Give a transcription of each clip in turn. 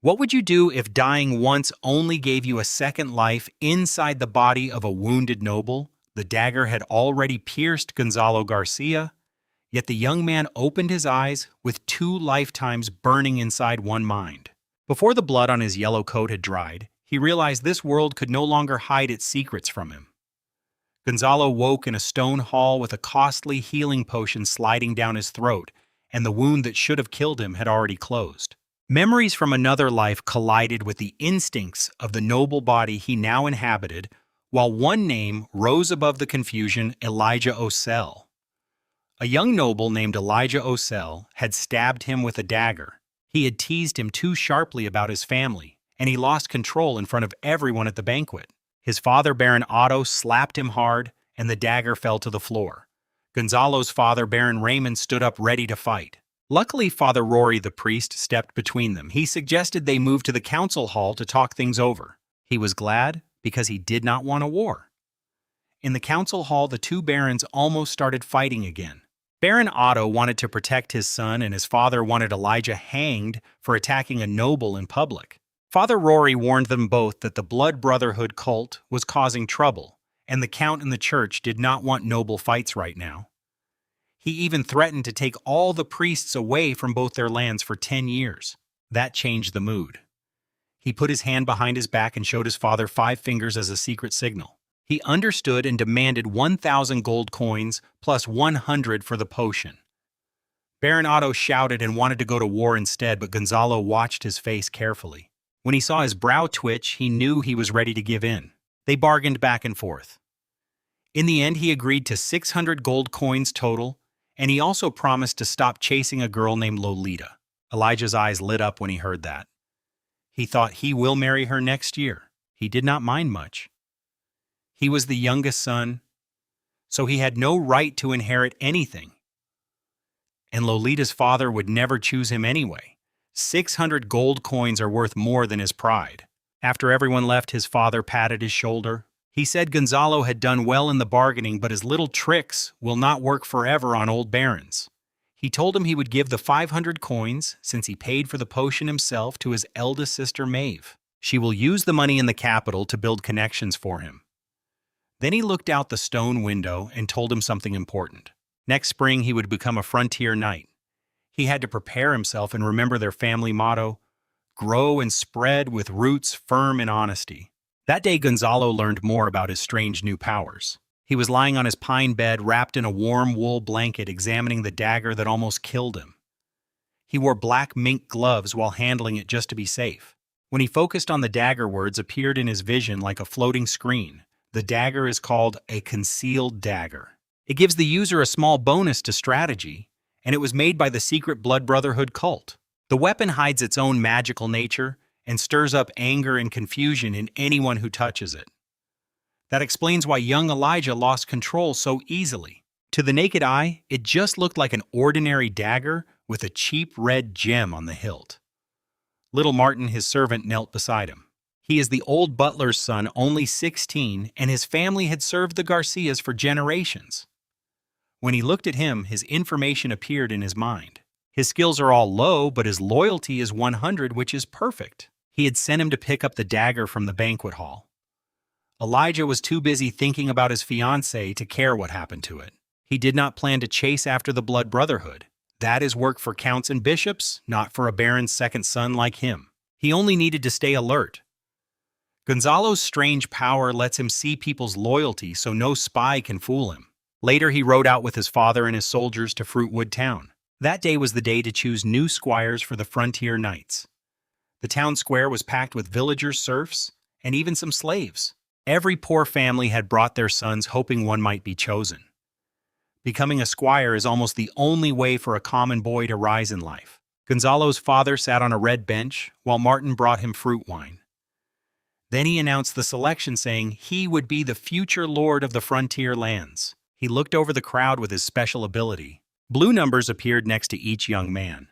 What would you do if dying once only gave you a second life inside the body of a wounded noble? The dagger had already pierced Gonzalo Garcia, yet the young man opened his eyes with 2 lifetimes burning inside one mind. Before the blood on his yellow coat had dried, he realized this world could no longer hide its secrets from him. Gonzalo woke in a stone hall with a costly healing potion sliding down his throat, and the wound that should have killed him had already closed. Memories from another life collided with the instincts of the noble body he now inhabited, while one name rose above the confusion: Elijah Ocel. A young noble named Elijah Ocel had stabbed him with a dagger. He had teased him too sharply about his family, and he lost control in front of everyone at the banquet. His father, Baron Otto, slapped him hard, and the dagger fell to the floor. Gonzalo's father, Baron Raymond, stood up ready to fight. Luckily, Father Rory the priest stepped between them. He suggested they move to the council hall to talk things over. He was glad because he did not want a war. In the council hall, the two barons almost started fighting again. Baron Otto wanted to protect his son, and his father wanted Elijah hanged for attacking a noble in public. Father Rory warned them both that the Blood Brotherhood cult was causing trouble, and the count and the church did not want noble fights right now. He even threatened to take all the priests away from both their lands for 10 years. That changed the mood. He put his hand behind his back and showed his father 5 fingers as a secret signal. He understood and demanded 1,000 gold coins plus 100 for the potion. Baron Otto shouted and wanted to go to war instead, but Gonzalo watched his face carefully. When he saw his brow twitch, he knew he was ready to give in. They bargained back and forth. In the end, he agreed to 600 gold coins total, and he also promised to stop chasing a girl named Lolita. Elijah's eyes lit up when he heard that. He thought he will marry her next year. He did not mind much. He was the youngest son, so he had no right to inherit anything. And Lolita's father would never choose him anyway. 600 gold coins are worth more than his pride. After everyone left, his father patted his shoulder. He said Gonzalo had done well in the bargaining, but his little tricks will not work forever on old barons. He told him he would give the 500 coins, since he paid for the potion himself, to his eldest sister Maeve. She will use the money in the capital to build connections for him. Then he looked out the stone window and told him something important. Next spring he would become a frontier knight. He had to prepare himself and remember their family motto: grow and spread with roots firm in honesty. That day Gonzalo learned more about his strange new powers. He was lying on his pine bed, wrapped in a warm wool blanket, examining the dagger that almost killed him. He wore black mink gloves while handling it just to be safe. When he focused on the dagger, words appeared in his vision like a floating screen. The dagger is called a concealed dagger. It gives the user a small bonus to strategy, and it was made by the secret Blood Brotherhood cult. The weapon hides its own magical nature and stirs up anger and confusion in anyone who touches it. That explains why young Elijah lost control so easily. To the naked eye, it just looked like an ordinary dagger with a cheap red gem on the hilt. Little Martin, his servant, knelt beside him. He is the old butler's son, only 16, and his family had served the Garcias for generations. When he looked at him, his information appeared in his mind. His skills are all low, but his loyalty is 100, which is perfect. He had sent him to pick up the dagger from the banquet hall. Elijah was too busy thinking about his fiancée to care what happened to it. He did not plan to chase after the Blood Brotherhood. That is work for counts and bishops, not for a baron's second son like him. He only needed to stay alert. Gonzalo's strange power lets him see people's loyalty so no spy can fool him. Later, he rode out with his father and his soldiers to Fruitwood Town. That day was the day to choose new squires for the frontier knights. The town square was packed with villagers, serfs, and even some slaves. Every poor family had brought their sons, hoping one might be chosen. Becoming a squire is almost the only way for a common boy to rise in life. Gonzalo's father sat on a red bench, while Martin brought him fruit wine. Then he announced the selection, saying he would be the future lord of the frontier lands. He looked over the crowd with his special ability. Blue numbers appeared next to each young man.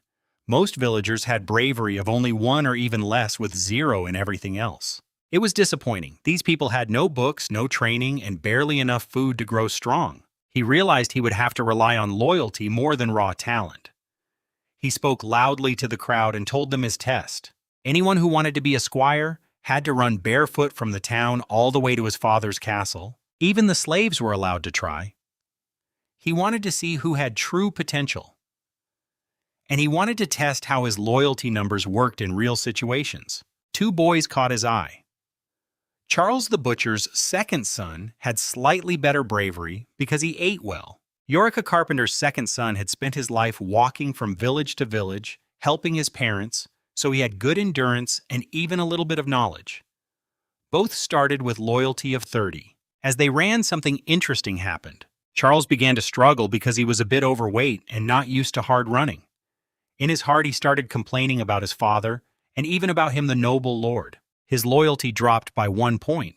Most villagers had bravery of only 1 or even less, with 0 in everything else. It was disappointing. These people had no books, no training, and barely enough food to grow strong. He realized he would have to rely on loyalty more than raw talent. He spoke loudly to the crowd and told them his test. Anyone who wanted to be a squire had to run barefoot from the town all the way to his father's castle. Even the slaves were allowed to try. He wanted to see who had true potential. And he wanted to test how his loyalty numbers worked in real situations. Two boys caught his eye. Charles the Butcher's second son had slightly better bravery because he ate well. Yorick a Carpenter's second son had spent his life walking from village to village, helping his parents, so he had good endurance and even a little bit of knowledge. Both started with loyalty of 30. As they ran, something interesting happened. Charles began to struggle because he was a bit overweight and not used to hard running. In his heart, he started complaining about his father and even about him, the noble lord. His loyalty dropped by 1 point.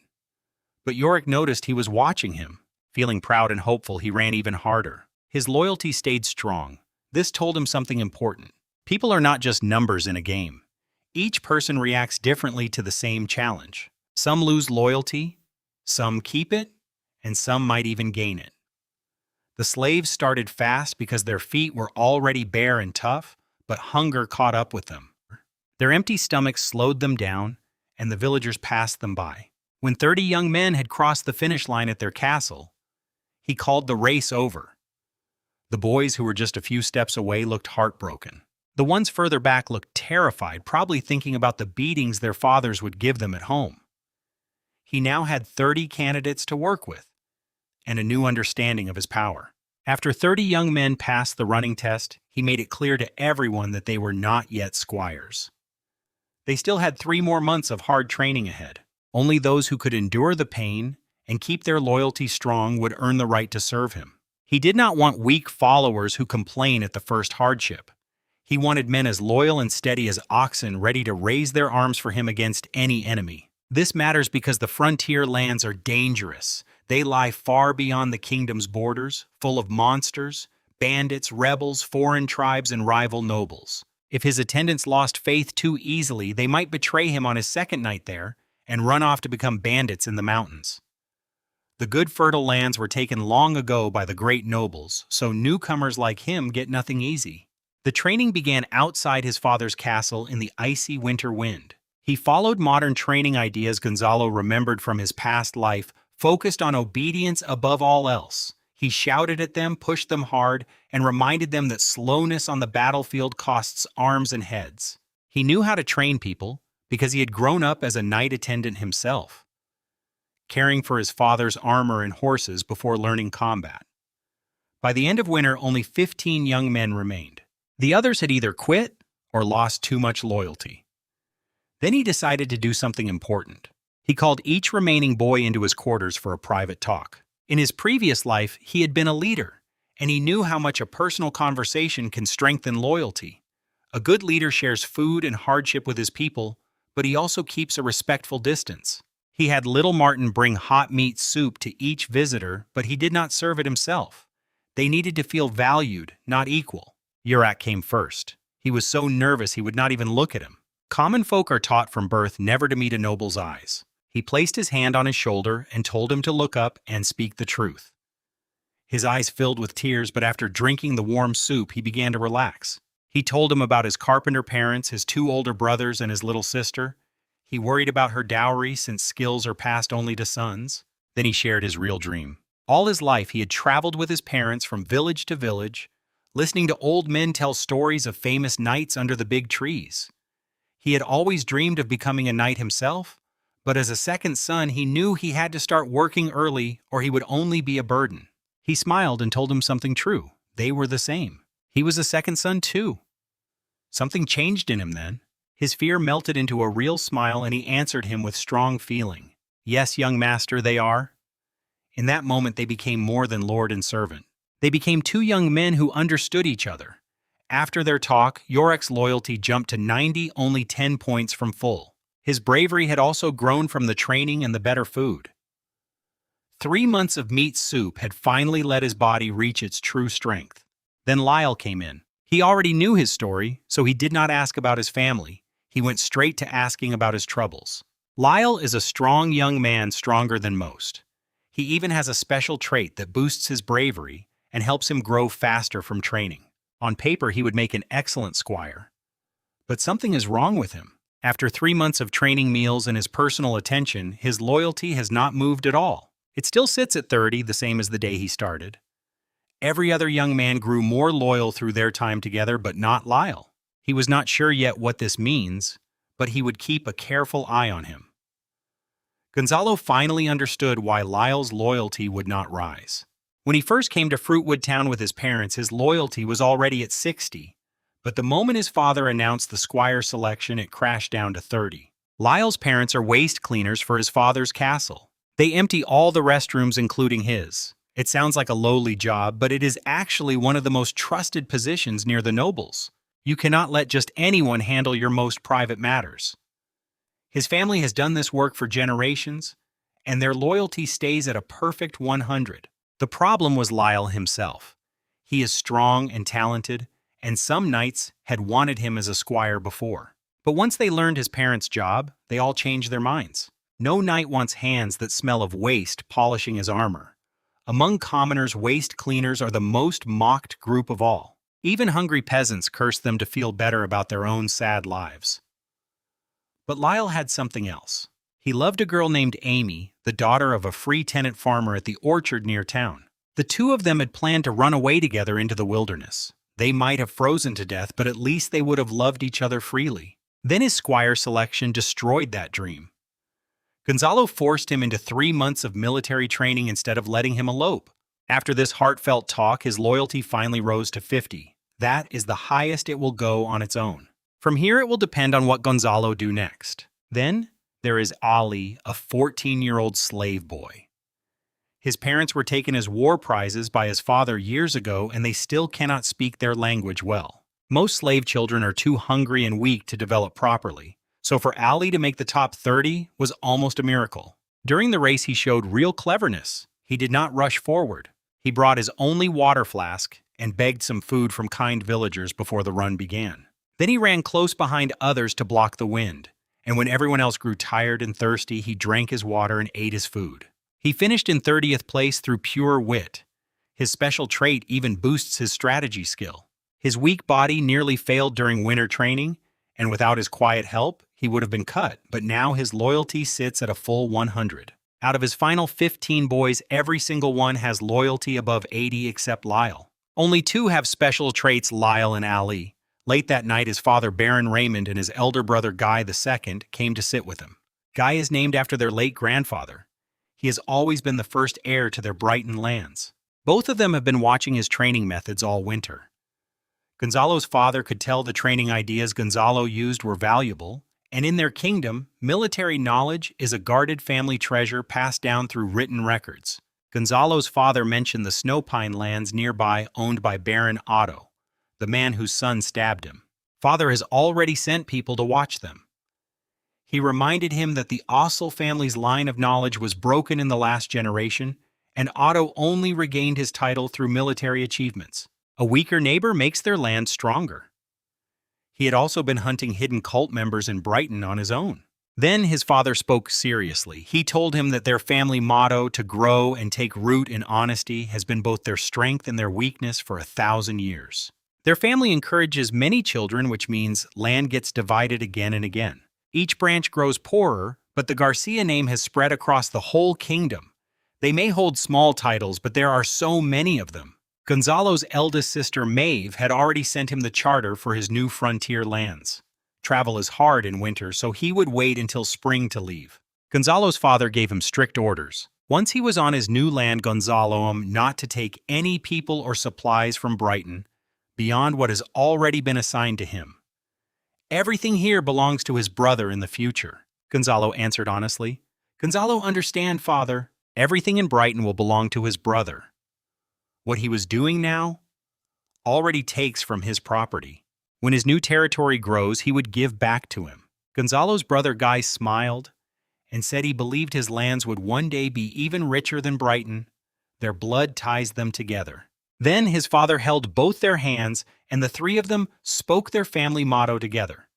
But Yorick noticed he was watching him. Feeling proud and hopeful, he ran even harder. His loyalty stayed strong. This told him something important. People are not just numbers in a game. Each person reacts differently to the same challenge. Some lose loyalty, some keep it, and some might even gain it. The slaves started fast because their feet were already bare and tough, but hunger caught up with them. Their empty stomachs slowed them down, and the villagers passed them by. When 30 young men had crossed the finish line at their castle, he called the race over. The boys who were just a few steps away looked heartbroken. The ones further back looked terrified, probably thinking about the beatings their fathers would give them at home. He now had 30 candidates to work with, and a new understanding of his power. After 30 young men passed the running test, he made it clear to everyone that they were not yet squires. They still had 3 more months of hard training ahead. Only those who could endure the pain and keep their loyalty strong would earn the right to serve him. He did not want weak followers who complain at the first hardship. He wanted men as loyal and steady as oxen, ready to raise their arms for him against any enemy. This matters because the frontier lands are dangerous. They lie far beyond the kingdom's borders, full of monsters, bandits, rebels, foreign tribes, and rival nobles. If his attendants lost faith too easily, they might betray him on his second night there and run off to become bandits in the mountains. The good fertile lands were taken long ago by the great nobles, so newcomers like him get nothing easy. The training began outside his father's castle in the icy winter wind. He followed modern training ideas Gonzalo remembered from his past life, focused on obedience above all else. He shouted at them, pushed them hard, and reminded them that slowness on the battlefield costs arms and heads. He knew how to train people because he had grown up as a knight attendant himself, caring for his father's armor and horses before learning combat. By the end of winter, only 15 young men remained. The others had either quit or lost too much loyalty. Then he decided to do something important. He called each remaining boy into his quarters for a private talk. In his previous life, he had been a leader, and he knew how much a personal conversation can strengthen loyalty. A good leader shares food and hardship with his people, but he also keeps a respectful distance. He had little Martin bring hot meat soup to each visitor, but he did not serve it himself. They needed to feel valued, not equal. Yorick came first. He was so nervous he would not even look at him. Common folk are taught from birth never to meet a noble's eyes. He placed his hand on his shoulder and told him to look up and speak the truth. His eyes filled with tears, but after drinking the warm soup, he began to relax. He told him about his carpenter parents, his 2 older brothers, and his little sister. He worried about her dowry since skills are passed only to sons. Then he shared his real dream. All his life, he had traveled with his parents from village to village, listening to old men tell stories of famous knights under the big trees. He had always dreamed of becoming a knight himself, but as a second son, he knew he had to start working early or he would only be a burden. He smiled and told him something true. They were the same. He was a second son too. Something changed in him then. His fear melted into a real smile, and he answered him with strong feeling. "Yes, young master, they are." In that moment, they became more than lord and servant. They became 2 young men who understood each other. After their talk, Yorick's loyalty jumped to 90, only 10 points from full. His bravery had also grown from the training and the better food. 3 months of meat soup had finally let his body reach its true strength. Then Lyle came in. He already knew his story, so he did not ask about his family. He went straight to asking about his troubles. Lyle is a strong young man, stronger than most. He even has a special trait that boosts his bravery and helps him grow faster from training. On paper, he would make an excellent squire. But something is wrong with him. After 3 months of training meals and his personal attention, his loyalty has not moved at all. It still sits at 30, the same as the day he started. Every other young man grew more loyal through their time together, but not Lyle. He was not sure yet what this means, but he would keep a careful eye on him. Gonzalo finally understood why Lyle's loyalty would not rise. When he first came to Fruitwood Town with his parents, his loyalty was already at 60, but the moment his father announced the squire selection, it crashed down to 30. Lyle's parents are waste cleaners for his father's castle. They empty all the restrooms, including his. It sounds like a lowly job, but it is actually one of the most trusted positions near the nobles. You cannot let just anyone handle your most private matters. His family has done this work for generations, and their loyalty stays at a perfect 100. The problem was Lyle himself. He is strong and talented, and some knights had wanted him as a squire before. But once they learned his parents' job, they all changed their minds. No knight wants hands that smell of waste polishing his armor. Among commoners, waste cleaners are the most mocked group of all. Even hungry peasants curse them to feel better about their own sad lives. But Lyle had something else. He loved a girl named Amy, the daughter of a free tenant farmer at the orchard near town. The two of them had planned to run away together into the wilderness. They might have frozen to death, but at least they would have loved each other freely. Then his squire selection destroyed that dream. Gonzalo forced him into 3 months of military training instead of letting him elope. After this heartfelt talk, his loyalty finally rose to 50. That is the highest it will go on its own. From here, it will depend on what Gonzalo do next. Then, there is Ali, a 14-year-old slave boy. His parents were taken as war prizes by his father years ago, and they still cannot speak their language well. Most slave children are too hungry and weak to develop properly, so for Ali to make the top 30 was almost a miracle. During the race, he showed real cleverness. He did not rush forward. He brought his only water flask and begged some food from kind villagers before the run began. Then he ran close behind others to block the wind, and when everyone else grew tired and thirsty, he drank his water and ate his food. He finished in 30th place through pure wit. His special trait even boosts his strategy skill. His weak body nearly failed during winter training, and without his quiet help, he would have been cut, but now his loyalty sits at a full 100. Out of his final 15 boys, every single one has loyalty above 80 except Lyle. Only 2 have special traits, Lyle and Ali. Late that night, his father Baron Raymond and his elder brother Guy II came to sit with him. Guy is named after their late grandfather. He has always been the first heir to their Brighton lands. Both of them have been watching his training methods all winter. Gonzalo's father could tell the training ideas Gonzalo used were valuable, and in their kingdom, military knowledge is a guarded family treasure passed down through written records. Gonzalo's father mentioned the Snowpine lands nearby owned by Baron Otto, the man whose son stabbed him. Father has already sent people to watch them. He reminded him that the Ossel family's line of knowledge was broken in the last generation, and Otto only regained his title through military achievements. A weaker neighbor makes their land stronger. He had also been hunting hidden cult members in Brighton on his own. Then his father spoke seriously. He told him that their family motto, to grow and take root in honesty, has been both their strength and their weakness for 1,000 years. Their family encourages many children, which means land gets divided again and again. Each branch grows poorer, but the Garcia name has spread across the whole kingdom. They may hold small titles, but there are so many of them. Gonzalo's eldest sister, Maeve, had already sent him the charter for his new frontier lands. Travel is hard in winter, so he would wait until spring to leave. Gonzalo's father gave him strict orders. Once he was on his new land, Gonzalo not to take any people or supplies from Brighton beyond what has already been assigned to him. Everything here belongs to his brother in the future, Gonzalo answered honestly. Gonzalo, understand, father. Everything in Brighton will belong to his brother. What he was doing now already takes from his property. When his new territory grows, he would give back to him. Gonzalo's brother Guy smiled and said he believed his lands would one day be even richer than Brighton. Their blood ties them together. Then his father held both their hands, and the three of them spoke their family motto together.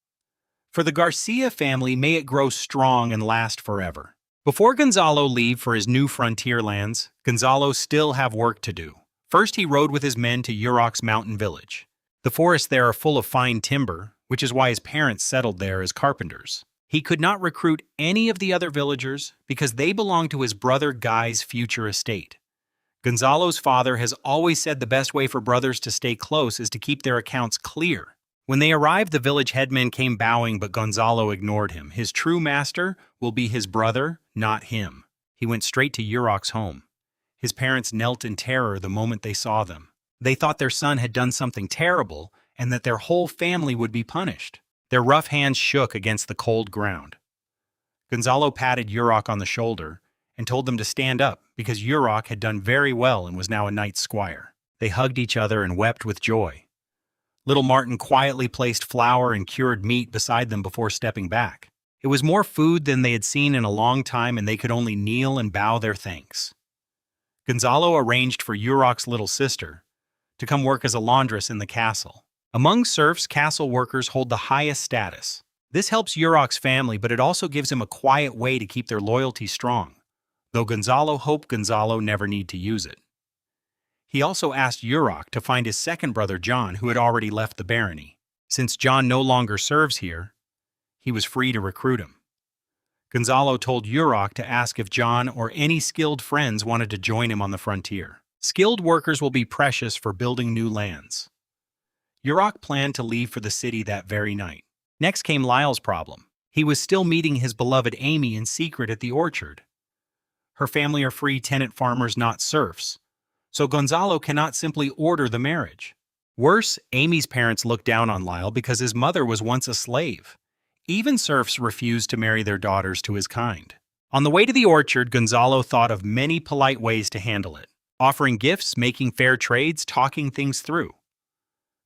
For the Garcia family, may it grow strong and last forever. Before Gonzalo leave for his new frontier lands, Gonzalo still have work to do. First, he rode with his men to Uroc's mountain village. The forests there are full of fine timber, which is why his parents settled there as carpenters. He could not recruit any of the other villagers because they belonged to his brother Guy's future estate. Gonzalo's father has always said the best way for brothers to stay close is to keep their accounts clear. When they arrived, the village headman came bowing, but Gonzalo ignored him. His true master will be his brother, not him. He went straight to Urok's home. His parents knelt in terror the moment they saw them. They thought their son had done something terrible and that their whole family would be punished. Their rough hands shook against the cold ground. Gonzalo patted Urok on the shoulder and told them to stand up because Urok had done very well and was now a knight's squire. They hugged each other and wept with joy. Little Martin quietly placed flour and cured meat beside them before stepping back. It was more food than they had seen in a long time, and they could only kneel and bow their thanks. Gonzalo arranged for Urok's little sister to come work as a laundress in the castle. Among serfs, castle workers hold the highest status. This helps Urok's family, but it also gives him a quiet way to keep their loyalty strong, though Gonzalo hoped Gonzalo never need to use it. He also asked Urok to find his second brother John, who had already left the barony. Since John no longer serves here, he was free to recruit him. Gonzalo told Urok to ask if John or any skilled friends wanted to join him on the frontier. Skilled workers will be precious for building new lands. Urok planned to leave for the city that very night. Next came Lyle's problem. He was still meeting his beloved Amy in secret at the orchard. Her family are free tenant farmers, not serfs, so Gonzalo cannot simply order the marriage. Worse, Amy's parents looked down on Lyle because his mother was once a slave. Even serfs refused to marry their daughters to his kind. On the way to the orchard, Gonzalo thought of many polite ways to handle it, offering gifts, making fair trades, talking things through.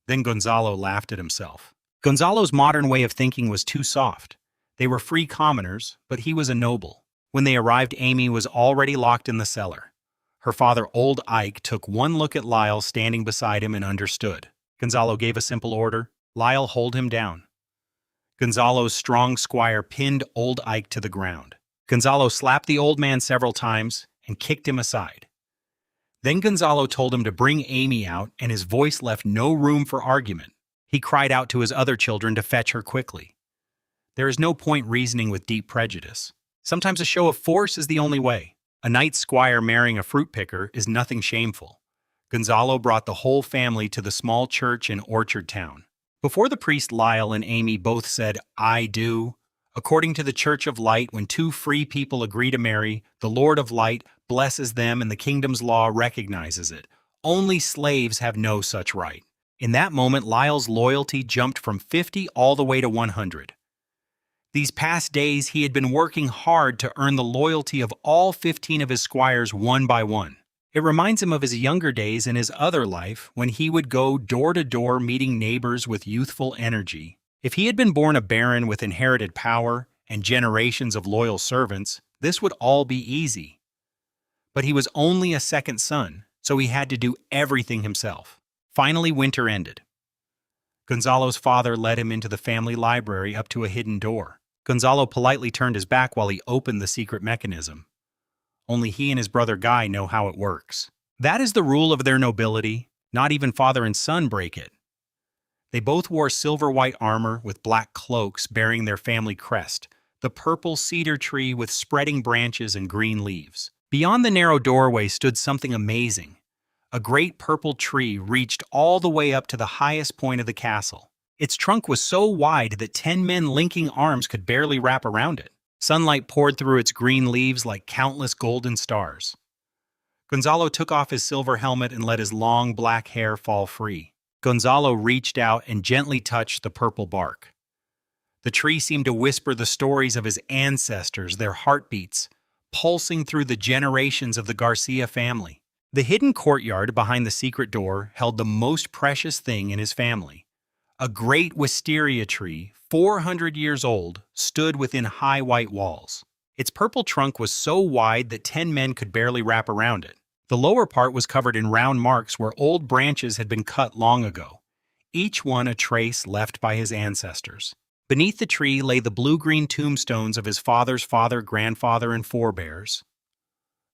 Then Gonzalo laughed at himself. Gonzalo's modern way of thinking was too soft. They were free commoners, but he was a noble. When they arrived, Amy was already locked in the cellar. Her father, Old Ike, took one look at Lyle standing beside him and understood. Gonzalo gave a simple order. Lyle, hold him down. Gonzalo's strong squire pinned Old Ike to the ground. Gonzalo slapped the old man several times and kicked him aside. Then Gonzalo told him to bring Amy out, and his voice left no room for argument. He cried out to his other children to fetch her quickly. There is no point reasoning with deep prejudice. Sometimes a show of force is the only way. A knight's squire marrying a fruit picker is nothing shameful. Gonzalo brought the whole family to the small church in Orchard Town. Before the priest, Lyle and Amy both said, "I do." According to the Church of Light, when two free people agree to marry, the Lord of Light blesses them and the kingdom's law recognizes it. Only slaves have no such right. In that moment, Lyle's loyalty jumped from 50 all the way to 100. These past days, he had been working hard to earn the loyalty of all 15 of his squires one by one. It reminds him of his younger days in his other life when he would go door to door meeting neighbors with youthful energy. If he had been born a baron with inherited power and generations of loyal servants, this would all be easy. But he was only a second son, so he had to do everything himself. Finally, winter ended. Gonzalo's father led him into the family library up to a hidden door. Gonzalo politely turned his back while he opened the secret mechanism. Only he and his brother Guy know how it works. That is the rule of their nobility. Not even father and son break it. They both wore silver-white armor with black cloaks bearing their family crest, the purple cedar tree with spreading branches and green leaves. Beyond the narrow doorway stood something amazing. A great purple tree reached all the way up to the highest point of the castle. Its trunk was so wide that 10 men linking arms could barely wrap around it. Sunlight poured through its green leaves like countless golden stars. Gonzalo took off his silver helmet and let his long black hair fall free. Gonzalo reached out and gently touched the purple bark. The tree seemed to whisper the stories of his ancestors, their heartbeats, pulsing through the generations of the Garcia family. The hidden courtyard behind the secret door held the most precious thing in his family. A great wisteria tree, 400 years old, stood within high white walls. Its purple trunk was so wide that 10 men could barely wrap around it. The lower part was covered in round marks where old branches had been cut long ago, each one a trace left by his ancestors. Beneath the tree lay the blue-green tombstones of his father's father, grandfather, and forebears.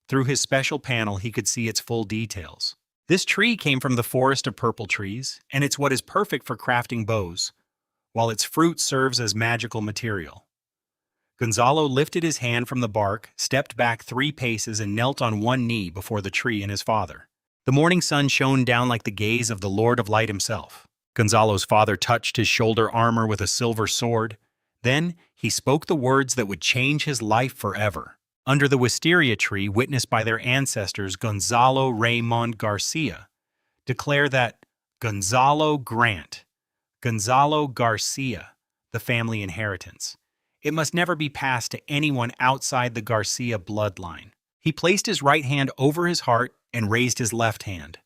Through his special panel, he could see its full details. This tree came from the forest of purple trees, and it's what is perfect for crafting bows. while its fruit serves as magical material. Gonzalo lifted his hand from the bark, stepped back 3 paces, and knelt on one knee before the tree and his father. The morning sun shone down like the gaze of the Lord of Light himself. Gonzalo's father touched his shoulder armor with a silver sword. Then he spoke the words that would change his life forever. Under the wisteria tree witnessed by their ancestors, Gonzalo Raymond Garcia, declare that Gonzalo Garcia, the family inheritance. It must never be passed to anyone outside the Garcia bloodline. He placed his right hand over his heart and raised his left hand.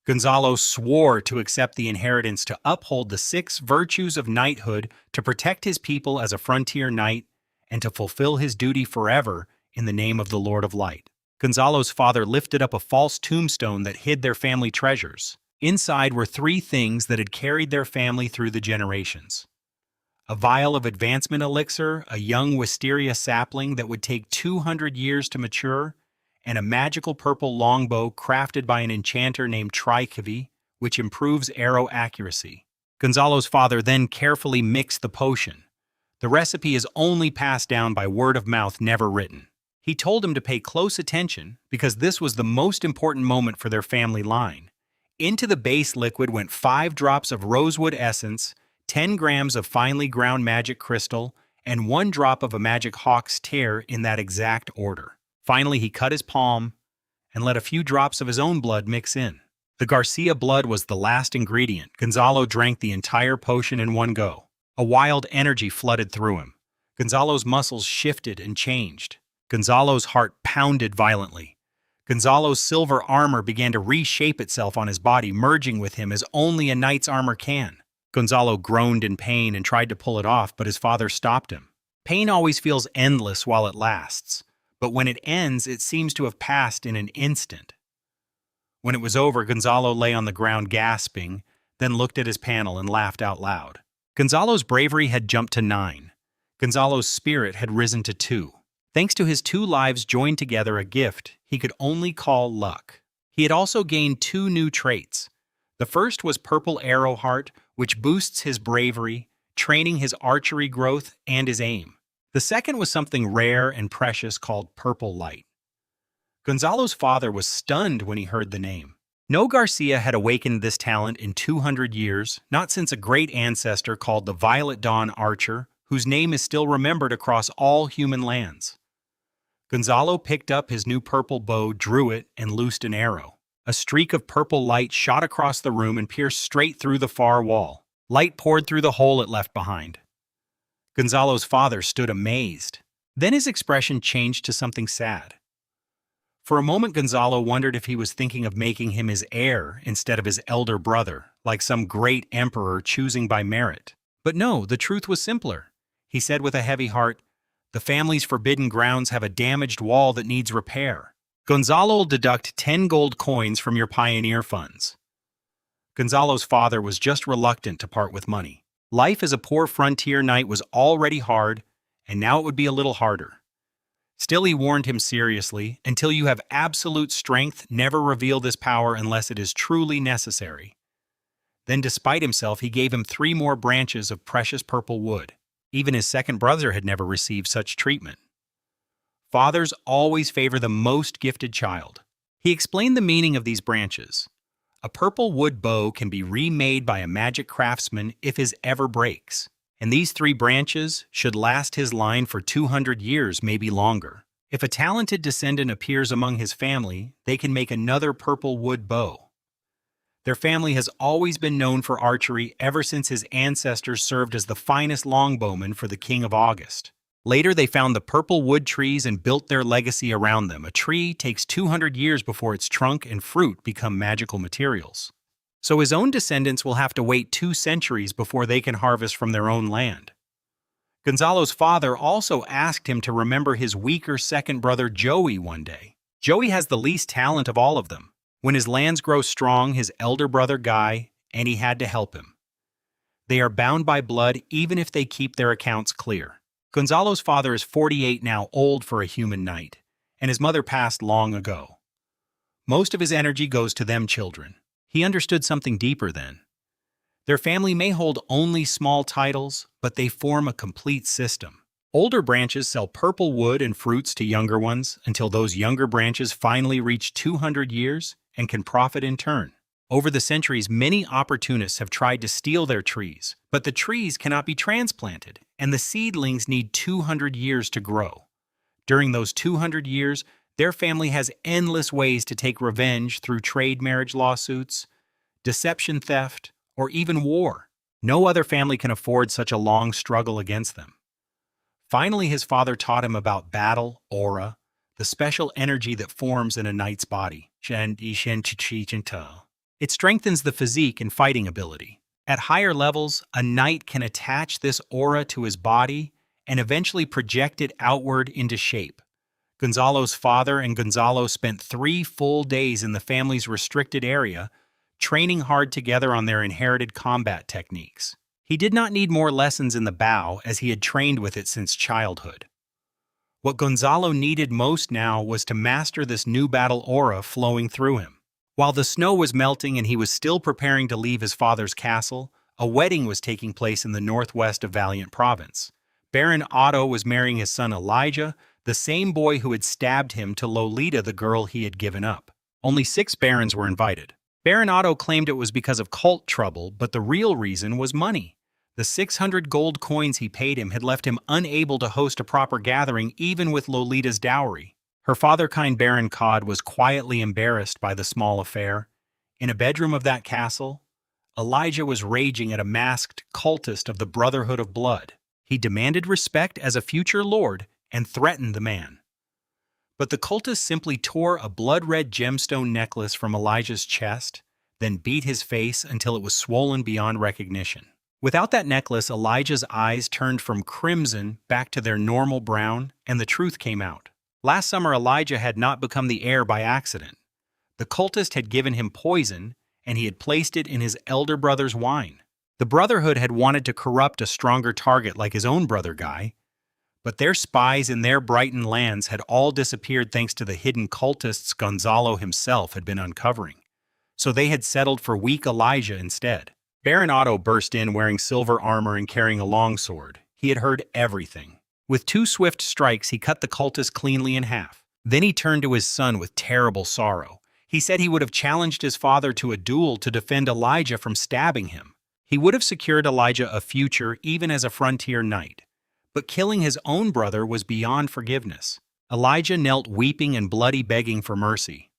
Gonzalo swore to accept the inheritance, to uphold the 6 virtues of knighthood, to protect his people as a frontier knight, and to fulfill his duty forever in the name of the Lord of Light. Gonzalo's father lifted up a false tombstone that hid their family treasures. Inside were 3 things that had carried their family through the generations: a vial of advancement elixir, a young wisteria sapling that would take 200 years to mature, and a magical purple longbow crafted by an enchanter named Tricavi, which improves arrow accuracy. Gonzalo's father then carefully mixed the potion. The recipe is only passed down by word of mouth, never written. He told him to pay close attention because this was the most important moment for their family line. Into the base liquid went 5 drops of rosewood essence, 10 grams of finely ground magic crystal, and 1 drop of a magic hawk's tear, in that exact order. Finally, he cut his palm and let a few drops of his own blood mix in. The Garcia blood was the last ingredient. Gonzalo drank the entire potion in one go. A wild energy flooded through him. Gonzalo's muscles shifted and changed. Gonzalo's heart pounded violently. Gonzalo's silver armor began to reshape itself on his body, merging with him as only a knight's armor can. Gonzalo groaned in pain and tried to pull it off, but his father stopped him. Pain always feels endless while it lasts, but when it ends, it seems to have passed in an instant. When it was over, Gonzalo lay on the ground gasping, then looked at his panel and laughed out loud. Gonzalo's bravery had jumped to 9. Gonzalo's spirit had risen to 2. Thanks to his 2 lives joined together, a gift he could only call luck. He had also gained 2 new traits. The first was Purple Arrow Heart, which boosts his bravery, training his archery growth and his aim. The second was something rare and precious called Purple Light. Gonzalo's father was stunned when he heard the name. No Garcia had awakened this talent in 200 years, not since a great ancestor called the Violet Dawn Archer, whose name is still remembered across all human lands. Gonzalo picked up his new purple bow, drew it, and loosed an arrow. A streak of purple light shot across the room and pierced straight through the far wall. Light poured through the hole it left behind. Gonzalo's father stood amazed. Then his expression changed to something sad. For a moment, Gonzalo wondered if he was thinking of making him his heir instead of his elder brother, like some great emperor choosing by merit. But no, the truth was simpler. He said with a heavy heart, "The family's forbidden grounds have a damaged wall that needs repair. Gonzalo will deduct 10 gold coins from your pioneer funds." Gonzalo's father was just reluctant to part with money. Life as a poor frontier knight was already hard, and now it would be a little harder. Still, he warned him seriously, "Until you have absolute strength, never reveal this power unless it is truly necessary." Then, despite himself, he gave him 3 more branches of precious purple wood. Even his second brother had never received such treatment. Fathers always favor the most gifted child. He explained the meaning of these branches. A purple wood bow can be remade by a magic craftsman if his ever breaks. And these 3 branches should last his line for 200 years, maybe longer. If a talented descendant appears among his family, they can make another purple wood bow. Their family has always been known for archery ever since his ancestors served as the finest longbowmen for the King of August. Later, they found the purple wood trees and built their legacy around them. A tree takes 200 years before its trunk and fruit become magical materials. So his own descendants will have to wait 2 centuries before they can harvest from their own land. Gonzalo's father also asked him to remember his weaker second brother Joey one day. Joey has the least talent of all of them. When his lands grow strong, his elder brother Guy, and he had to help him. They are bound by blood even if they keep their accounts clear. Gonzalo's father is 48 now, old for a human knight, and his mother passed long ago. Most of his energy goes to them children. He understood something deeper then. Their family may hold only small titles, but they form a complete system. Older branches sell purple wood and fruits to younger ones until those younger branches finally reach 200 years and can profit in turn. Over the centuries, many opportunists have tried to steal their trees, but the trees cannot be transplanted, and the seedlings need 200 years to grow. During those 200 years, their family has endless ways to take revenge through trade marriage lawsuits, deception theft, or even war. No other family can afford such a long struggle against them. Finally, his father taught him about battle, aura, the special energy that forms in a knight's body. It strengthens the physique and fighting ability. At higher levels, a knight can attach this aura to his body and eventually project it outward into shape. Gonzalo's father and Gonzalo spent 3 full days in the family's restricted area, training hard together on their inherited combat techniques. He did not need more lessons in the bow, as he had trained with it since childhood. What Gonzalo needed most now was to master this new battle aura flowing through him. While the snow was melting and he was still preparing to leave his father's castle, a wedding was taking place in the northwest of Valiant Province. Baron Otto was marrying his son Elijah, the same boy who had stabbed him, to Lolita, the girl he had given up. Only 6 barons were invited. Baron Otto claimed it was because of cult trouble, but the real reason was money. The 600 gold coins he paid him had left him unable to host a proper gathering even with Lolita's dowry. Her father-kind Baron Cod was quietly embarrassed by the small affair. In a bedroom of that castle, Elijah was raging at a masked cultist of the Brotherhood of Blood. He demanded respect as a future lord and threatened the man. But the cultist simply tore a blood-red gemstone necklace from Elijah's chest, then beat his face until it was swollen beyond recognition. Without that necklace, Elijah's eyes turned from crimson back to their normal brown, and the truth came out. Last summer, Elijah had not become the heir by accident. The cultist had given him poison, and he had placed it in his elder brother's wine. The Brotherhood had wanted to corrupt a stronger target like his own brother Guy, but their spies in their Brighton lands had all disappeared thanks to the hidden cultists Gonzalo himself had been uncovering. So they had settled for weak Elijah instead. Baron Otto burst in wearing silver armor and carrying a longsword. He had heard everything. With 2 swift strikes, he cut the cultist cleanly in half. Then he turned to his son with terrible sorrow. He said he would have challenged his father to a duel to defend Elijah from stabbing him. He would have secured Elijah a future even as a frontier knight. But killing his own brother was beyond forgiveness. Elijah knelt weeping and bloody, begging for mercy.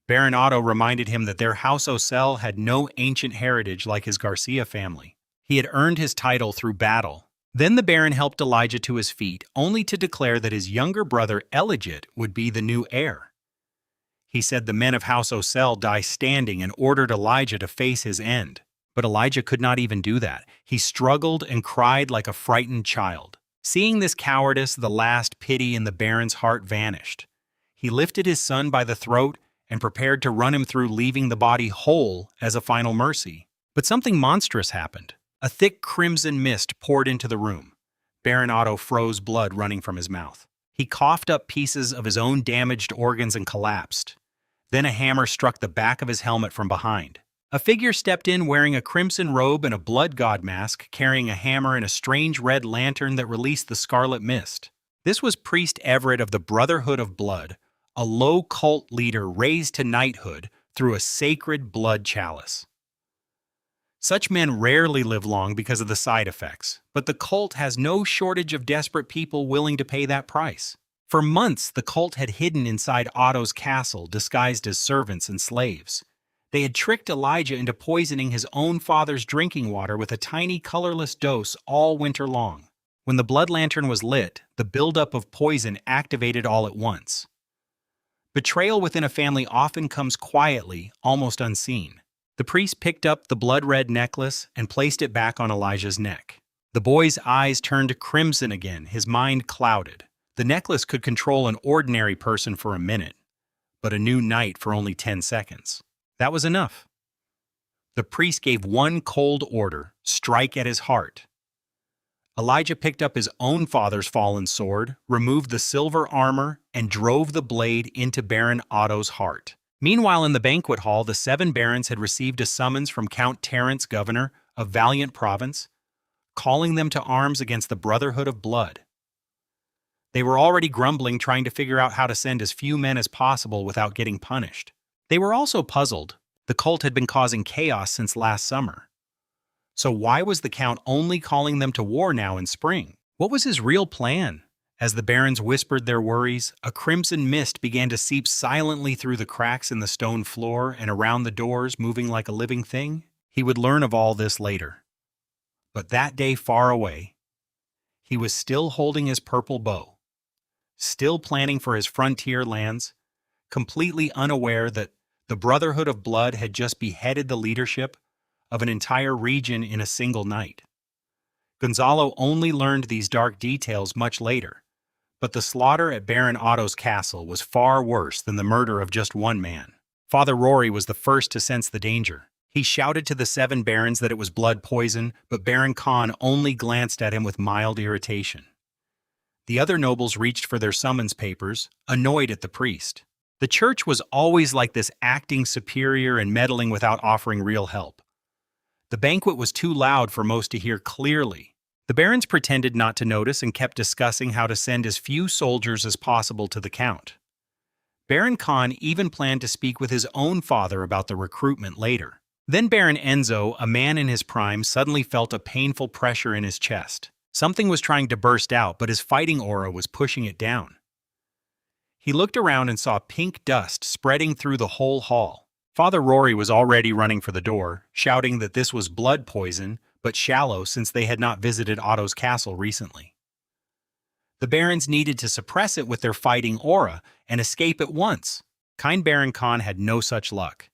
Baron Otto reminded him that their House Ocel had no ancient heritage like his Garcia family. He had earned his title through battle. Then the Baron helped Elijah to his feet, only to declare that his younger brother Elijah would be the new heir. He said the men of House Ocel die standing and ordered Elijah to face his end. But Elijah could not even do that. He struggled and cried like a frightened child. Seeing this cowardice, the last pity in the Baron's heart vanished. He lifted his son by the throat and prepared to run him through, leaving the body whole as a final mercy. But something monstrous happened. A thick crimson mist poured into the room. Baron Otto froze, blood running from his mouth. He coughed up pieces of his own damaged organs and collapsed. Then a hammer struck the back of his helmet from behind. A figure stepped in wearing a crimson robe and a blood god mask, carrying a hammer and a strange red lantern that released the scarlet mist. This was Priest Everett of the Brotherhood of Blood, a low cult leader raised to knighthood through a sacred blood chalice. Such men rarely live long because of the side effects, but the cult has no shortage of desperate people willing to pay that price. For months, the cult had hidden inside Otto's castle, disguised as servants and slaves. They had tricked Elijah into poisoning his own father's drinking water with a tiny colorless dose all winter long. When the blood lantern was lit, the buildup of poison activated all at once. Betrayal within a family often comes quietly, almost unseen. The priest picked up the blood-red necklace and placed it back on Elijah's neck. The boy's eyes turned crimson again, his mind clouded. The necklace could control an ordinary person for a minute, but a new knight for only 10 seconds. That was enough. The priest gave one cold order: strike at his heart. Elijah picked up his own father's fallen sword, removed the silver armor, and drove the blade into Baron Otto's heart. Meanwhile, in the banquet hall, the 7 barons had received a summons from Count Terence, governor, a valiant province, calling them to arms against the Brotherhood of Blood. They were already grumbling, trying to figure out how to send as few men as possible without getting punished. They were also puzzled. The cult had been causing chaos since last summer. So why was the Count only calling them to war now in spring? What was his real plan? As the barons whispered their worries, a crimson mist began to seep silently through the cracks in the stone floor and around the doors, moving like a living thing. He would learn of all this later. But that day far away, he was still holding his purple bow, still planning for his frontier lands, completely unaware that the Brotherhood of Blood had just beheaded the leadership of an entire region in a single night. Gonzalo only learned these dark details much later, but the slaughter at Baron Otto's castle was far worse than the murder of just one man. Father Rory was the first to sense the danger. He shouted to the 7 barons that it was blood poison, but Baron Khan only glanced at him with mild irritation. The other nobles reached for their summons papers, annoyed at the priest. The church was always like this, acting superior and meddling without offering real help. The banquet was too loud for most to hear clearly. The barons pretended not to notice and kept discussing how to send as few soldiers as possible to the Count. Baron Khan even planned to speak with his own father about the recruitment later. Then Baron Enzo, a man in his prime, suddenly felt a painful pressure in his chest. Something was trying to burst out, but his fighting aura was pushing it down. He looked around and saw pink dust spreading through the whole hall. Father Rory was already running for the door, shouting that this was blood poison, but shallow since they had not visited Otto's castle recently. The barons needed to suppress it with their fighting aura and escape at once. Kind Baron Khan had no such luck.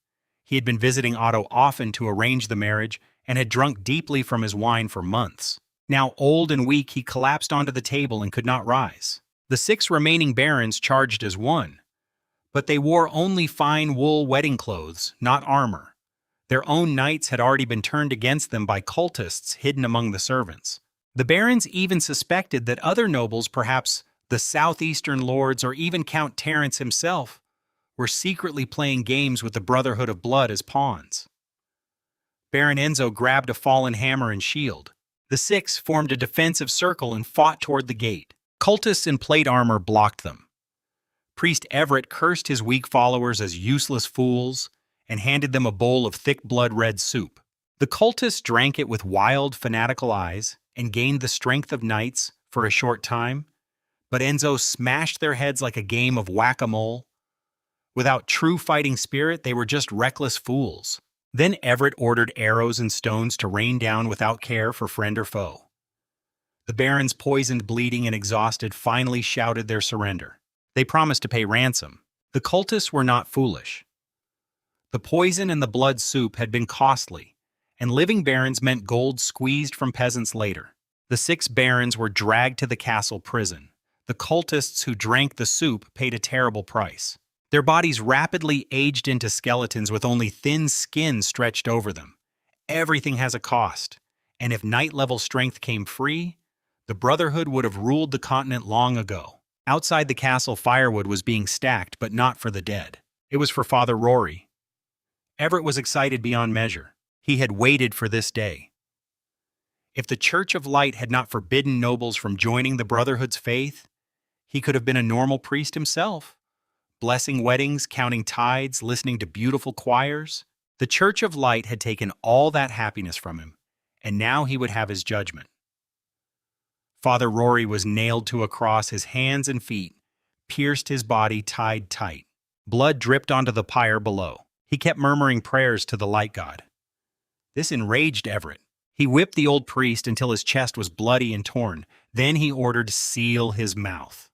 He had been visiting Otto often to arrange the marriage and had drunk deeply from his wine for months. Now old and weak, he collapsed onto the table and could not rise. The 6 remaining barons charged as one, but they wore only fine wool wedding clothes, not armor. Their own knights had already been turned against them by cultists hidden among the servants. The barons even suspected that other nobles, perhaps the southeastern lords or even Count Terence himself, were secretly playing games with the Brotherhood of Blood as pawns. Baron Enzo grabbed a fallen hammer and shield. The 6 formed a defensive circle and fought toward the gate. Cultists in plate armor blocked them. Priest Everett cursed his weak followers as useless fools and handed them a bowl of thick blood-red soup. The cultists drank it with wild, fanatical eyes and gained the strength of knights for a short time, but Enzo smashed their heads like a game of whack-a-mole. Without true fighting spirit, they were just reckless fools. Then Everett ordered arrows and stones to rain down without care for friend or foe. The barons, poisoned, bleeding, and exhausted, finally shouted their surrender. They promised to pay ransom. The cultists were not foolish. The poison and the blood soup had been costly, and living barons meant gold squeezed from peasants later. The 6 barons were dragged to the castle prison. The cultists who drank the soup paid a terrible price. Their bodies rapidly aged into skeletons with only thin skin stretched over them. Everything has a cost, and if knight-level strength came free, the Brotherhood would have ruled the continent long ago. Outside the castle, firewood was being stacked, but not for the dead. It was for Father Rory. Everett was excited beyond measure. He had waited for this day. If the Church of Light had not forbidden nobles from joining the Brotherhood's faith, he could have been a normal priest himself, blessing weddings, counting tides, listening to beautiful choirs. The Church of Light had taken all that happiness from him, and now he would have his judgment. Father Rory was nailed to a cross, his hands and feet pierced, his body tied tight. Blood dripped onto the pyre below. He kept murmuring prayers to the light god. This enraged Everett. He whipped the old priest until his chest was bloody and torn. Then he ordered, "Seal his mouth."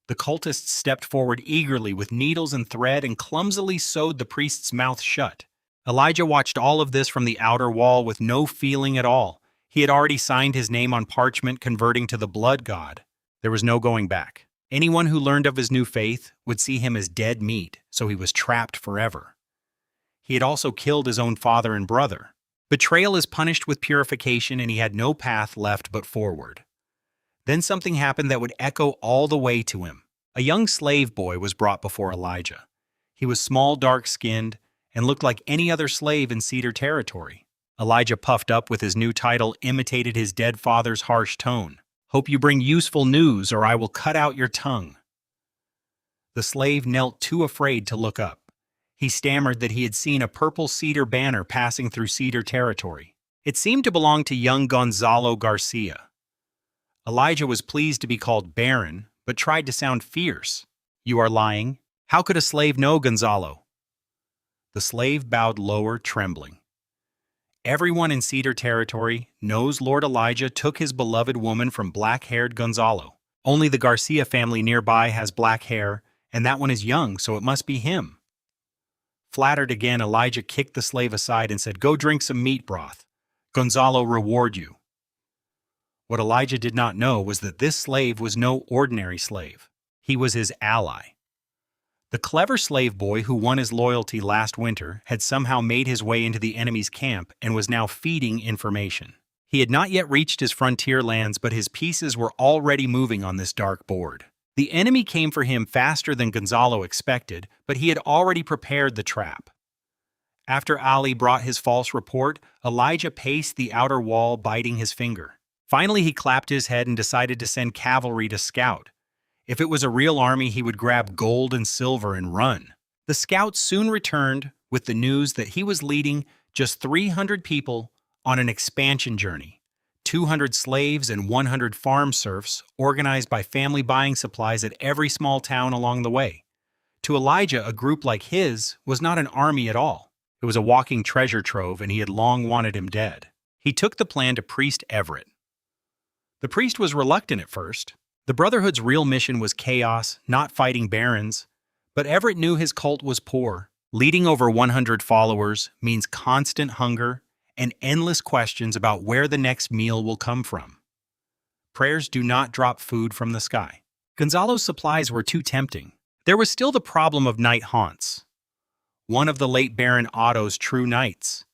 The cultists stepped forward eagerly with needles and thread and clumsily sewed the priest's mouth shut. Elijah watched all of this from the outer wall with no feeling at all. He had already signed his name on parchment, converting to the blood god. There was no going back. Anyone who learned of his new faith would see him as dead meat, so he was trapped forever. He had also killed his own father and brother. Betrayal is punished with purification, and he had no path left but forward. Then something happened that would echo all the way to him. A young slave boy was brought before Elijah. He was small, dark-skinned, and looked like any other slave in Cedar territory. Elijah, puffed up with his new title, imitated his dead father's harsh tone. "Hope you bring useful news, or I will cut out your tongue." The slave knelt too afraid to look up. He stammered that he had seen a purple cedar banner passing through cedar territory. It seemed to belong to young Gonzalo Garcia. Elijah was pleased to be called Baron, but tried to sound fierce. "You are lying. How could a slave know, Gonzalo?" The slave bowed lower, trembling. "Everyone in Cedar Territory knows Lord Elijah took his beloved woman from black-haired Gonzalo. Only the Garcia family nearby has black hair, and that one is young, so it must be him." Flattered again, Elijah kicked the slave aside and said, "Go drink some meat broth. Gonzalo reward you." What Elijah did not know was that this slave was no ordinary slave. He was his ally. The clever slave boy who won his loyalty last winter had somehow made his way into the enemy's camp and was now feeding information. He had not yet reached his frontier lands, but his pieces were already moving on this dark board. The enemy came for him faster than Gonzalo expected, but he had already prepared the trap. After Ali brought his false report, Elijah paced the outer wall, biting his finger. Finally, he clapped his head and decided to send cavalry to scout. If it was a real army, he would grab gold and silver and run. The scouts soon returned with the news that he was leading just 300 people on an expansion journey, 200 slaves and 100 farm serfs organized by family buying supplies at every small town along the way. To Elijah, a group like his was not an army at all. It was a walking treasure trove, and he had long wanted him dead. He took the plan to Priest Everett. The priest was reluctant at first. The Brotherhood's real mission was chaos, not fighting barons. But Everett knew his cult was poor. Leading over 100 followers means constant hunger and endless questions about where the next meal will come from. Prayers do not drop food from the sky. Gonzalo's supplies were too tempting. There was still the problem of night haunts. One of the late Baron Otto's true knights.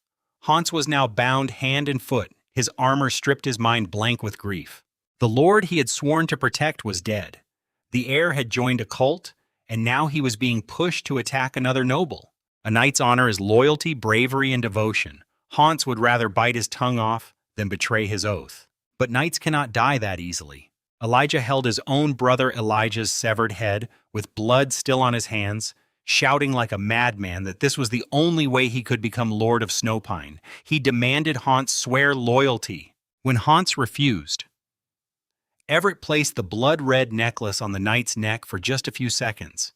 Hans was now bound hand and foot. His armor stripped his mind blank with grief. The lord he had sworn to protect was dead. The heir had joined a cult, and now he was being pushed to attack another noble. A knight's honor is loyalty, bravery, and devotion. Hans would rather bite his tongue off than betray his oath. But knights cannot die that easily. Elijah held his own brother Elijah's severed head, with blood still on his hands, shouting like a madman that this was the only way he could become Lord of Snowpine. He demanded Hans swear loyalty. When Hans refused, Everett placed the blood-red necklace on the knight's neck for just a few seconds.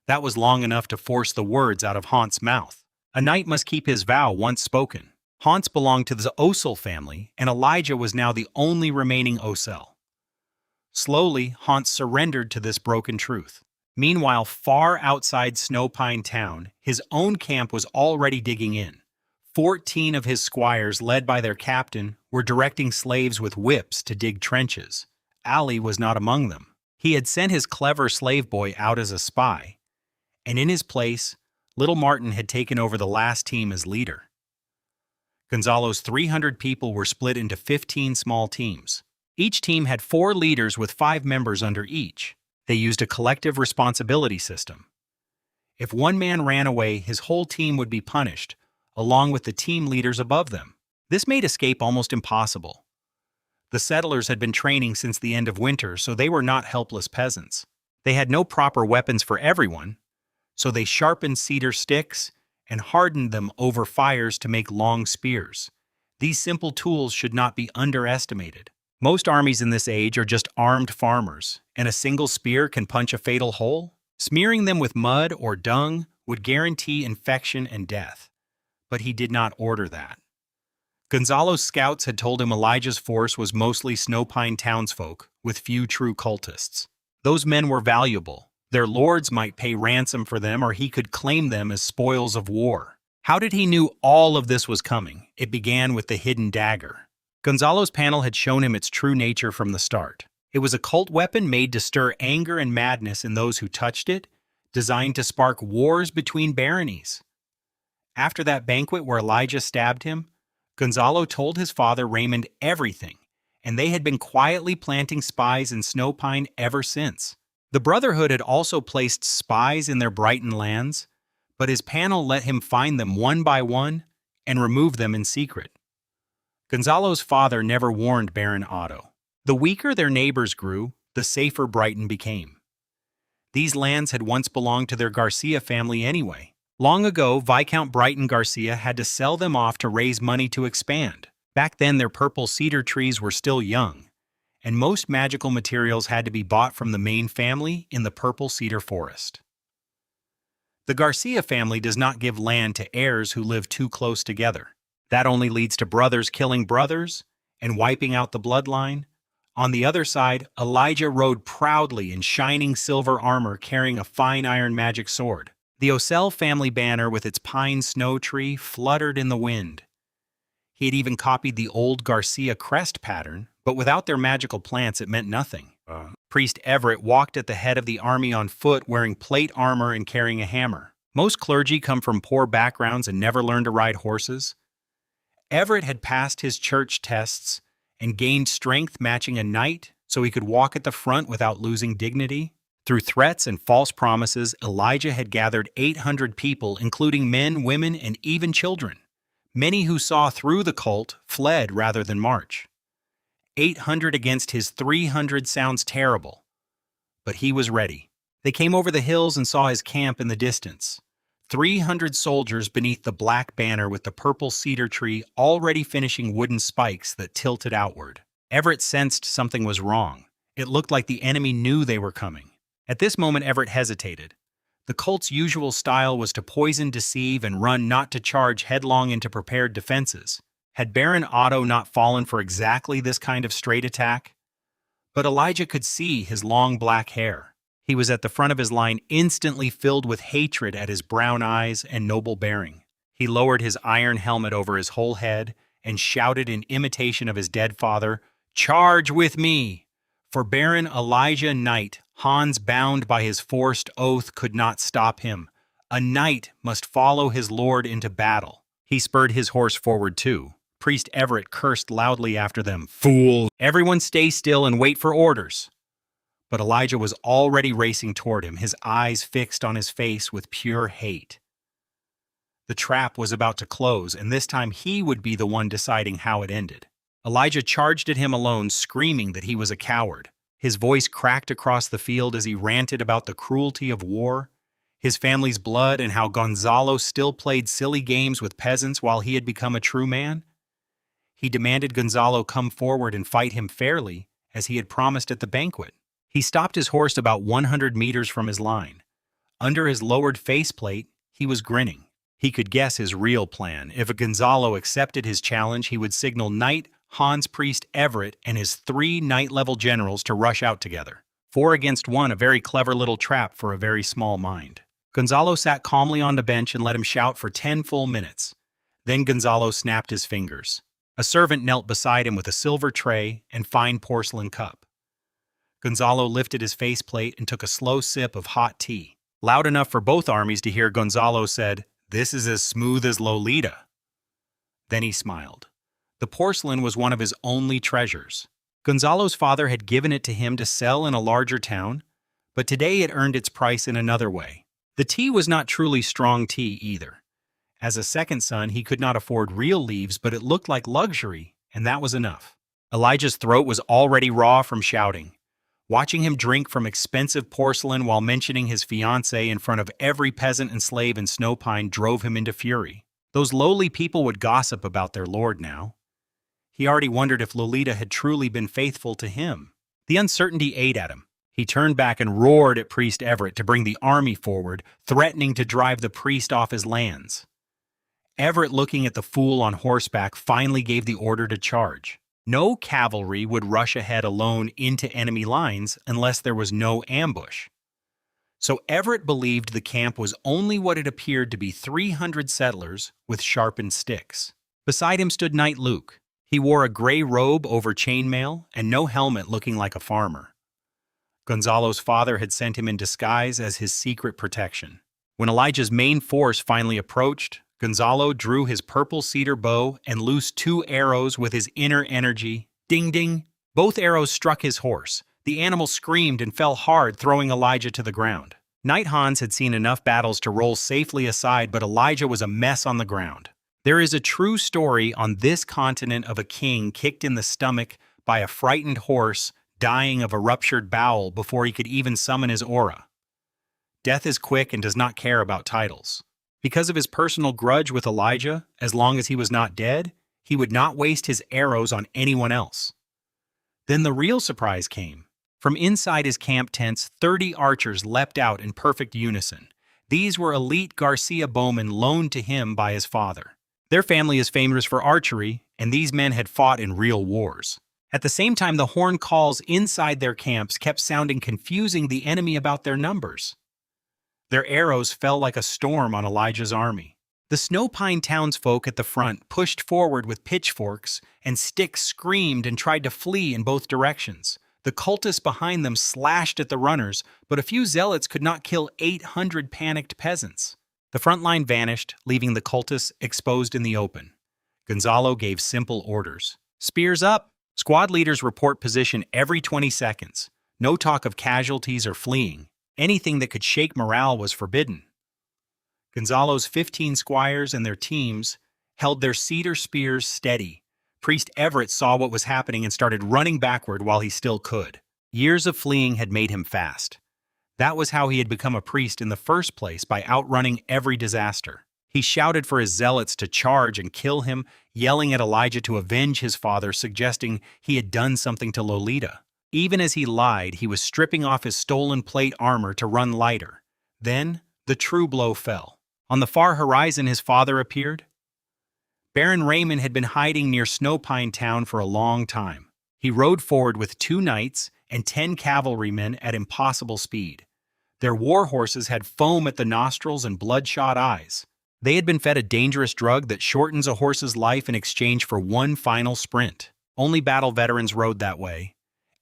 That was long enough to force the words out of Hans' mouth. A knight must keep his vow once spoken. Hans belonged to the Osel family, and Elijah was now the only remaining Osel. Slowly, Hans surrendered to this broken truth. Meanwhile, far outside Snowpine Town, his own camp was already digging in. 14 of his squires, led by their captain, were directing slaves with whips to dig trenches. Ali was not among them. He had sent his clever slave boy out as a spy, and in his place, little Martin had taken over the last team as leader. Gonzalo's 300 people were split into 15 small teams. Each team had 4 leaders with 5 members under each. They used a collective responsibility system. If one man ran away, his whole team would be punished, along with the team leaders above them. This made escape almost impossible. The settlers had been training since the end of winter, so they were not helpless peasants. They had no proper weapons for everyone, so they sharpened cedar sticks and hardened them over fires to make long spears. These simple tools should not be underestimated. Most armies in this age are just armed farmers, and a single spear can punch a fatal hole. Smearing them with mud or dung would guarantee infection and death. But he did not order that. Gonzalo's scouts had told him Elijah's force was mostly Snowpine townsfolk, with few true cultists. Those men were valuable. Their lords might pay ransom for them, or he could claim them as spoils of war. How did he know all of this was coming? It began with the hidden dagger. Gonzalo's panel had shown him its true nature from the start. It was a cult weapon made to stir anger and madness in those who touched it, designed to spark wars between baronies. After that banquet where Elijah stabbed him, Gonzalo told his father Raymond everything, and they had been quietly planting spies in Snowpine ever since. The Brotherhood had also placed spies in their Brighton lands, but his panel let him find them one by one and remove them in secret. Gonzalo's father never warned Baron Otto. The weaker their neighbors grew, the safer Brighton became. These lands had once belonged to their Garcia family anyway. Long ago, Viscount Brighton Garcia had to sell them off to raise money to expand. Back then, their purple cedar trees were still young, and most magical materials had to be bought from the main family in the purple cedar forest. The Garcia family does not give land to heirs who live too close together. That only leads to brothers killing brothers and wiping out the bloodline. On the other side, Elijah rode proudly in shining silver armor carrying a fine iron magic sword. The Ocel family banner with its pine snow tree fluttered in the wind. He had even copied the old Garcia crest pattern, but without their magical plants it meant nothing. Priest Everett walked at the head of the army on foot wearing plate armor and carrying a hammer. Most clergy come from poor backgrounds and never learned to ride horses. Everett had passed his church tests and gained strength matching a knight so he could walk at the front without losing dignity. Through threats and false promises, Elijah had gathered 800 people, including men, women, and even children. Many who saw through the cult fled rather than march. 800 against his 300 sounds terrible, but he was ready. They came over the hills and saw his camp in the distance. 300 soldiers beneath the black banner with the purple cedar tree already finishing wooden spikes that tilted outward. Everett sensed something was wrong. It looked like the enemy knew they were coming. At this moment, Everett hesitated. The cult's usual style was to poison, deceive, and run, not to charge headlong into prepared defenses. Had Baron Otto not fallen for exactly this kind of straight attack? But Elijah could see his long black hair. He was at the front of his line, instantly filled with hatred at his brown eyes and noble bearing. He lowered his iron helmet over his whole head and shouted in imitation of his dead father, "Charge with me!" For Baron Elijah Knight, Hans, bound by his forced oath, could not stop him. A knight must follow his lord into battle. He spurred his horse forward too. Priest Everett cursed loudly after them, "Fool! Everyone stay still and wait for orders." But Elijah was already racing toward him, his eyes fixed on his face with pure hate. The trap was about to close, and this time he would be the one deciding how it ended. Elijah charged at him alone, screaming that he was a coward. His voice cracked across the field as he ranted about the cruelty of war, his family's blood, and how Gonzalo still played silly games with peasants while he had become a true man. He demanded Gonzalo come forward and fight him fairly, as he had promised at the banquet. He stopped his horse about 100 meters from his line. Under his lowered faceplate, he was grinning. He could guess his real plan. If Gonzalo accepted his challenge, he would signal Knight, Hans, Priest Everett, and his 3 Knight-level generals to rush out together. 4 against 1, a very clever little trap for a very small mind. Gonzalo sat calmly on the bench and let him shout for 10 full minutes. Then Gonzalo snapped his fingers. A servant knelt beside him with a silver tray and fine porcelain cup. Gonzalo lifted his faceplate and took a slow sip of hot tea. Loud enough for both armies to hear, Gonzalo said, "This is as smooth as Lolita." Then he smiled. The porcelain was one of his only treasures. Gonzalo's father had given it to him to sell in a larger town, but today it earned its price in another way. The tea was not truly strong tea either. As a second son, he could not afford real leaves, but it looked like luxury, and that was enough. Elijah's throat was already raw from shouting. Watching him drink from expensive porcelain while mentioning his fiancée in front of every peasant and slave in Snowpine drove him into fury. Those lowly people would gossip about their lord now. He already wondered if Lolita had truly been faithful to him. The uncertainty ate at him. He turned back and roared at Priest Everett to bring the army forward, threatening to drive the priest off his lands. Everett, looking at the fool on horseback, finally gave the order to charge. No cavalry would rush ahead alone into enemy lines unless there was no ambush. So Everett believed the camp was only what it appeared to be: 300 settlers with sharpened sticks. Beside him stood Knight Luke. He wore a gray robe over chainmail and no helmet, looking like a farmer. Gonzalo's father had sent him in disguise as his secret protection. When Elijah's main force finally approached, Gonzalo drew his purple cedar bow and loosed 2 arrows with his inner energy. Ding ding! Both arrows struck his horse. The animal screamed and fell hard, throwing Elijah to the ground. Knight Hans had seen enough battles to roll safely aside, but Elijah was a mess on the ground. There is a true story on this continent of a king kicked in the stomach by a frightened horse dying of a ruptured bowel before he could even summon his aura. Death is quick and does not care about titles. Because of his personal grudge with Elijah, as long as he was not dead, he would not waste his arrows on anyone else. Then the real surprise came. From inside his camp tents, 30 archers leapt out in perfect unison. These were elite Garcia bowmen loaned to him by his father. Their family is famous for archery, and these men had fought in real wars. At the same time, the horn calls inside their camps kept sounding, confusing the enemy about their numbers. Their arrows fell like a storm on Elijah's army. The Snow Pine townsfolk at the front pushed forward with pitchforks, and sticks screamed and tried to flee in both directions. The cultists behind them slashed at the runners, but a few zealots could not kill 800 panicked peasants. The front line vanished, leaving the cultists exposed in the open. Gonzalo gave simple orders. Spears up! Squad leaders report position every 20 seconds. No talk of casualties or fleeing. Anything that could shake morale was forbidden. Gonzalo's 15 squires and their teams held their cedar spears steady. Priest Everett saw what was happening and started running backward while he still could. Years of fleeing had made him fast. That was how he had become a priest in the first place, by outrunning every disaster. He shouted for his zealots to charge and kill him, yelling at Elijah to avenge his father, suggesting he had done something to Lolita. Even as he lied, he was stripping off his stolen plate armor to run lighter. Then, the true blow fell. On the far horizon, his father appeared. Baron Raymond had been hiding near Snow Pine Town for a long time. He rode forward with 2 knights and 10 cavalrymen at impossible speed. Their war horses had foam at the nostrils and bloodshot eyes. They had been fed a dangerous drug that shortens a horse's life in exchange for one final sprint. Only battle veterans rode that way.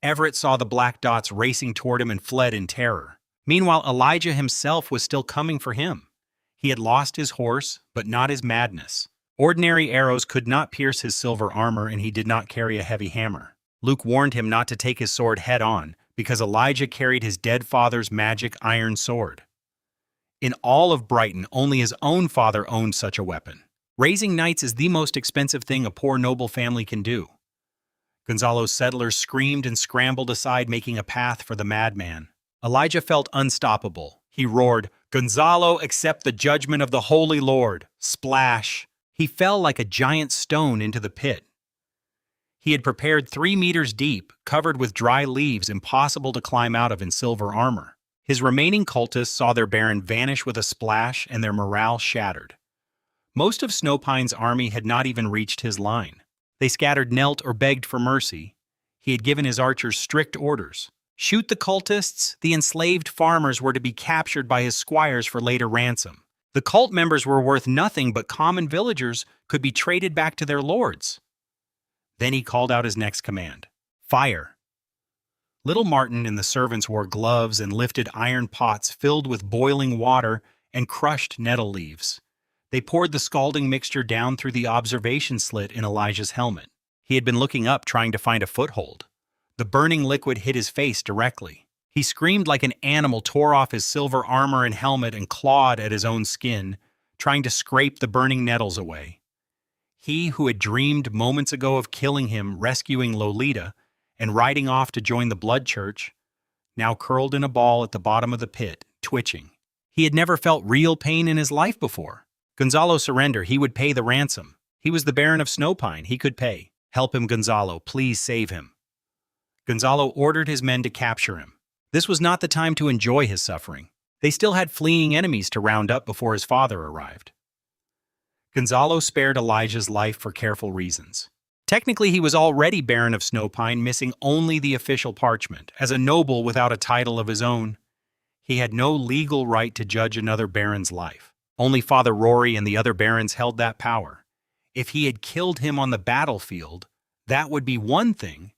Everett saw the black dots racing toward him and fled in terror. Meanwhile, Elijah himself was still coming for him. He had lost his horse, but not his madness. Ordinary arrows could not pierce his silver armor, and he did not carry a heavy hammer. Luke warned him not to take his sword head-on, because Elijah carried his dead father's magic iron sword. In all of Brighton, only his own father owned such a weapon. Raising knights is the most expensive thing a poor noble family can do. Gonzalo's settlers screamed and scrambled aside, making a path for the madman. Elijah felt unstoppable. He roared, "Gonzalo, accept the judgment of the Holy Lord!" Splash! He fell like a giant stone into the pit. He had prepared 3 meters deep, covered with dry leaves impossible to climb out of in silver armor. His remaining cultists saw their baron vanish with a splash, and their morale shattered. Most of Snowpine's army had not even reached his line. They scattered, knelt, or begged for mercy. He had given his archers strict orders. Shoot the cultists, the enslaved farmers were to be captured by his squires for later ransom. The cult members were worth nothing, but common villagers could be traded back to their lords. Then he called out his next command. Fire! Little Martin and the servants wore gloves and lifted iron pots filled with boiling water and crushed nettle leaves. They poured the scalding mixture down through the observation slit in Elijah's helmet. He had been looking up, trying to find a foothold. The burning liquid hit his face directly. He screamed like an animal, tore off his silver armor and helmet, and clawed at his own skin, trying to scrape the burning nettles away. He who had dreamed moments ago of killing him, rescuing Lolita, and riding off to join the blood church, now curled in a ball at the bottom of the pit, twitching. He had never felt real pain in his life before. Gonzalo surrendered. He would pay the ransom. He was the Baron of Snowpine. He could pay. Help him, Gonzalo. Please save him. Gonzalo ordered his men to capture him. This was not the time to enjoy his suffering. They still had fleeing enemies to round up before his father arrived. Gonzalo spared Elijah's life for careful reasons. Technically, he was already Baron of Snowpine, missing only the official parchment. As a noble without a title of his own, he had no legal right to judge another baron's life. Only Father Rory and the other barons held that power. If he had killed him on the battlefield, that would be one thing,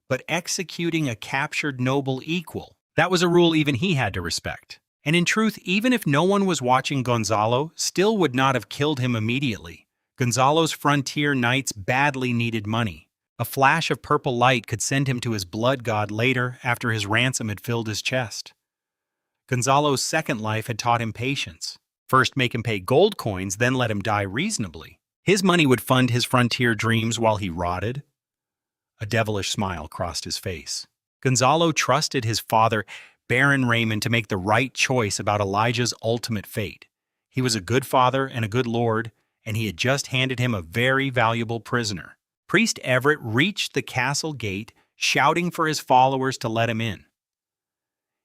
but executing a captured noble equal, that was a rule even he had to respect. And in truth, even if no one was watching, Gonzalo still would not have killed him immediately. Gonzalo's frontier knights badly needed money. A flash of purple light could send him to his blood god later, after his ransom had filled his chest. Gonzalo's second life had taught him patience. First make him pay gold coins, then let him die reasonably. His money would fund his frontier dreams while he rotted. A devilish smile crossed his face. Gonzalo trusted his father, Baron Raymond, to make the right choice about Elijah's ultimate fate. He was a good father and a good lord, and he had just handed him a very valuable prisoner. Priest Everett reached the castle gate, shouting for his followers to let him in.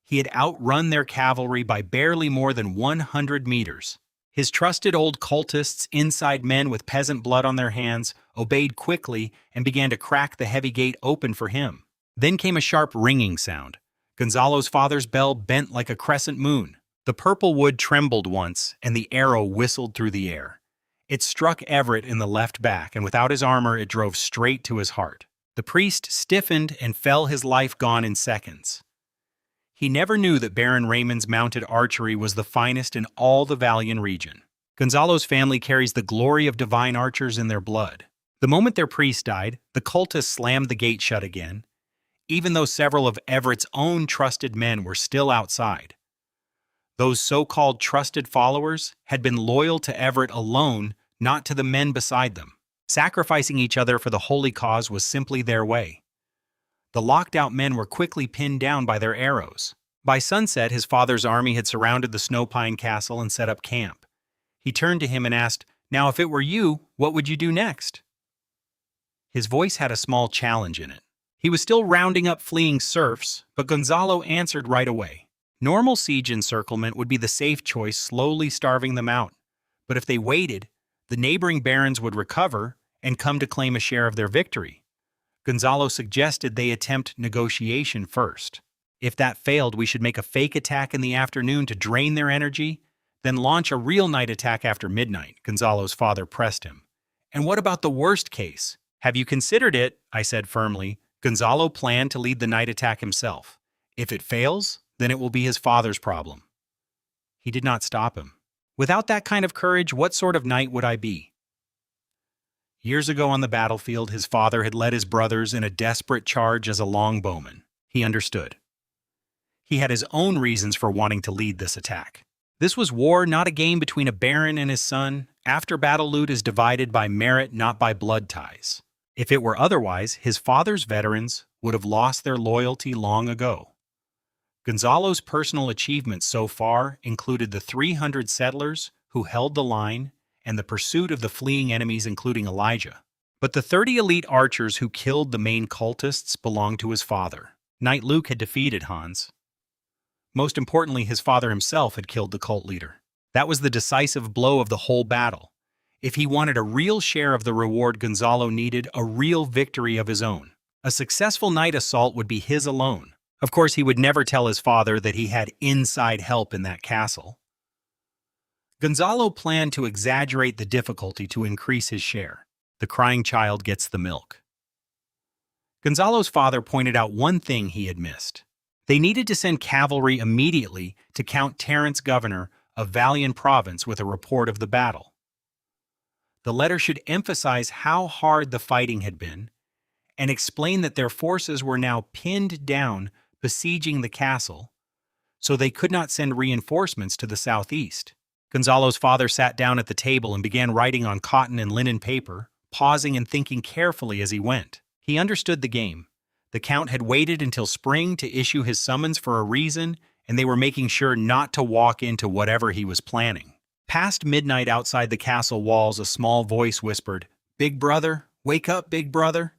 He had outrun their cavalry by barely more than 100 meters. His trusted old cultists, inside men with peasant blood on their hands, obeyed quickly and began to crack the heavy gate open for him. Then came a sharp ringing sound. Gonzalo's father's bell bent like a crescent moon. The purple wood trembled once, and the arrow whistled through the air. It struck Everett in the left back, and without his armor, it drove straight to his heart. The priest stiffened and fell, his life gone in seconds. He never knew that Baron Raymond's mounted archery was the finest in all the Valian region. Gonzalo's family carries the glory of divine archers in their blood. The moment their priest died, the cultists slammed the gate shut again, even though several of Everett's own trusted men were still outside. Those so-called trusted followers had been loyal to Everett alone, not to the men beside them. Sacrificing each other for the holy cause was simply their way. The locked-out men were quickly pinned down by their arrows. By sunset, his father's army had surrounded the Snowpine Castle and set up camp. He turned to him and asked, "Now, if it were you, what would you do next?" His voice had a small challenge in it. He was still rounding up fleeing serfs, but Gonzalo answered right away. Normal siege encirclement would be the safe choice, slowly starving them out. But if they waited, the neighboring barons would recover and come to claim a share of their victory. Gonzalo suggested they attempt negotiation first. If that failed, we should make a fake attack in the afternoon to drain their energy, then launch a real night attack after midnight, Gonzalo's father pressed him. And what about the worst case? Have you considered it? I said firmly. Gonzalo planned to lead the night attack himself. If it fails, then it will be his father's problem. He did not stop him. Without that kind of courage, what sort of knight would I be? Years ago on the battlefield, his father had led his brothers in a desperate charge as a longbowman. He understood. He had his own reasons for wanting to lead this attack. This was war, not a game between a baron and his son. After-battle loot is divided by merit, not by blood ties. If it were otherwise, his father's veterans would have lost their loyalty long ago. Gonzalo's personal achievements so far included the 300 settlers who held the line and the pursuit of the fleeing enemies, including Elijah. But the 30 elite archers who killed the main cultists belonged to his father. Knight Luke had defeated Hans. Most importantly, his father himself had killed the cult leader. That was the decisive blow of the whole battle. If he wanted a real share of the reward, Gonzalo needed a real victory of his own. A successful night assault would be his alone. Of course, he would never tell his father that he had inside help in that castle. Gonzalo planned to exaggerate the difficulty to increase his share. The crying child gets the milk. Gonzalo's father pointed out one thing he had missed. They needed to send cavalry immediately to Count Terence, governor of Valian province, with a report of the battle. The letter should emphasize how hard the fighting had been and explain that their forces were now pinned down besieging the castle, so they could not send reinforcements to the southeast. Gonzalo's father sat down at the table and began writing on cotton and linen paper, pausing and thinking carefully as he went. He understood the game. The Count had waited until spring to issue his summons for a reason, and they were making sure not to walk into whatever he was planning. Past midnight outside the castle walls, a small voice whispered, "Big brother, wake up, big brother."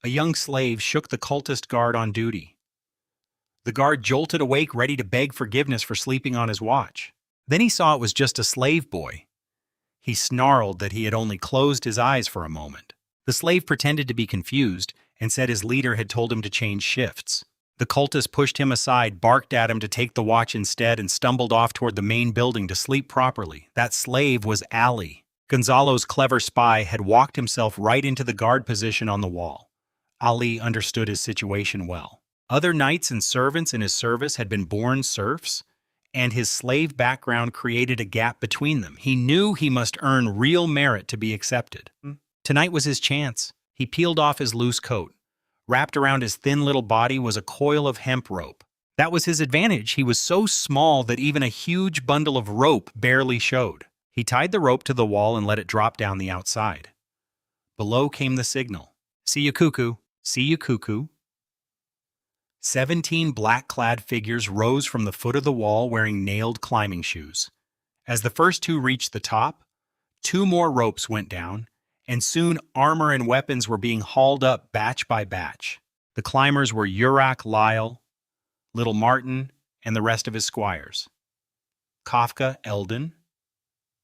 A young slave shook the cultist guard on duty. The guard jolted awake, ready to beg forgiveness for sleeping on his watch. Then he saw it was just a slave boy. He snarled that he had only closed his eyes for a moment. The slave pretended to be confused and said his leader had told him to change shifts. The cultist pushed him aside, barked at him to take the watch instead, and stumbled off toward the main building to sleep properly. That slave was Ali. Gonzalo's clever spy had walked himself right into the guard position on the wall. Ali understood his situation well. Other knights and servants in his service had been born serfs, and his slave background created a gap between them. He knew he must earn real merit to be accepted. Tonight was his chance. He peeled off his loose coat. Wrapped around his thin little body was a coil of hemp rope. That was his advantage. He was so small that even a huge bundle of rope barely showed. He tied the rope to the wall and let it drop down the outside. Below came the signal. "See you, cuckoo. See you, cuckoo." 17 black-clad figures rose from the foot of the wall wearing nailed climbing shoes. As the first two reached the top, 2 more ropes went down, and soon armor and weapons were being hauled up batch by batch. The climbers were Urak Lyle, Little Martin, and the rest of his squires. Kafka Eldon,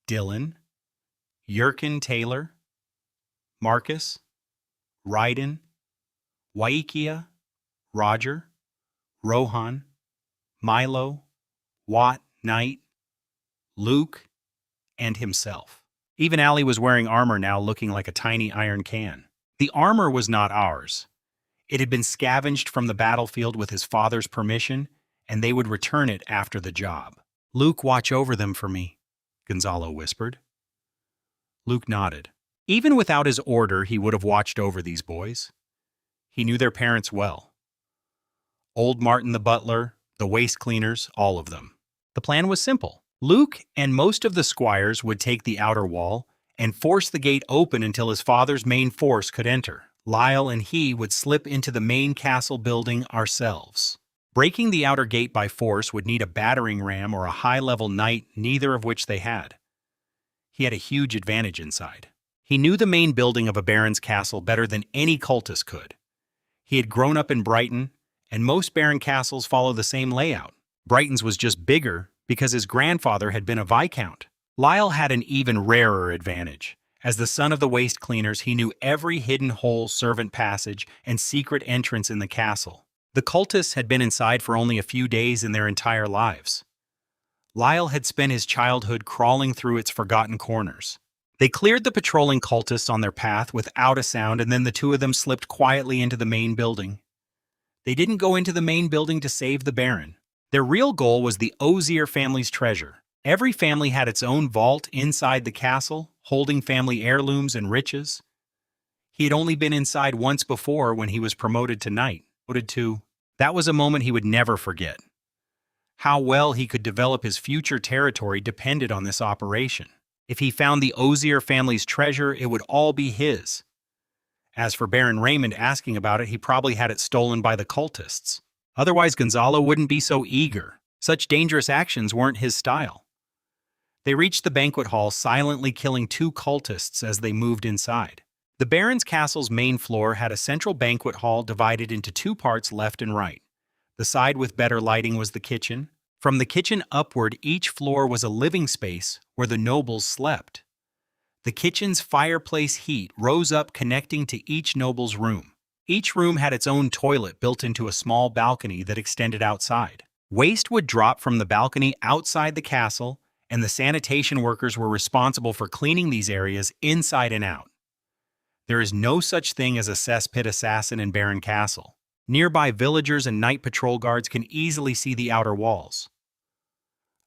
Dylan, Yurkin Taylor, Marcus, Ryden, Waikia, Roger, Rohan, Milo, Watt Knight, Luke, and himself. Even Allie was wearing armor now, looking like a tiny iron can. The armor was not ours. It had been scavenged from the battlefield with his father's permission, and they would return it after the job. "Luke, watch over them for me," Gonzalo whispered. Luke nodded. Even without his order, he would have watched over these boys. He knew their parents well. Old Martin the butler, the waste cleaners, all of them. The plan was simple. Luke and most of the squires would take the outer wall and force the gate open until his father's main force could enter. Lyle and he would slip into the main castle building ourselves. Breaking the outer gate by force would need a battering ram or a high-level knight, neither of which they had. He had a huge advantage inside. He knew the main building of a baron's castle better than any cultist could. He had grown up in Brighton, and most baron castles follow the same layout. Brighton's was just bigger because his grandfather had been a viscount. Lyle had an even rarer advantage. As the son of the waste cleaners, he knew every hidden hole, servant passage, and secret entrance in the castle. The cultists had been inside for only a few days in their entire lives. Lyle had spent his childhood crawling through its forgotten corners. They cleared the patrolling cultists on their path without a sound, and then the two of them slipped quietly into the main building. They didn't go into the main building to save the Baron. Their real goal was the Ozier family's treasure. Every family had its own vault inside the castle, holding family heirlooms and riches. He had only been inside once before when he was promoted to knight. That was a moment he would never forget. How well he could develop his future territory depended on this operation. If he found the Ozier family's treasure, it would all be his. As for Baron Raymond asking about it, he probably had it stolen by the cultists. Otherwise, Gonzalo wouldn't be so eager. Such dangerous actions weren't his style. They reached the banquet hall, silently killing 2 cultists as they moved inside. The Baron's castle's main floor had a central banquet hall divided into 2 parts, left and right. The side with better lighting was the kitchen. From the kitchen upward, each floor was a living space where the nobles slept. The kitchen's fireplace heat rose up, connecting to each noble's room. Each room had its own toilet built into a small balcony that extended outside. Waste would drop from the balcony outside the castle, and the sanitation workers were responsible for cleaning these areas inside and out. There is no such thing as a cesspit assassin in Baron Castle. Nearby villagers and night patrol guards can easily see the outer walls.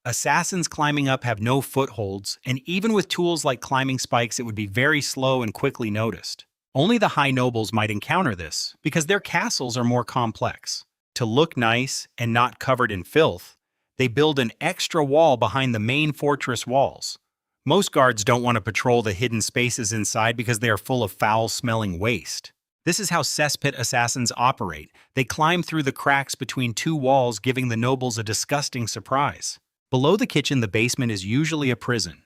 Assassins climbing up have no footholds, and even with tools like climbing spikes, it would be very slow and quickly noticed. Only the high nobles might encounter this, because their castles are more complex. To look nice and not covered in filth, they build an extra wall behind the main fortress walls. Most guards don't want to patrol the hidden spaces inside because they are full of foul-smelling waste. This is how cesspit assassins operate. They climb through the cracks between 2 walls, giving the nobles a disgusting surprise. Below the kitchen, the basement is usually a prison.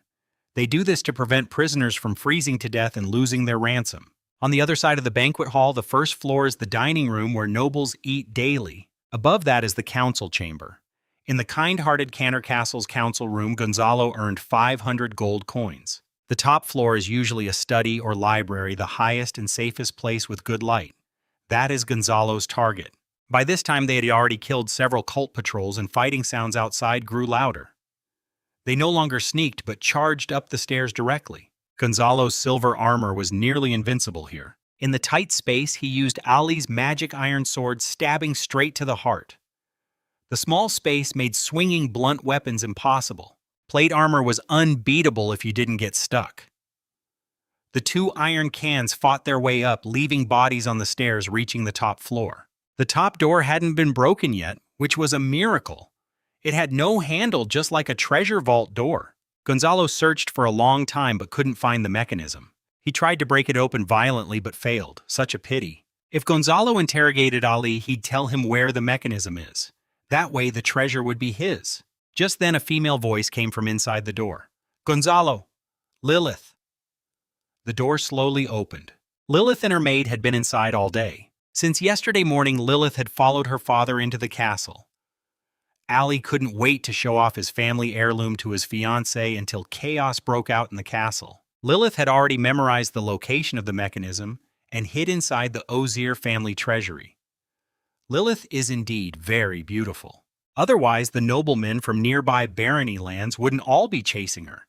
They do this to prevent prisoners from freezing to death and losing their ransom. On the other side of the banquet hall, the first floor is the dining room where nobles eat daily. Above that is the council chamber. In the kind-hearted Cantor Castle's council room, Gonzalo earned 500 gold coins. The top floor is usually a study or library, the highest and safest place with good light. That is Gonzalo's target. By this time, they had already killed several cult patrols, and fighting sounds outside grew louder. They no longer sneaked, but charged up the stairs directly. Gonzalo's silver armor was nearly invincible here. In the tight space, he used Ali's magic iron sword, stabbing straight to the heart. The small space made swinging blunt weapons impossible. Plate armor was unbeatable if you didn't get stuck. The 2 iron cans fought their way up, leaving bodies on the stairs, reaching the top floor. The top door hadn't been broken yet, which was a miracle. It had no handle, just like a treasure vault door. Gonzalo searched for a long time but couldn't find the mechanism. He tried to break it open violently but failed. Such a pity. If Gonzalo interrogated Ali, he'd tell him where the mechanism is. That way the treasure would be his. Just then a female voice came from inside the door. "Gonzalo! Lilith!" The door slowly opened. Lilith and her maid had been inside all day. Since yesterday morning, Lilith had followed her father into the castle. Ali couldn't wait to show off his family heirloom to his fiancée until chaos broke out in the castle. Lilith had already memorized the location of the mechanism and hid inside the Osier family treasury. Lilith is indeed very beautiful. Otherwise, the noblemen from nearby barony lands wouldn't all be chasing her.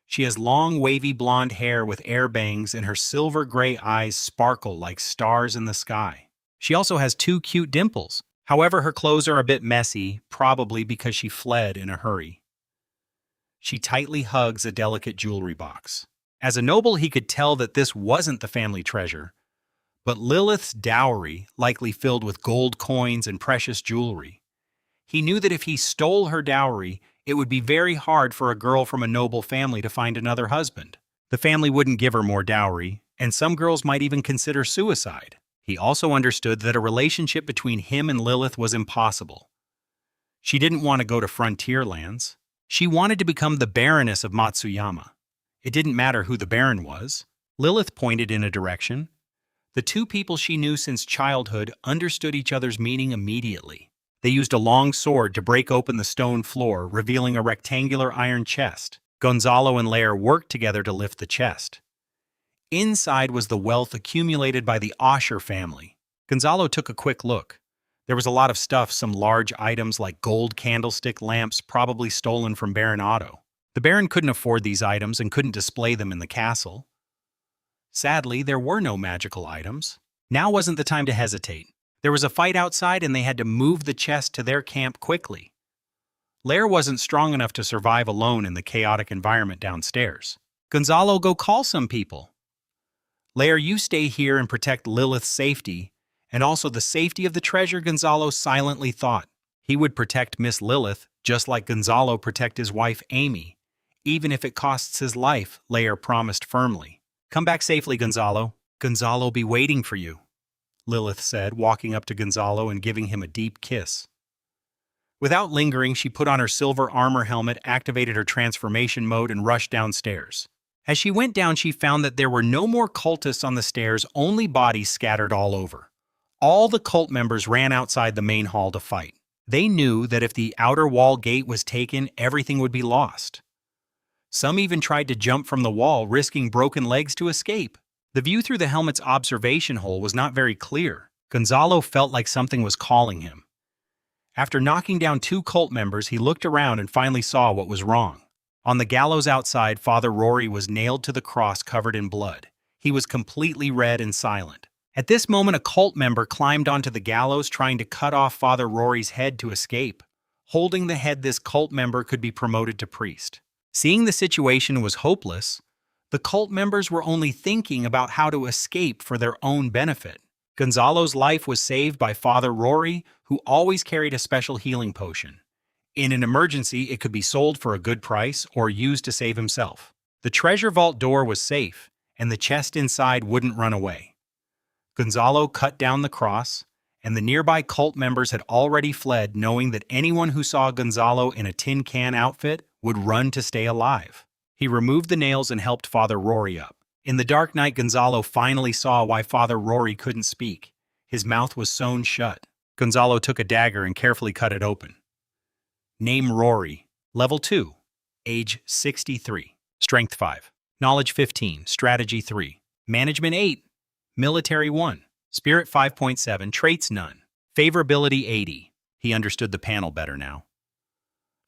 She has long, wavy blonde hair with air bangs, and her silver-gray eyes sparkle like stars in the sky. She also has 2 cute dimples. However, her clothes are a bit messy, probably because she fled in a hurry. She tightly hugs a delicate jewelry box. As a noble, he could tell that this wasn't the family treasure, but Lilith's dowry, likely filled with gold coins and precious jewelry. He knew that if he stole her dowry, it would be very hard for a girl from a noble family to find another husband. The family wouldn't give her more dowry, and some girls might even consider suicide. He also understood that a relationship between him and Lilith was impossible. She didn't want to go to frontier lands. She wanted to become the Baroness of Matsuyama. It didn't matter who the Baron was. Lilith pointed in a direction. The 2 people she knew since childhood understood each other's meaning immediately. They used a long sword to break open the stone floor, revealing a rectangular iron chest. Gonzalo and Lair worked together to lift the chest. Inside was the wealth accumulated by the Osher family. Gonzalo took a quick look. There was a lot of stuff, some large items like gold candlestick lamps probably stolen from Baron Otto. The Baron couldn't afford these items and couldn't display them in the castle. Sadly, there were no magical items. Now wasn't the time to hesitate. There was a fight outside and they had to move the chest to their camp quickly. Lair wasn't strong enough to survive alone in the chaotic environment downstairs. "Gonzalo, go call some people." "Lair, you stay here and protect Lilith's safety, and also the safety of the treasure," Gonzalo silently thought. He would protect Miss Lilith, just like Gonzalo protect his wife Amy. Even if it costs his life, Lair promised firmly. "Come back safely, Gonzalo. Gonzalo be waiting for you," Lilith said, walking up to Gonzalo and giving him a deep kiss. Without lingering, she put on her silver armor helmet, activated her transformation mode, and rushed downstairs. As she went down, she found that there were no more cultists on the stairs, only bodies scattered all over. All the cult members ran outside the main hall to fight. They knew that if the outer wall gate was taken, everything would be lost. Some even tried to jump from the wall, risking broken legs to escape. The view through the helmet's observation hole was not very clear. Gonzalo felt like something was calling him. After knocking down 2 cult members, he looked around and finally saw what was wrong. On the gallows outside, Father Rory was nailed to the cross covered in blood. He was completely red and silent. At this moment, a cult member climbed onto the gallows, trying to cut off Father Rory's head to escape. Holding the head, this cult member could be promoted to priest. Seeing the situation was hopeless, the cult members were only thinking about how to escape for their own benefit. Gonzalo's life was saved by Father Rory, who always carried a special healing potion. In an emergency, it could be sold for a good price or used to save himself. The treasure vault door was safe, and the chest inside wouldn't run away. Gonzalo cut down the cross, and the nearby cult members had already fled, knowing that anyone who saw Gonzalo in a tin can outfit would run to stay alive. He removed the nails and helped Father Rory up. In the dark night, Gonzalo finally saw why Father Rory couldn't speak. His mouth was sewn shut. Gonzalo took a dagger and carefully cut it open. Name Rory. Level 2. Age 63. Strength 5. Knowledge 15. Strategy 3. Management 8. Military 1. Spirit 5.7. Traits none. Favorability 80. He understood the panel better now.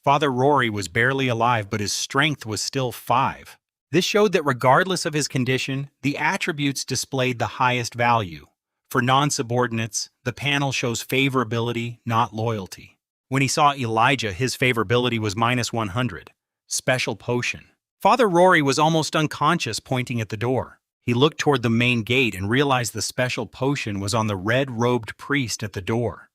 Father Rory was barely alive, but his strength was still 5. This showed that regardless of his condition, the attributes displayed the highest value. For non-subordinates, the panel shows favorability, not loyalty. When he saw Elijah, his favorability was -100. Special potion. Father Rory was almost unconscious, pointing at the door. He looked toward the main gate and realized the special potion was on the red-robed priest at the door.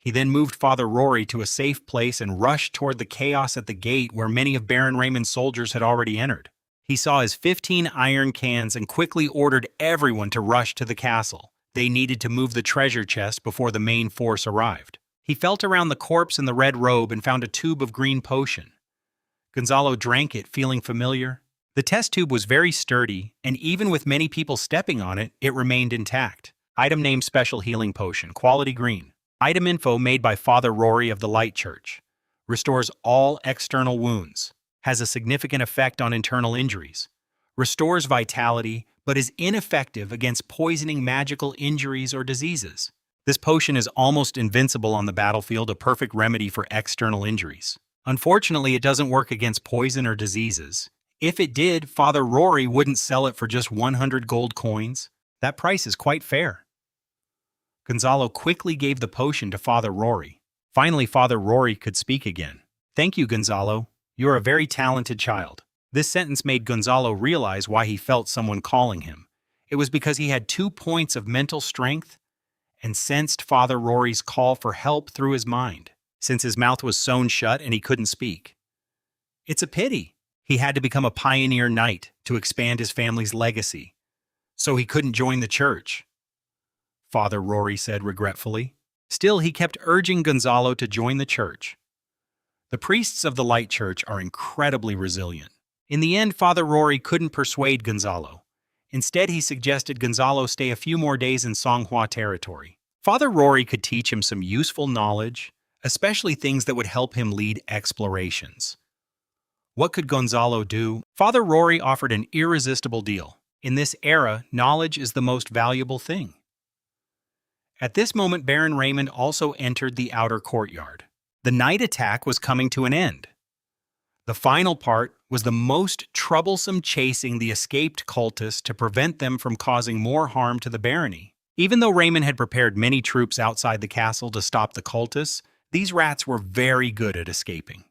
He then moved Father Rory to a safe place and rushed toward the chaos at the gate where many of Baron Raymond's soldiers had already entered. He saw his 15 iron cans and quickly ordered everyone to rush to the castle. They needed to move the treasure chest before the main force arrived. He felt around the corpse in the red robe and found a tube of green potion. Gonzalo drank it, feeling familiar. The test tube was very sturdy, and even with many people stepping on it, it remained intact. Item name: Special Healing Potion, quality green. Item info: made by Father Rory of the Light Church. Restores all external wounds. Has a significant effect on internal injuries. Restores vitality, but is ineffective against poisoning magical injuries or diseases. This potion is almost invincible on the battlefield, a perfect remedy for external injuries. Unfortunately, it doesn't work against poison or diseases. If it did, Father Rory wouldn't sell it for just 100 gold coins. That price is quite fair. Gonzalo quickly gave the potion to Father Rory. Finally, Father Rory could speak again. "Thank you, Gonzalo. You're a very talented child." This sentence made Gonzalo realize why he felt someone calling him. It was because he had 2 points of mental strength and sensed Father Rory's call for help through his mind, since his mouth was sewn shut and he couldn't speak. It's a pity. He had to become a pioneer knight to expand his family's legacy, so he couldn't join the church, Father Rory said regretfully. Still, he kept urging Gonzalo to join the church. The priests of the Light Church are incredibly resilient. In the end, Father Rory couldn't persuade Gonzalo. Instead, he suggested Gonzalo stay a few more days in MANHWA territory. Father Rory could teach him some useful knowledge, especially things that would help him lead explorations. What could Gonzalo do? Father Rory offered an irresistible deal. In this era, knowledge is the most valuable thing. At this moment, Baron Raymond also entered the outer courtyard. The night attack was coming to an end. The final part was the most troublesome, chasing the escaped cultists to prevent them from causing more harm to the barony. Even though Raymond had prepared many troops outside the castle to stop the cultists, these rats were very good at escaping.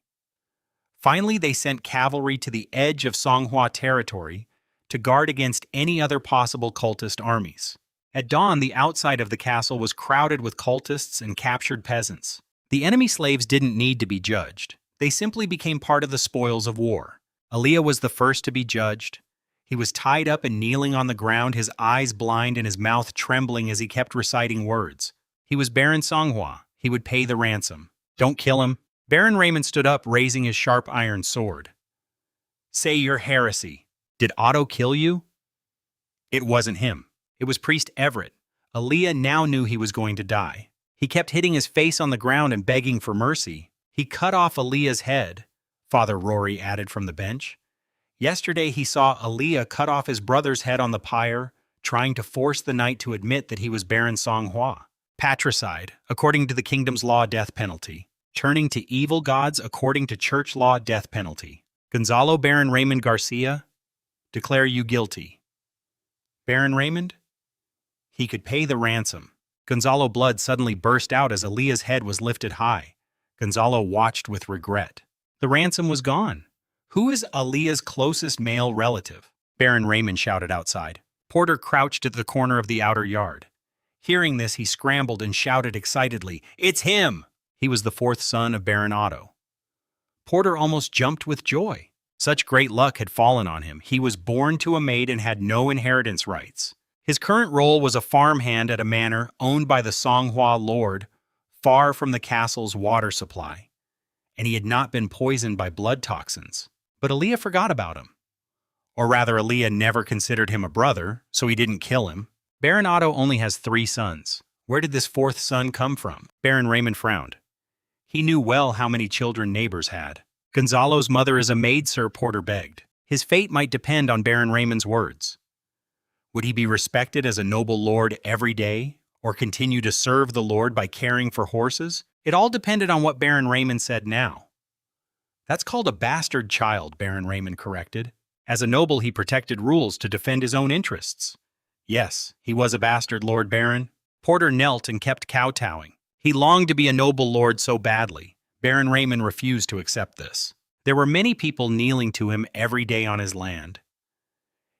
Finally, they sent cavalry to the edge of MANHWA territory to guard against any other possible cultist armies. At dawn, the outside of the castle was crowded with cultists and captured peasants. The enemy slaves didn't need to be judged. They simply became part of the spoils of war. Elia was the first to be judged. He was tied up and kneeling on the ground, his eyes blind and his mouth trembling as he kept reciting words. He was Baron MANHWA. He would pay the ransom. Don't kill him. Baron Raymond stood up, raising his sharp iron sword. Say your heresy. Did Otto kill you? It wasn't him. It was Priest Everett. Elia now knew he was going to die. He kept hitting his face on the ground and begging for mercy. He cut off Elia's head, Father Rory added from the bench. Yesterday he saw Elia cut off his brother's head on the pyre, trying to force the knight to admit that he was Baron MANHWA. Patricide, according to the kingdom's law, death penalty. Turning to evil gods, according to church law, death penalty. Gonzalo Baron Raymond Garcia, declare you guilty. Baron Raymond? He could pay the ransom. Gonzalo blood suddenly burst out as Elia's head was lifted high. Gonzalo watched with regret. The ransom was gone. Who is Elia's closest male relative? Baron Raymond shouted outside. Porter crouched at the corner of the outer yard. Hearing this, he scrambled and shouted excitedly, "It's him!" He was the fourth son of Baron Otto. Porter almost jumped with joy. Such great luck had fallen on him. He was born to a maid and had no inheritance rights. His current role was a farmhand at a manor owned by the MANHWA lord, far from the castle's water supply, and he had not been poisoned by blood toxins. But Elia forgot about him. Or rather, Elia never considered him a brother, so he didn't kill him. Baron Otto only has 3 sons. Where did this 4th son come from? Baron Raymond frowned. He knew well how many children neighbors had. Gonzalo's mother is a maid, Sir, Porter begged. His fate might depend on Baron Raymond's words. Would he be respected as a noble lord every day, or continue to serve the lord by caring for horses? It all depended on what Baron Raymond said now. That's called a bastard child, Baron Raymond corrected. As a noble, he protected rules to defend his own interests. Yes, he was a bastard, Lord Baron. Porter knelt and kept kowtowing. He longed to be a noble lord so badly. Baron Raymond refused to accept this. There were many people kneeling to him every day on his land.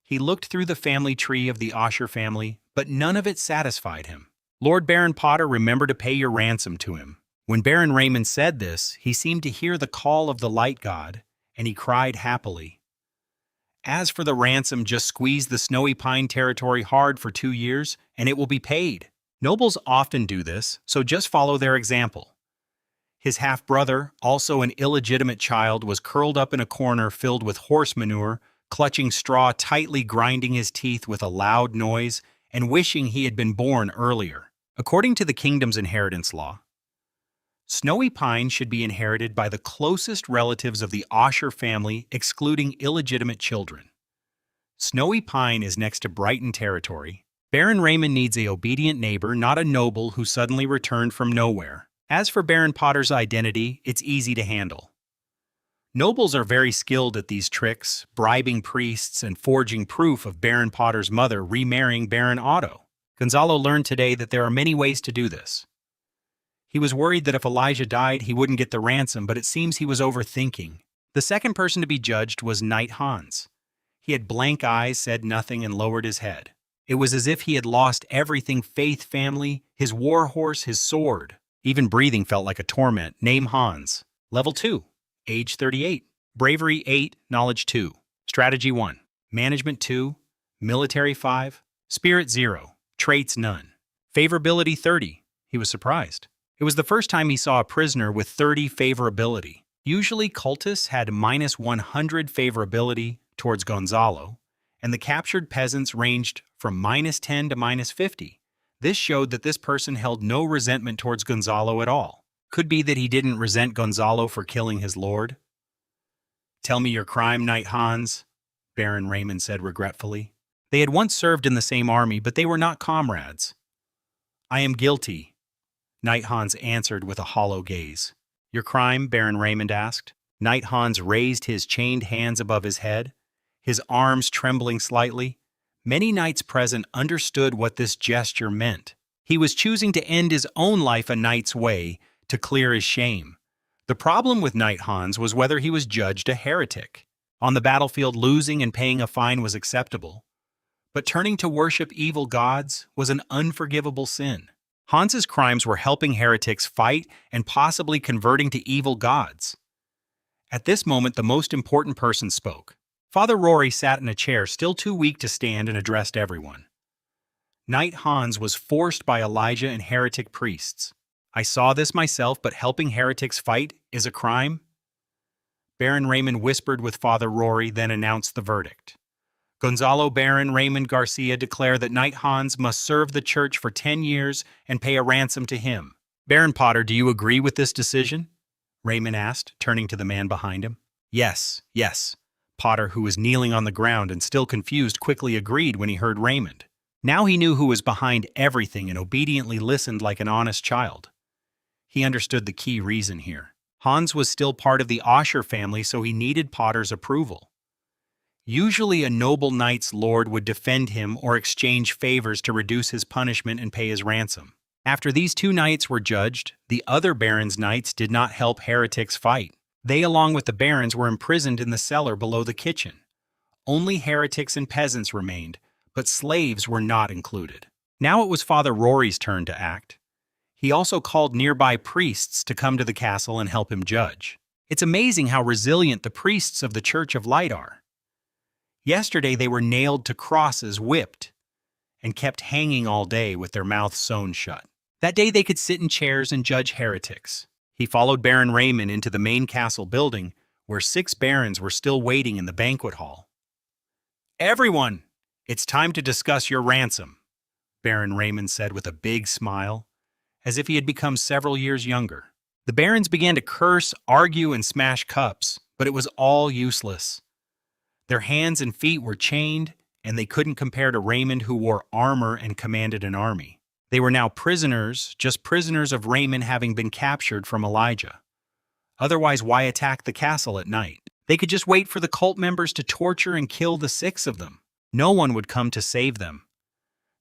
He looked through the family tree of the Osher family, but none of it satisfied him. Lord Baron Potter, remember to pay your ransom to him. When Baron Raymond said this, he seemed to hear the call of the light god, and he cried happily. As for the ransom, just squeeze the Snowy Pine territory hard for 2 years, and it will be paid. Nobles often do this, so just follow their example. His half-brother, also an illegitimate child, was curled up in a corner filled with horse manure, clutching straw tightly, grinding his teeth with a loud noise, and wishing he had been born earlier. According to the kingdom's inheritance law, Snowy Pine should be inherited by the closest relatives of the Osher family, excluding illegitimate children. Snowy Pine is next to Brighton territory. Baron Raymond needs an obedient neighbor, not a noble who suddenly returned from nowhere. As for Baron Potter's identity, it's easy to handle. Nobles are very skilled at these tricks, bribing priests and forging proof of Baron Potter's mother remarrying Baron Otto. Gonzalo learned today that there are many ways to do this. He was worried that if Elijah died, he wouldn't get the ransom, but it seems he was overthinking. The second person to be judged was Knight Hans. He had blank eyes, said nothing, and lowered his head. It was as if he had lost everything: faith, family, his war horse, his sword. Even breathing felt like a torment. Name Hans. Level 2. Age 38. Bravery 8. Knowledge 2. Strategy 1. Management 2. Military 5. Spirit 0. Traits none. Favorability 30. He was surprised. It was the first time he saw a prisoner with 30 favorability. Usually cultists had -100 favorability towards Gonzalo, and the captured peasants ranged from -10 to -50. This showed that this person held no resentment towards Gonzalo at all. Could be that he didn't resent Gonzalo for killing his lord. "Tell me your crime, Knight Hans," Baron Raymond said regretfully. They had once served in the same army, but they were not comrades. "I am guilty," Knight Hans answered with a hollow gaze. "Your crime?" Baron Raymond asked. Knight Hans raised his chained hands above his head, his arms trembling slightly. Many knights present understood what this gesture meant. He was choosing to end his own life a knight's way, to clear his shame. The problem with Knight Hans was whether he was judged a heretic. On the battlefield, losing and paying a fine was acceptable, but turning to worship evil gods was an unforgivable sin. Hans's crimes were helping heretics fight and possibly converting to evil gods. At this moment, the most important person spoke. Father Rory sat in a chair, still too weak to stand, and addressed everyone. Knight Hans was forced by Elijah and heretic priests. I saw this myself, but helping heretics fight is a crime? Baron Raymond whispered with Father Rory, then announced the verdict. Gonzalo Baron Raymond Garcia declared that Knight Hans must serve the church for 10 years and pay a ransom to him. Baron Potter, do you agree with this decision? Raymond asked, turning to the man behind him. Yes. Potter, who was kneeling on the ground and still confused, quickly agreed when he heard Raymond. Now he knew who was behind everything and obediently listened like an honest child. He understood the key reason here. Hans was still part of the Osher family, so he needed Potter's approval. Usually a noble knight's lord would defend him or exchange favors to reduce his punishment and pay his ransom. After these two knights were judged, the other barons' knights did not help heretics fight. They, along with the barons, were imprisoned in the cellar below the kitchen. Only heretics and peasants remained, but slaves were not included. Now it was Father Rory's turn to act. He also called nearby priests to come to the castle and help him judge. It's amazing how resilient the priests of the Church of Light are. Yesterday they were nailed to crosses, whipped, and kept hanging all day with their mouths sewn shut. That day they could sit in chairs and judge heretics. He followed Baron Raymond into the main castle building, where 6 barons were still waiting in the banquet hall. "Everyone, it's time to discuss your ransom," Baron Raymond said with a big smile, as if he had become several years younger. The barons began to curse, argue, and smash cups, but it was all useless. Their hands and feet were chained, and they couldn't compare to Raymond, who wore armor and commanded an army. They were now prisoners, just prisoners of Raymond having been captured from Elijah. Otherwise, why attack the castle at night? They could just wait for the cult members to torture and kill the 6 of them. No one would come to save them.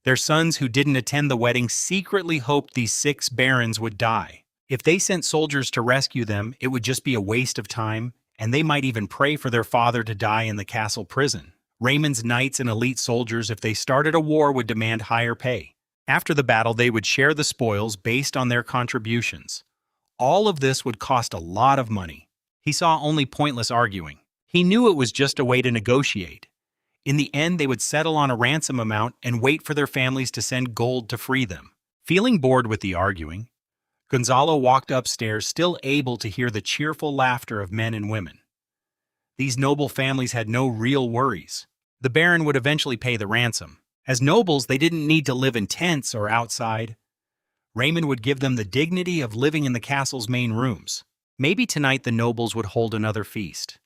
Their sons who didn't attend the wedding secretly hoped these 6 barons would die. If they sent soldiers to rescue them, it would just be a waste of time, and they might even pray for their father to die in the castle prison. Raymond's knights and elite soldiers, if they started a war, would demand higher pay. After the battle, they would share the spoils based on their contributions. All of this would cost a lot of money. He saw only pointless arguing. He knew it was just a way to negotiate. In the end, they would settle on a ransom amount and wait for their families to send gold to free them. Feeling bored with the arguing, Gonzalo walked upstairs, still able to hear the cheerful laughter of men and women. These noble families had no real worries. The Baron would eventually pay the ransom. As nobles, they didn't need to live in tents or outside. Raymond would give them the dignity of living in the castle's main rooms. Maybe tonight the nobles would hold another feast.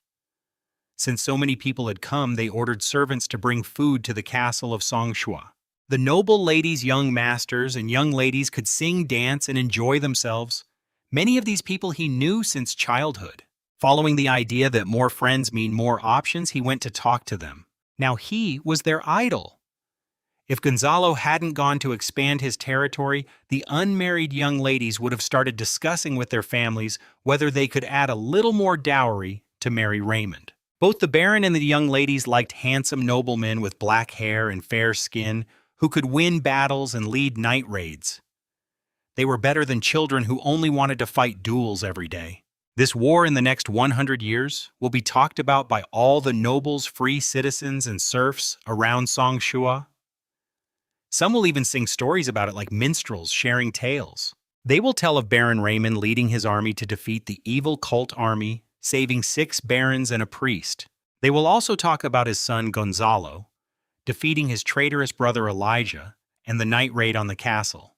Since so many people had come, they ordered servants to bring food to the castle of MANHWA. The noble ladies' young masters and young ladies could sing, dance, and enjoy themselves. Many of these people he knew since childhood. Following the idea that more friends mean more options, he went to talk to them. Now he was their idol. If Gonzalo hadn't gone to expand his territory, the unmarried young ladies would have started discussing with their families whether they could add a little more dowry to marry Raymond. Both the Baron and the young ladies liked handsome noblemen with black hair and fair skin who could win battles and lead night raids. They were better than children who only wanted to fight duels every day. This war in the next 100 years will be talked about by all the nobles, free citizens, and serfs around MANHWA. Some will even sing stories about it like minstrels sharing tales. They will tell of Baron Raymond leading his army to defeat the evil cult army, saving 6 barons and a priest. They will also talk about his son Gonzalo, defeating his traitorous brother Elijah, and the night raid on the castle.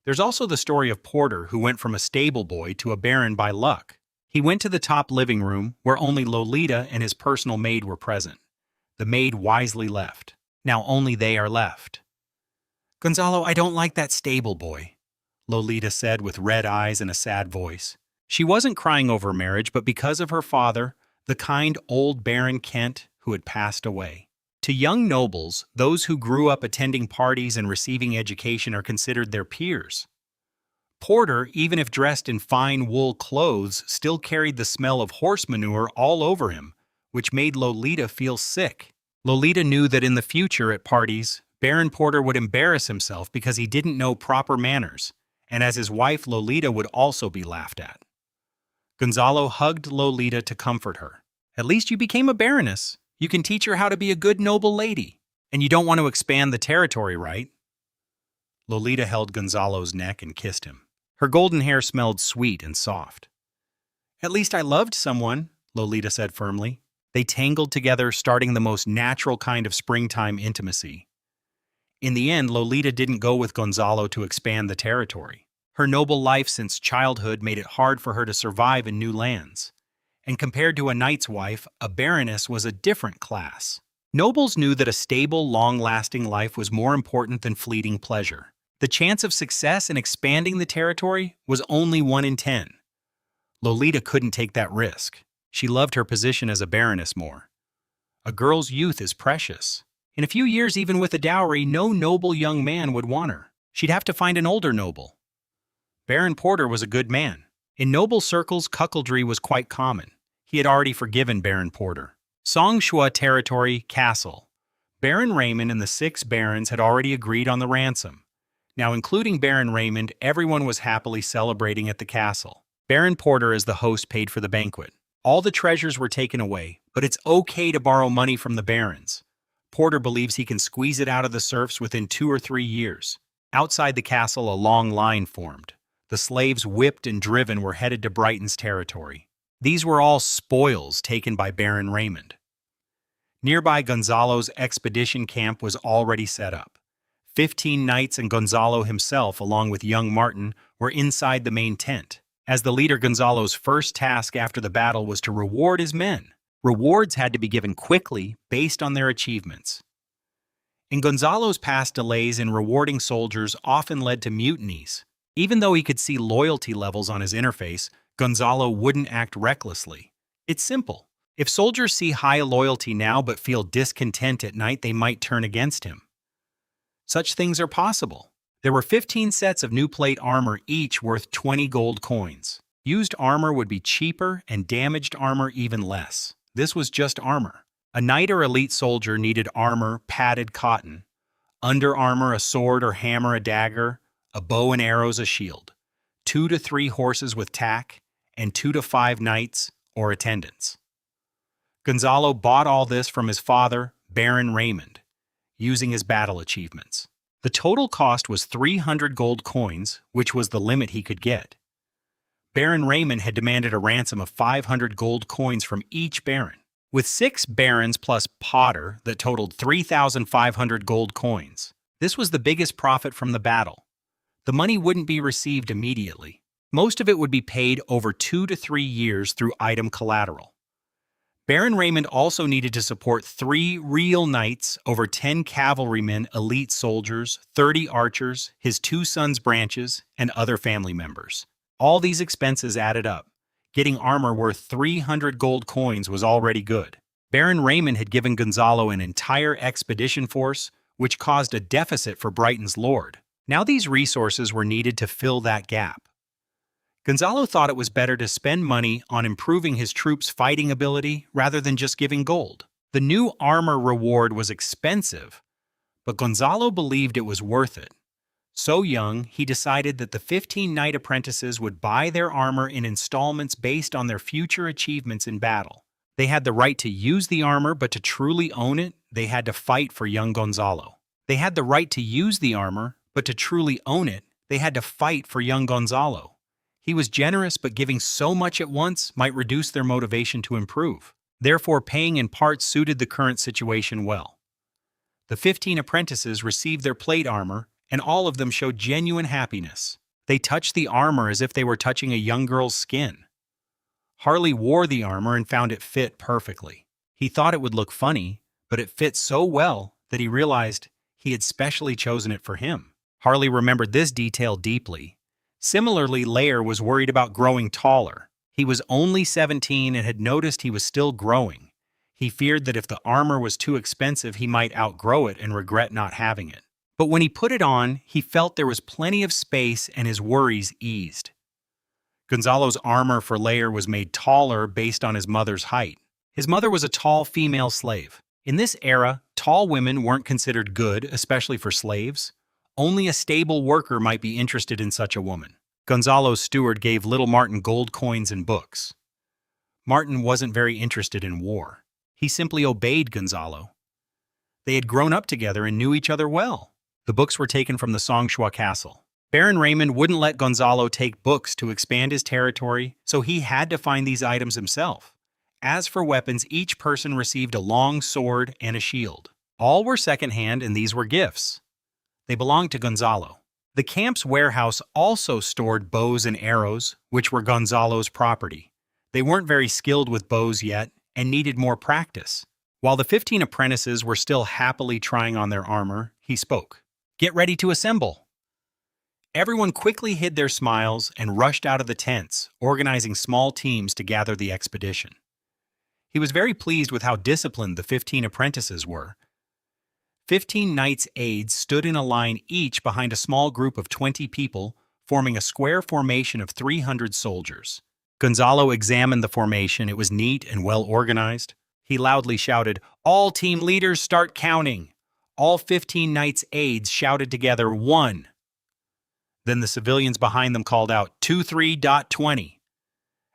There's also the story of Porter, who went from a stable boy to a baron by luck. He went to the top living room, where only Lolita and his personal maid were present. The maid wisely left. Now only they are left. "Gonzalo, I don't like that stable boy," Lolita said with red eyes and a sad voice. She wasn't crying over marriage, but because of her father, the kind old Baron Kent, who had passed away. To young nobles, those who grew up attending parties and receiving education are considered their peers. Porter, even if dressed in fine wool clothes, still carried the smell of horse manure all over him, which made Lolita feel sick. Lolita knew that in the future at parties, Baron Porter would embarrass himself because he didn't know proper manners, and as his wife, Lolita would also be laughed at. Gonzalo hugged Lolita to comfort her. "At least you became a baroness. You can teach her how to be a good noble lady. And you don't want to expand the territory, right?" Lolita held Gonzalo's neck and kissed him. Her golden hair smelled sweet and soft. "At least I loved someone," Lolita said firmly. They tangled together, starting the most natural kind of springtime intimacy. In the end, Lolita didn't go with Gonzalo to expand the territory. Her noble life since childhood made it hard for her to survive in new lands. And compared to a knight's wife, a baroness was a different class. Nobles knew that a stable, long-lasting life was more important than fleeting pleasure. The chance of success in expanding the territory was only 1 in 10. Lolita couldn't take that risk. She loved her position as a baroness more. A girl's youth is precious. In a few years, even with a dowry, no noble young man would want her. She'd have to find an older noble. Baron Porter was a good man. In noble circles, cuckoldry was quite common. He had already forgiven Baron Porter. MANHWA territory, castle. Baron Raymond and the 6 barons had already agreed on the ransom. Now, including Baron Raymond, everyone was happily celebrating at the castle. Baron Porter, as the host, paid for the banquet. All the treasures were taken away, but it's okay to borrow money from the barons. Porter believes he can squeeze it out of the serfs within 2 or 3 years. Outside the castle, a long line formed. The slaves, whipped and driven, were headed to Brighton's territory. These were all spoils taken by Baron Raymond. Nearby, Gonzalo's expedition camp was already set up. 15 knights and Gonzalo himself, along with young Martin, were inside the main tent. As the leader, Gonzalo's first task after the battle was to reward his men. Rewards had to be given quickly, based on their achievements. In Gonzalo's past, delays in rewarding soldiers often led to mutinies. Even though he could see loyalty levels on his interface, Gonzalo wouldn't act recklessly. It's simple. If soldiers see high loyalty now but feel discontent at night, they might turn against him. Such things are possible. There were 15 sets of new plate armor, each worth 20 gold coins. Used armor would be cheaper and damaged armor even less. This was just armor. A knight or elite soldier needed armor, padded cotton. Under armor, a sword or hammer, a dagger, a bow and arrows, a shield. 2 to 3 horses with tack, and 2 to 5 knights or attendants. Gonzalo bought all this from his father, Baron Raymond, using his battle achievements. The total cost was 300 gold coins, which was the limit he could get. Baron Raymond had demanded a ransom of 500 gold coins from each baron. With 6 barons plus Potter that totaled 3,500 gold coins. This was the biggest profit from the battle. The money wouldn't be received immediately. Most of it would be paid over 2 to 3 years through item collateral. Baron Raymond also needed to support 3 real knights, over 10 cavalrymen, elite soldiers, 30 archers, his 2 sons' branches, and other family members. All these expenses added up. Getting armor worth 300 gold coins was already good. Baron Raymond had given Gonzalo an entire expedition force, which caused a deficit for Brighton's lord. Now these resources were needed to fill that gap. Gonzalo thought it was better to spend money on improving his troops' fighting ability rather than just giving gold. The new armor reward was expensive, but Gonzalo believed it was worth it. So young, he decided that the 15 knight apprentices would buy their armor in installments based on their future achievements in battle. They had the right to use the armor, but to truly own it, they had to fight for young Gonzalo. They had the right to use the armor, but to truly own it, they had to fight for young Gonzalo. He was generous, but giving so much at once might reduce their motivation to improve. Therefore, paying in part suited the current situation well. The 15 apprentices received their plate armor, and all of them showed genuine happiness. They touched the armor as if they were touching a young girl's skin. Harley wore the armor and found it fit perfectly. He thought it would look funny, but it fit so well that he realized he had specially chosen it for him. Harley remembered this detail deeply. Similarly, Lair was worried about growing taller. He was only 17 and had noticed he was still growing. He feared that if the armor was too expensive, he might outgrow it and regret not having it. But when he put it on, he felt there was plenty of space and his worries eased. Gonzalo's armor for Lair was made taller based on his mother's height. His mother was a tall female slave. In this era, tall women weren't considered good, especially for slaves. Only a stable worker might be interested in such a woman. Gonzalo's steward gave little Martin gold coins and books. Martin wasn't very interested in war. He simply obeyed Gonzalo. They had grown up together and knew each other well. The books were taken from the MANHWA castle. Baron Raymond wouldn't let Gonzalo take books to expand his territory, so he had to find these items himself. As for weapons, each person received a long sword and a shield. All were secondhand, and these were gifts. They belonged to Gonzalo. The camp's warehouse also stored bows and arrows, which were Gonzalo's property. They weren't very skilled with bows yet and needed more practice. While the 15 apprentices were still happily trying on their armor, he spoke. "Get ready to assemble." Everyone quickly hid their smiles and rushed out of the tents, organizing small teams to gather the expedition. He was very pleased with how disciplined the 15 apprentices were. 15 knights' aides stood in a line each behind a small group of 20 people, forming a square formation of 300 soldiers. Gonzalo examined the formation. It was neat and well organized. He loudly shouted, "All team leaders start counting." All 15 knights' aides shouted together, "1." Then the civilians behind them called out, 23.20.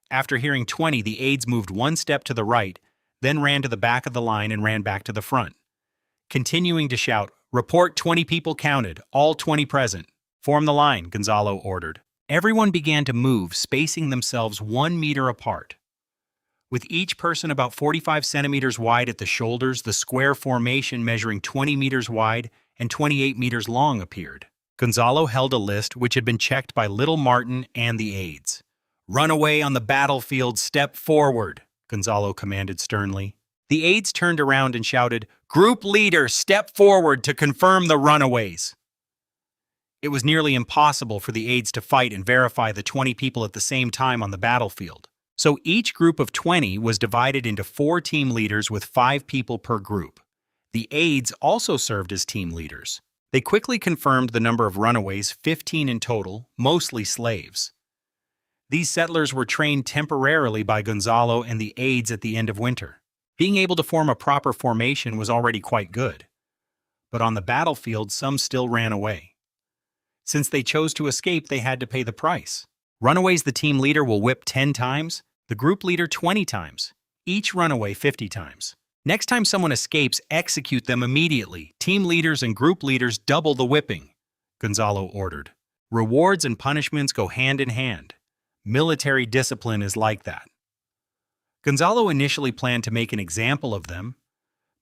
After hearing 20, the aides moved one step to the right, then ran to the back of the line and ran back to the front. Continuing to shout, "Report 20 people counted, all 20 present." "Form the line," Gonzalo ordered. Everyone began to move, spacing themselves 1 meter apart. With each person about 45 centimeters wide at the shoulders, the square formation measuring 20 meters wide and 28 meters long appeared. Gonzalo held a list which had been checked by little Martin and the aides. "Runaway on the battlefield, step forward," Gonzalo commanded sternly. The aides turned around and shouted, "Group leader, step forward to confirm the runaways." It was nearly impossible for the aides to fight and verify the 20 people at the same time on the battlefield. So each group of 20 was divided into 4 team leaders with 5 people per group. The aides also served as team leaders. They quickly confirmed the number of runaways, 15 in total, mostly slaves. These settlers were trained temporarily by Gonzalo and the aides at the end of winter. Being able to form a proper formation was already quite good. But on the battlefield, some still ran away. Since they chose to escape, they had to pay the price. Runaways the team leader will whip 10 times, the group leader 20 times, each runaway 50 times. Next time someone escapes, execute them immediately. Team leaders and group leaders double the whipping, Gonzalo ordered. Rewards and punishments go hand in hand. Military discipline is like that. Gonzalo initially planned to make an example of them,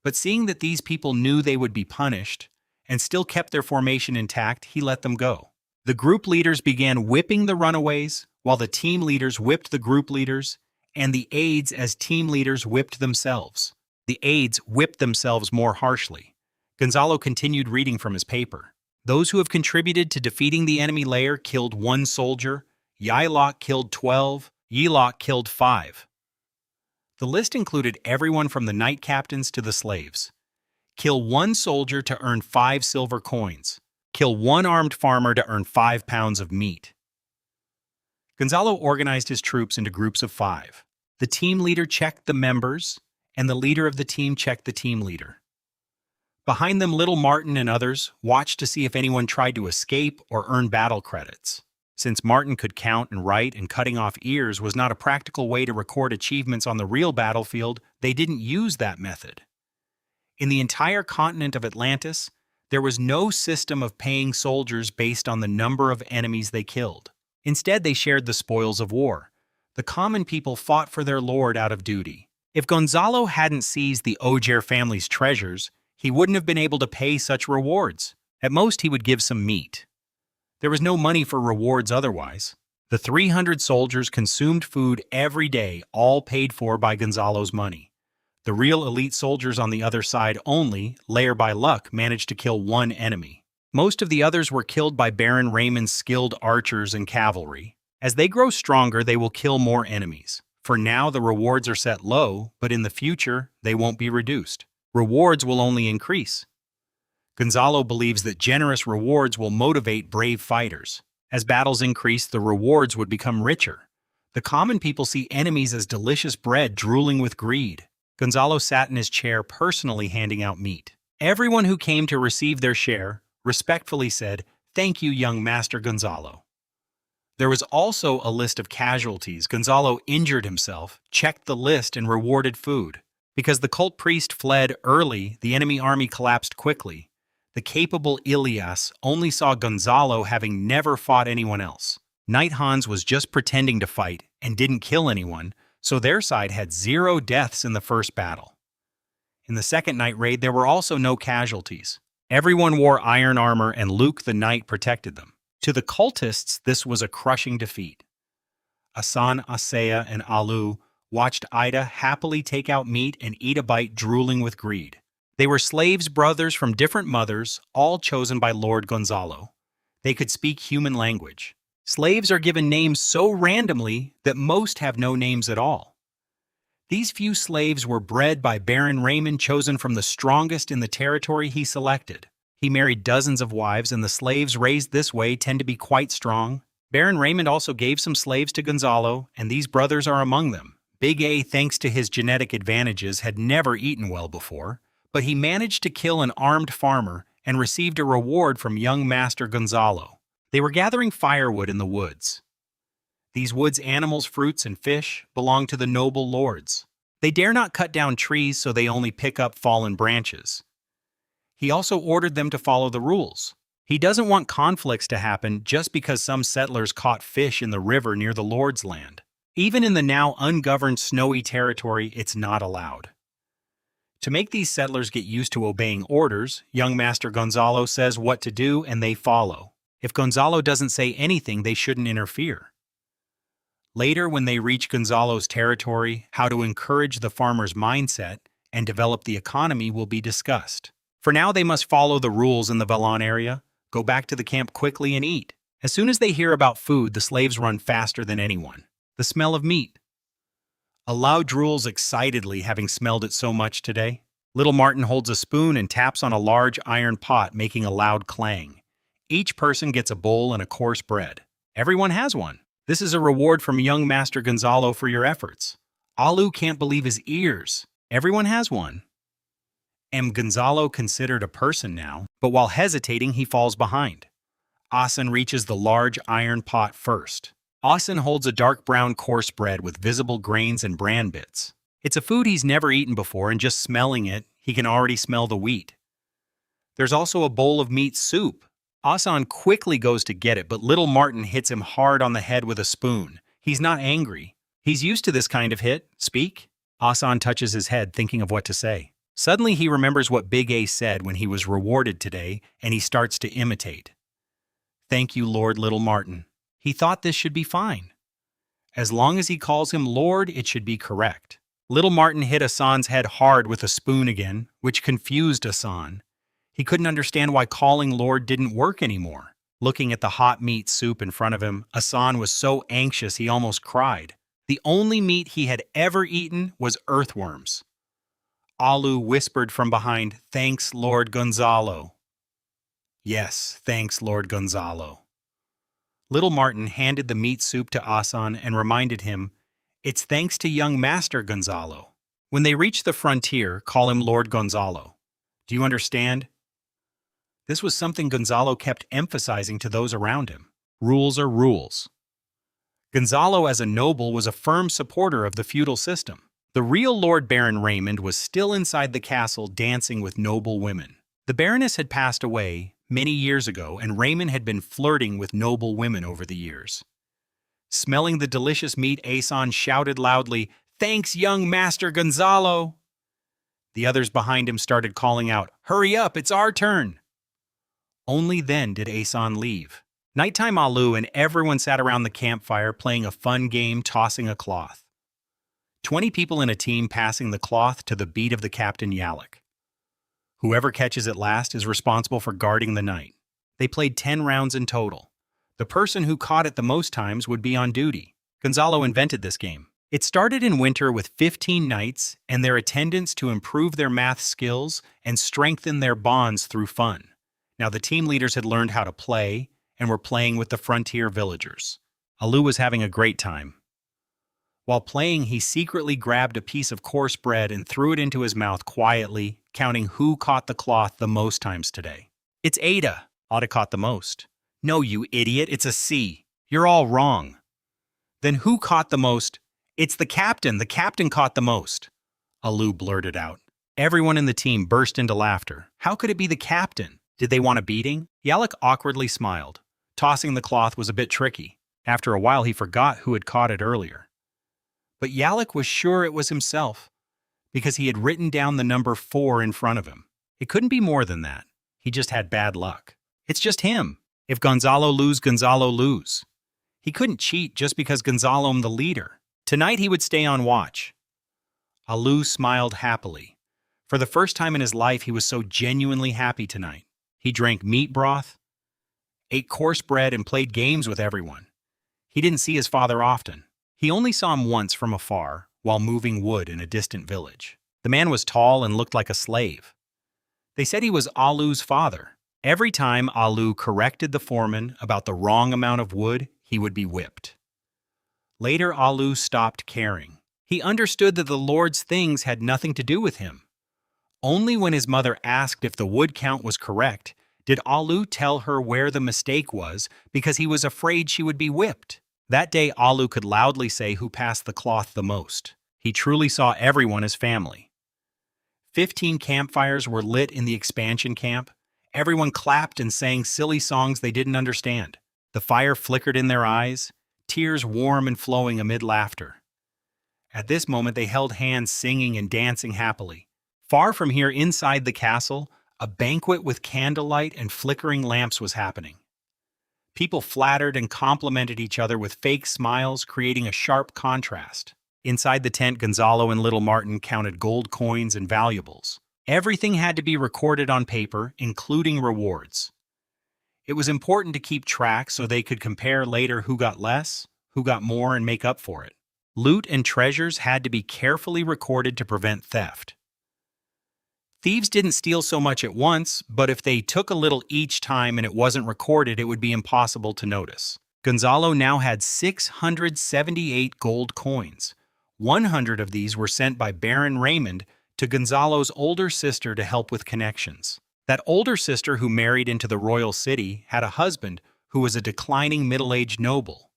but seeing that these people knew they would be punished and still kept their formation intact, he let them go. The group leaders began whipping the runaways, while the team leaders whipped the group leaders, and the aides as team leaders whipped themselves. The aides whipped themselves more harshly. Gonzalo continued reading from his paper. Those who have contributed to defeating the enemy layer killed 1 soldier, Yilok killed 12, Yilok killed 5. The list included everyone from the night captains to the slaves. Kill 1 soldier to earn 5 silver coins. Kill 1 armed farmer to earn 5 pounds of meat. Gonzalo organized his troops into groups of 5. The team leader checked the members, and the leader of the team checked the team leader. Behind them, little Martin and others watched to see if anyone tried to escape or earn battle credits. Since Martin could count and write and cutting off ears was not a practical way to record achievements on the real battlefield, they didn't use that method. In the entire continent of Atlantis, there was no system of paying soldiers based on the number of enemies they killed. Instead, they shared the spoils of war. The common people fought for their lord out of duty. If Gonzalo hadn't seized the Ogier family's treasures, he wouldn't have been able to pay such rewards. At most, he would give some meat. There was no money for rewards otherwise. The 300 soldiers consumed food every day, all paid for by Gonzalo's money. The real elite soldiers on the other side only, layer by luck, managed to kill 1 enemy. Most of the others were killed by Baron Raymond's skilled archers and cavalry. As they grow stronger, they will kill more enemies. For now, the rewards are set low, but in the future, they won't be reduced. Rewards will only increase. Gonzalo believes that generous rewards will motivate brave fighters. As battles increase, the rewards would become richer. The common people see enemies as delicious bread drooling with greed. Gonzalo sat in his chair personally handing out meat. Everyone who came to receive their share respectfully said, "Thank you, young Master Gonzalo." There was also a list of casualties. Gonzalo injured himself, checked the list, and rewarded food. Because the cult priest fled early, the enemy army collapsed quickly. The capable Ilias only saw Gonzalo having never fought anyone else. Knight Hans was just pretending to fight and didn't kill anyone, so their side had 0 deaths in the first battle. In the second night raid, there were also no casualties. Everyone wore iron armor, and Luke the Knight protected them. To the cultists, this was a crushing defeat. Asan, Asea, and Alu watched Ida happily take out meat and eat a bite, drooling with greed. They were slaves' brothers from different mothers, all chosen by Lord Gonzalo. They could speak human language. Slaves are given names so randomly that most have no names at all. These few slaves were bred by Baron Raymond, chosen from the strongest in the territory he selected. He married dozens of wives, and the slaves raised this way tend to be quite strong. Baron Raymond also gave some slaves to Gonzalo, and these brothers are among them. Big A, thanks to his genetic advantages, had never eaten well before, but he managed to kill an armed farmer and received a reward from young Master Gonzalo. They were gathering firewood in the woods. These woods' animals, fruits, and fish belong to the noble lords. They dare not cut down trees, so they only pick up fallen branches. He also ordered them to follow the rules. He doesn't want conflicts to happen just because some settlers caught fish in the river near the lord's land. Even in the now ungoverned snowy territory, it's not allowed. To make these settlers get used to obeying orders, young Master Gonzalo says what to do and they follow. If Gonzalo doesn't say anything, they shouldn't interfere. Later, when they reach Gonzalo's territory, how to encourage the farmer's mindset and develop the economy will be discussed. For now, they must follow the rules in the Valon area, go back to the camp quickly and eat. As soon as they hear about food, the slaves run faster than anyone. The smell of meat. Alao drools excitedly, having smelled it so much today. Little Martin holds a spoon and taps on a large iron pot, making a loud clang. Each person gets a bowl and a coarse bread. Everyone has one. This is a reward from young Master Gonzalo for your efforts. Alu can't believe his ears. Everyone has one. Gonzalo considered a person now, but while hesitating, he falls behind. Asan reaches the large iron pot first. Austin holds a dark brown coarse bread with visible grains and bran bits. It's a food he's never eaten before, and just smelling it, he can already smell the wheat. There's also a bowl of meat soup. Asan quickly goes to get it, but little Martin hits him hard on the head with a spoon. He's not angry. He's used to this kind of hit. Speak? Asan touches his head, thinking of what to say. Suddenly he remembers what Big A said when he was rewarded today, and he starts to imitate. Thank you, Lord Little Martin. He thought this should be fine. As long as he calls him Lord, it should be correct. Little Martin hit Asan's head hard with a spoon again, which confused Asan. He couldn't understand why calling Lord didn't work anymore. Looking at the hot meat soup in front of him, Asan was so anxious he almost cried. The only meat he had ever eaten was earthworms. Alu whispered from behind, "Thanks, Lord Gonzalo." Yes, thanks, Lord Gonzalo. Little Martin handed the meat soup to Asan and reminded him, it's thanks to young Master Gonzalo. When they reach the frontier, call him Lord Gonzalo. Do you understand? This was something Gonzalo kept emphasizing to those around him. Rules are rules. Gonzalo as a noble was a firm supporter of the feudal system. The real Lord Baron Raymond was still inside the castle dancing with noble women. The Baroness had passed away many years ago, and Raymond had been flirting with noble women over the years. Smelling the delicious meat, Asan shouted loudly, "Thanks, young Master Gonzalo!" The others behind him started calling out, "Hurry up, it's our turn!" Only then did Asan leave. Nighttime Alu and everyone sat around the campfire playing a fun game, tossing a cloth. 20 people in a team passing the cloth to the beat of the captain Yalak. Whoever catches it last is responsible for guarding the night. They played 10 rounds in total. The person who caught it the most times would be on duty. Gonzalo invented this game. It started in winter with 15 knights and their attendants to improve their math skills and strengthen their bonds through fun. Now the team leaders had learned how to play and were playing with the frontier villagers. Alu was having a great time. While playing, he secretly grabbed a piece of coarse bread and threw it into his mouth quietly, counting who caught the cloth the most times today. It's Ada. Ada caught the most. No, you idiot, it's a C. You're all wrong. Then who caught the most? It's the captain. The captain caught the most. Alu blurted out. Everyone in the team burst into laughter. How could it be the captain? Did they want a beating? Yalak awkwardly smiled. Tossing the cloth was a bit tricky. After a while, he forgot who had caught it earlier. But Yalak was sure it was himself, because he had written down the number 4 in front of him. It couldn't be more than that. He just had bad luck. It's just him. If Gonzalo lose, Gonzalo lose. He couldn't cheat just because Gonzalo'm the leader. Tonight he would stay on watch. Alu smiled happily. For the first time in his life, he was so genuinely happy tonight. He drank meat broth, ate coarse bread, and played games with everyone. He didn't see his father often. He only saw him once from afar, while moving wood in a distant village. The man was tall and looked like a slave. They said he was Alu's father. Every time Alu corrected the foreman about the wrong amount of wood, he would be whipped. Later, Alu stopped caring. He understood that the Lord's things had nothing to do with him. Only when his mother asked if the wood count was correct did Alu tell her where the mistake was, because he was afraid she would be whipped. That day, Alu could loudly say who passed the cloth the most. He truly saw everyone as family. 15 campfires were lit in the expansion camp. Everyone clapped and sang silly songs they didn't understand. The fire flickered in their eyes, tears warm and flowing amid laughter. At this moment, they held hands, singing and dancing happily. Far from here, inside the castle, a banquet with candlelight and flickering lamps was happening. People flattered and complimented each other with fake smiles, creating a sharp contrast. Inside the tent, Gonzalo and little Martin counted gold coins and valuables. Everything had to be recorded on paper, including rewards. It was important to keep track so they could compare later who got less, who got more, and make up for it. Loot and treasures had to be carefully recorded to prevent theft. Thieves didn't steal so much at once, but if they took a little each time and it wasn't recorded, it would be impossible to notice. Gonzalo now had 678 gold coins. 100 of these were sent by Baron Raymond to Gonzalo's older sister to help with connections. That older sister, who married into the royal city, had a husband who was a declining middle-aged noble.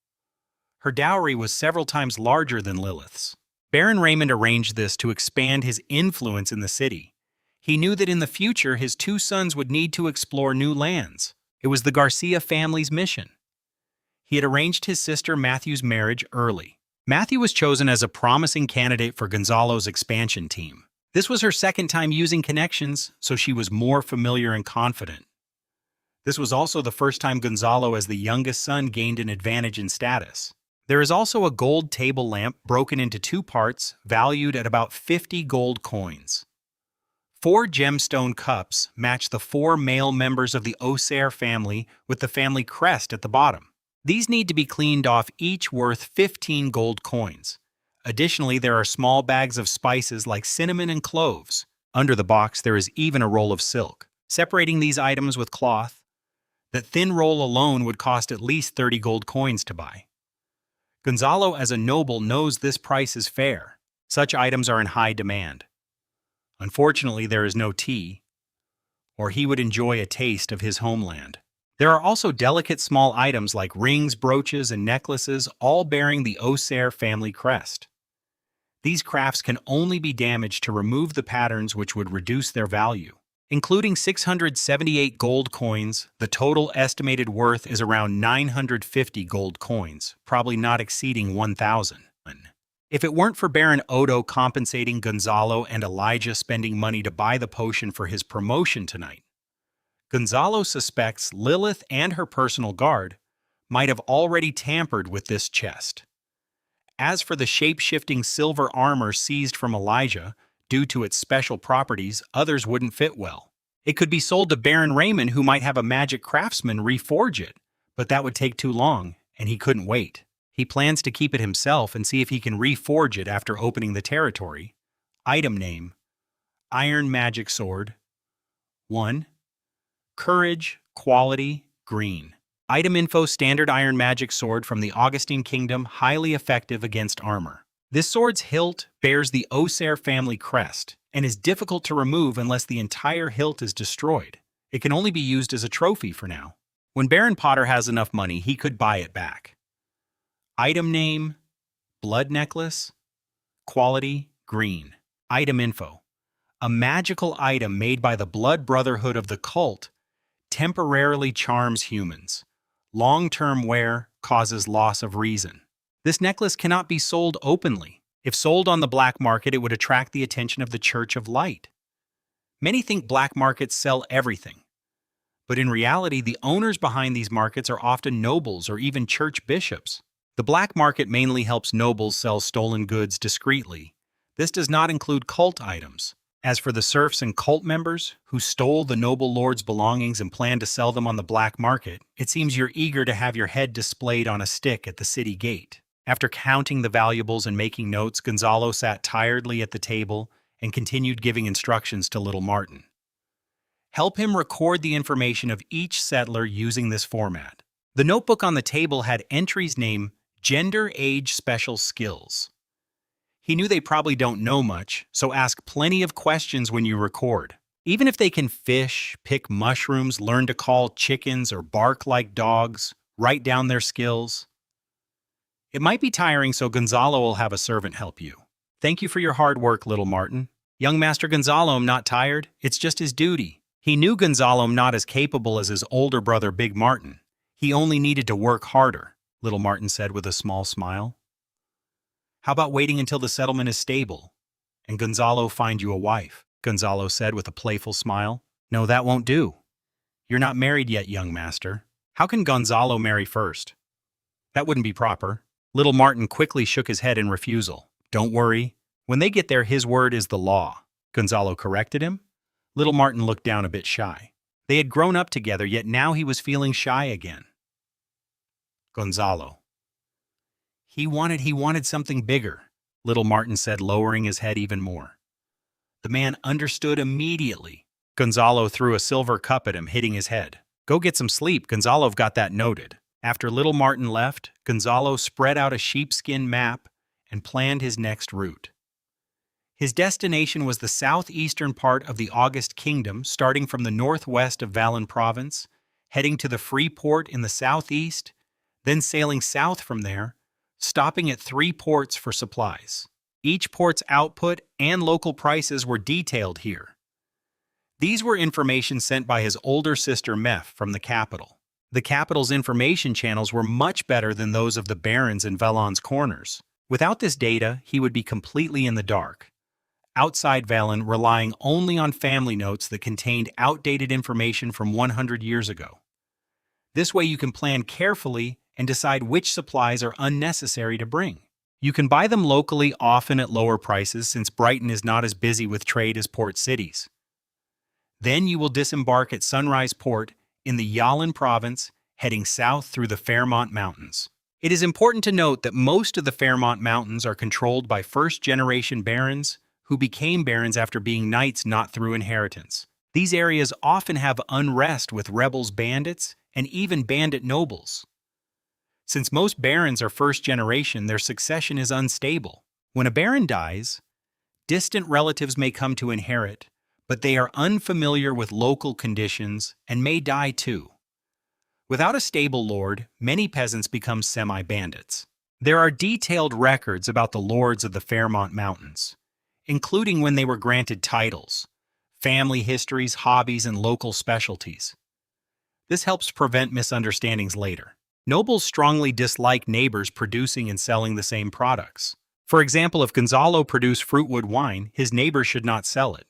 Her dowry was several times larger than Lilith's. Baron Raymond arranged this to expand his influence in the city. He knew that in the future his two sons would need to explore new lands. It was the Garcia family's mission. He had arranged his sister Matthew's marriage early. Matthew was chosen as a promising candidate for Gonzalo's expansion team. This was her second time using connections, so she was more familiar and confident. This was also the first time Gonzalo, as the youngest son, gained an advantage in status. There is also a gold table lamp broken into two parts, valued at about 50 gold coins. 4 gemstone cups match the 4 male members of the Osair family with the family crest at the bottom. These need to be cleaned off, each worth 15 gold coins. Additionally, there are small bags of spices like cinnamon and cloves. Under the box, there is even a roll of silk. Separating these items with cloth, that thin roll alone would cost at least 30 gold coins to buy. Gonzalo, as a noble, knows this price is fair. Such items are in high demand. Unfortunately, there is no tea, or he would enjoy a taste of his homeland. There are also delicate small items like rings, brooches, and necklaces, all bearing the Osair family crest. These crafts can only be damaged to remove the patterns, which would reduce their value. Including 678 gold coins, the total estimated worth is around 950 gold coins, probably not exceeding 1,000. If it weren't for Baron Odo compensating Gonzalo and Elijah spending money to buy the potion for his promotion tonight, Gonzalo suspects Lilith and her personal guard might have already tampered with this chest. As for the shape-shifting silver armor seized from Elijah, due to its special properties, others wouldn't fit well. It could be sold to Baron Raymond, who might have a magic craftsman reforge it, but that would take too long, and he couldn't wait. He plans to keep it himself and see if he can reforge it after opening the territory. Item name: Iron Magic Sword. 1. Courage, quality, green. Item info: standard iron magic sword from the Augustine Kingdom, highly effective against armor. This sword's hilt bears the Osair family crest and is difficult to remove unless the entire hilt is destroyed. It can only be used as a trophy for now. When Baron Potter has enough money, he could buy it back. Item name: Blood Necklace. Quality, green. Item info: a magical item made by the Blood Brotherhood of the cult temporarily charms humans. Long-term wear causes loss of reason. This necklace cannot be sold openly. If sold on the black market, it would attract the attention of the Church of Light. Many think black markets sell everything, but in reality, the owners behind these markets are often nobles or even church bishops. The black market mainly helps nobles sell stolen goods discreetly. This does not include cult items. As for the serfs and cult members who stole the noble lord's belongings and plan to sell them on the black market, it seems you're eager to have your head displayed on a stick at the city gate. After counting the valuables and making notes, Gonzalo sat tiredly at the table and continued giving instructions to little Martin. Help him record the information of each settler using this format. The notebook on the table had entries named Gender, Age, Special Skills. He knew they probably don't know much, so ask plenty of questions when you record. Even if they can fish, pick mushrooms, learn to call chickens, or bark like dogs, write down their skills. It might be tiring, so Gonzalo will have a servant help you. Thank you for your hard work, little Martin. Young Master Gonzalo, I'm not tired. It's just his duty. He knew Gonzalo not as capable as his older brother, Big Martin. He only needed to work harder, little Martin said with a small smile. How about waiting until the settlement is stable, and Gonzalo find you a wife? Gonzalo said with a playful smile. No, that won't do. You're not married yet, young master. How can Gonzalo marry first? That wouldn't be proper. Little Martin quickly shook his head in refusal. Don't worry. When they get there, his word is the law. Gonzalo corrected him. Little Martin looked down a bit shy. They had grown up together, yet now he was feeling shy again. Gonzalo. He wanted something bigger, little Martin said, lowering his head even more. The man understood immediately. Gonzalo threw a silver cup at him, hitting his head. Go get some sleep, Gonzalo got that noted. After little Martin left, Gonzalo spread out a sheepskin map and planned his next route. His destination was the southeastern part of the August Kingdom, starting from the northwest of Valin Province, heading to the Free Port in the southeast, then sailing south from there, stopping at 3 ports for supplies. Each port's output and local prices were detailed here. These were information sent by his older sister Meph from the capital. The capital's information channels were much better than those of the barons in Velon's corners. Without this data, he would be completely in the dark. Outside Velen relying only on family notes that contained outdated information from 100 years ago. This way you can plan carefully and decide which supplies are unnecessary to bring. You can buy them locally, often at lower prices, since Brighton is not as busy with trade as port cities. Then you will disembark at Sunrise Port in the Yalin province, heading south through the Fairmont Mountains. It is important to note that most of the Fairmont Mountains are controlled by first-generation barons who became barons after being knights not through inheritance. These areas often have unrest with rebels, bandits, and even bandit nobles. Since most barons are first generation, their succession is unstable. When a baron dies, distant relatives may come to inherit, but they are unfamiliar with local conditions and may die too. Without a stable lord, many peasants become semi-bandits. There are detailed records about the lords of the Fairmont Mountains, including when they were granted titles, family histories, hobbies, and local specialties. This helps prevent misunderstandings later. Nobles strongly dislike neighbors producing and selling the same products. For example, if Gonzalo produced fruitwood wine, his neighbor should not sell it.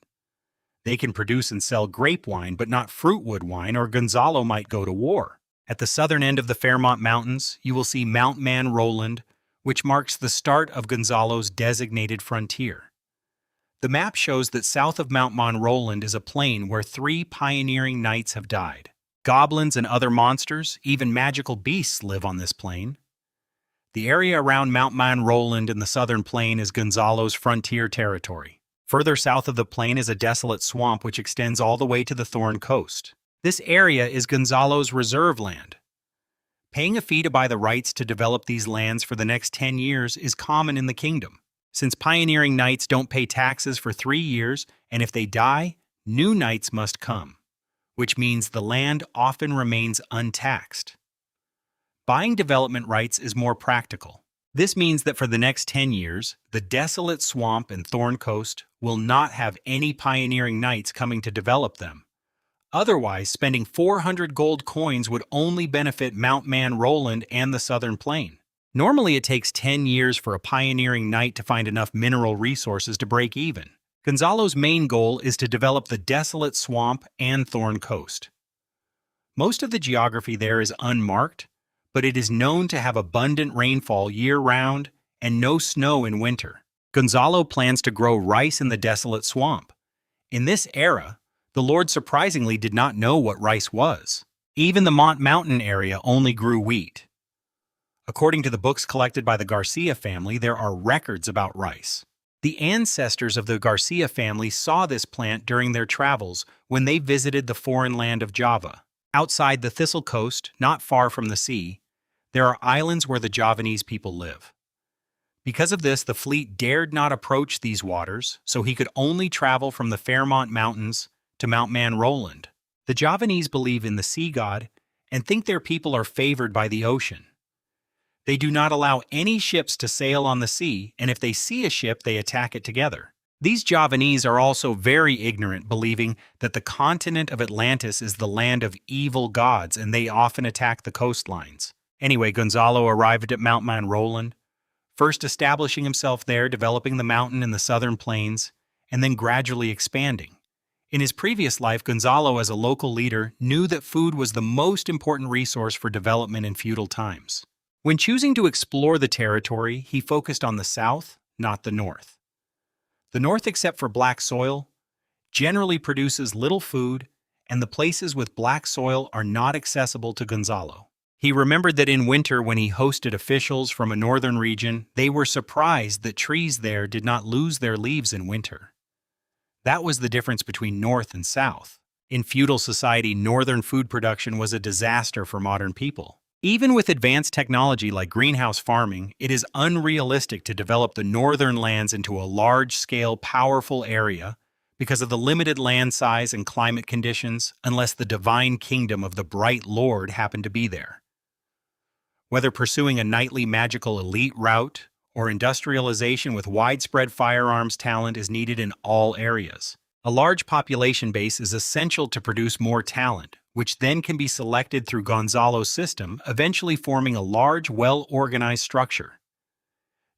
They can produce and sell grape wine, but not fruitwood wine, or Gonzalo might go to war. At the southern end of the Fairmont Mountains, you will see Mount Man Roland, which marks the start of Gonzalo's designated frontier. The map shows that south of Mount Man Roland is a plain where 3 pioneering knights have died. Goblins and other monsters, even magical beasts, live on this plain. The area around Mount Man Roland in the southern plain is Gonzalo's frontier territory. Further south of the plain is a desolate swamp which extends all the way to the Thorn Coast. This area is Gonzalo's reserve land. Paying a fee to buy the rights to develop these lands for the next 10 years is common in the kingdom. Since pioneering knights don't pay taxes for 3 years, and if they die, new knights must come, which means the land often remains untaxed. Buying development rights is more practical. This means that for the next 10 years, the desolate swamp and Thorn Coast will not have any pioneering knights coming to develop them. Otherwise, spending 400 gold coins would only benefit Mount Man Roland and the southern plain. Normally, it takes 10 years for a pioneering knight to find enough mineral resources to break even. Gonzalo's main goal is to develop the desolate swamp and Thorn Coast. Most of the geography there is unmarked, but it is known to have abundant rainfall year-round and no snow in winter. Gonzalo plans to grow rice in the desolate swamp. In this era, the lord surprisingly did not know what rice was. Even the Mont Mountain area only grew wheat. According to the books collected by the Garcia family, there are records about rice. The ancestors of the Garcia family saw this plant during their travels when they visited the foreign land of Java. Outside the Thistle Coast, not far from the sea, there are islands where the Javanese people live. Because of this, the fleet dared not approach these waters, so he could only travel from the Fairmont Mountains to Mount Man Roland. The Javanese believe in the sea god and think their people are favored by the ocean. They do not allow any ships to sail on the sea, and if they see a ship, they attack it together. These Javanese are also very ignorant, believing that the continent of Atlantis is the land of evil gods, and they often attack the coastlines. Anyway, Gonzalo arrived at Mount Man Roland, first establishing himself there, developing the mountain in the southern plains, and then gradually expanding. In his previous life, Gonzalo, as a local leader, knew that food was the most important resource for development in feudal times. When choosing to explore the territory, he focused on the south, not the north. The north, except for black soil, generally produces little food, and the places with black soil are not accessible to Gonzalo. He remembered that in winter, when he hosted officials from a northern region, they were surprised that trees there did not lose their leaves in winter. That was the difference between north and south. In feudal society, northern food production was a disaster for modern people. Even with advanced technology like greenhouse farming, it is unrealistic to develop the northern lands into a large-scale, powerful area because of the limited land size and climate conditions, unless the divine kingdom of the Bright Lord happened to be there. Whether pursuing a nightly magical elite route or industrialization with widespread firearms talent is needed in all areas. A large population base is essential to produce more talent, which then can be selected through Gonzalo's system, eventually forming a large, well-organized structure.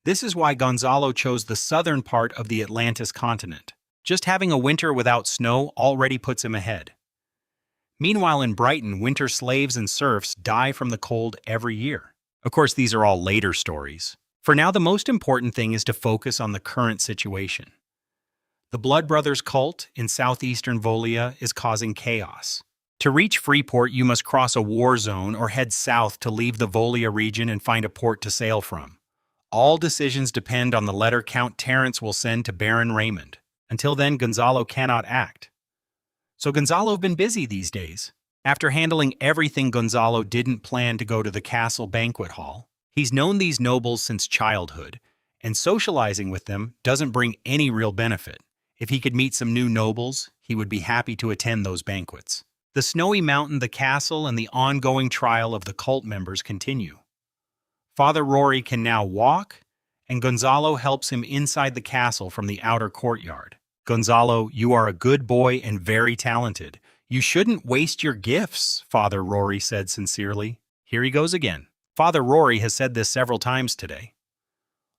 This is why Gonzalo chose the southern part of the Atlantis continent. Just having a winter without snow already puts him ahead. Meanwhile, in Brighton, winter slaves and serfs die from the cold every year. Of course, these are all later stories. For now, the most important thing is to focus on the current situation. The Blood Brothers cult in southeastern Volia is causing chaos. To reach Freeport, you must cross a war zone or head south to leave the Volia region and find a port to sail from. All decisions depend on the letter Count Terence will send to Baron Raymond. Until then, Gonzalo cannot act. So Gonzalo's been busy these days. After handling everything, Gonzalo didn't plan to go to the castle banquet hall. He's known these nobles since childhood, and socializing with them doesn't bring any real benefit. If he could meet some new nobles, he would be happy to attend those banquets. The snowy mountain, the castle, and the ongoing trial of the cult members continue. Father Rory can now walk, and Gonzalo helps him inside the castle from the outer courtyard. Gonzalo, you are a good boy and very talented. You shouldn't waste your gifts, Father Rory said sincerely. Here he goes again. Father Rory has said this several times today.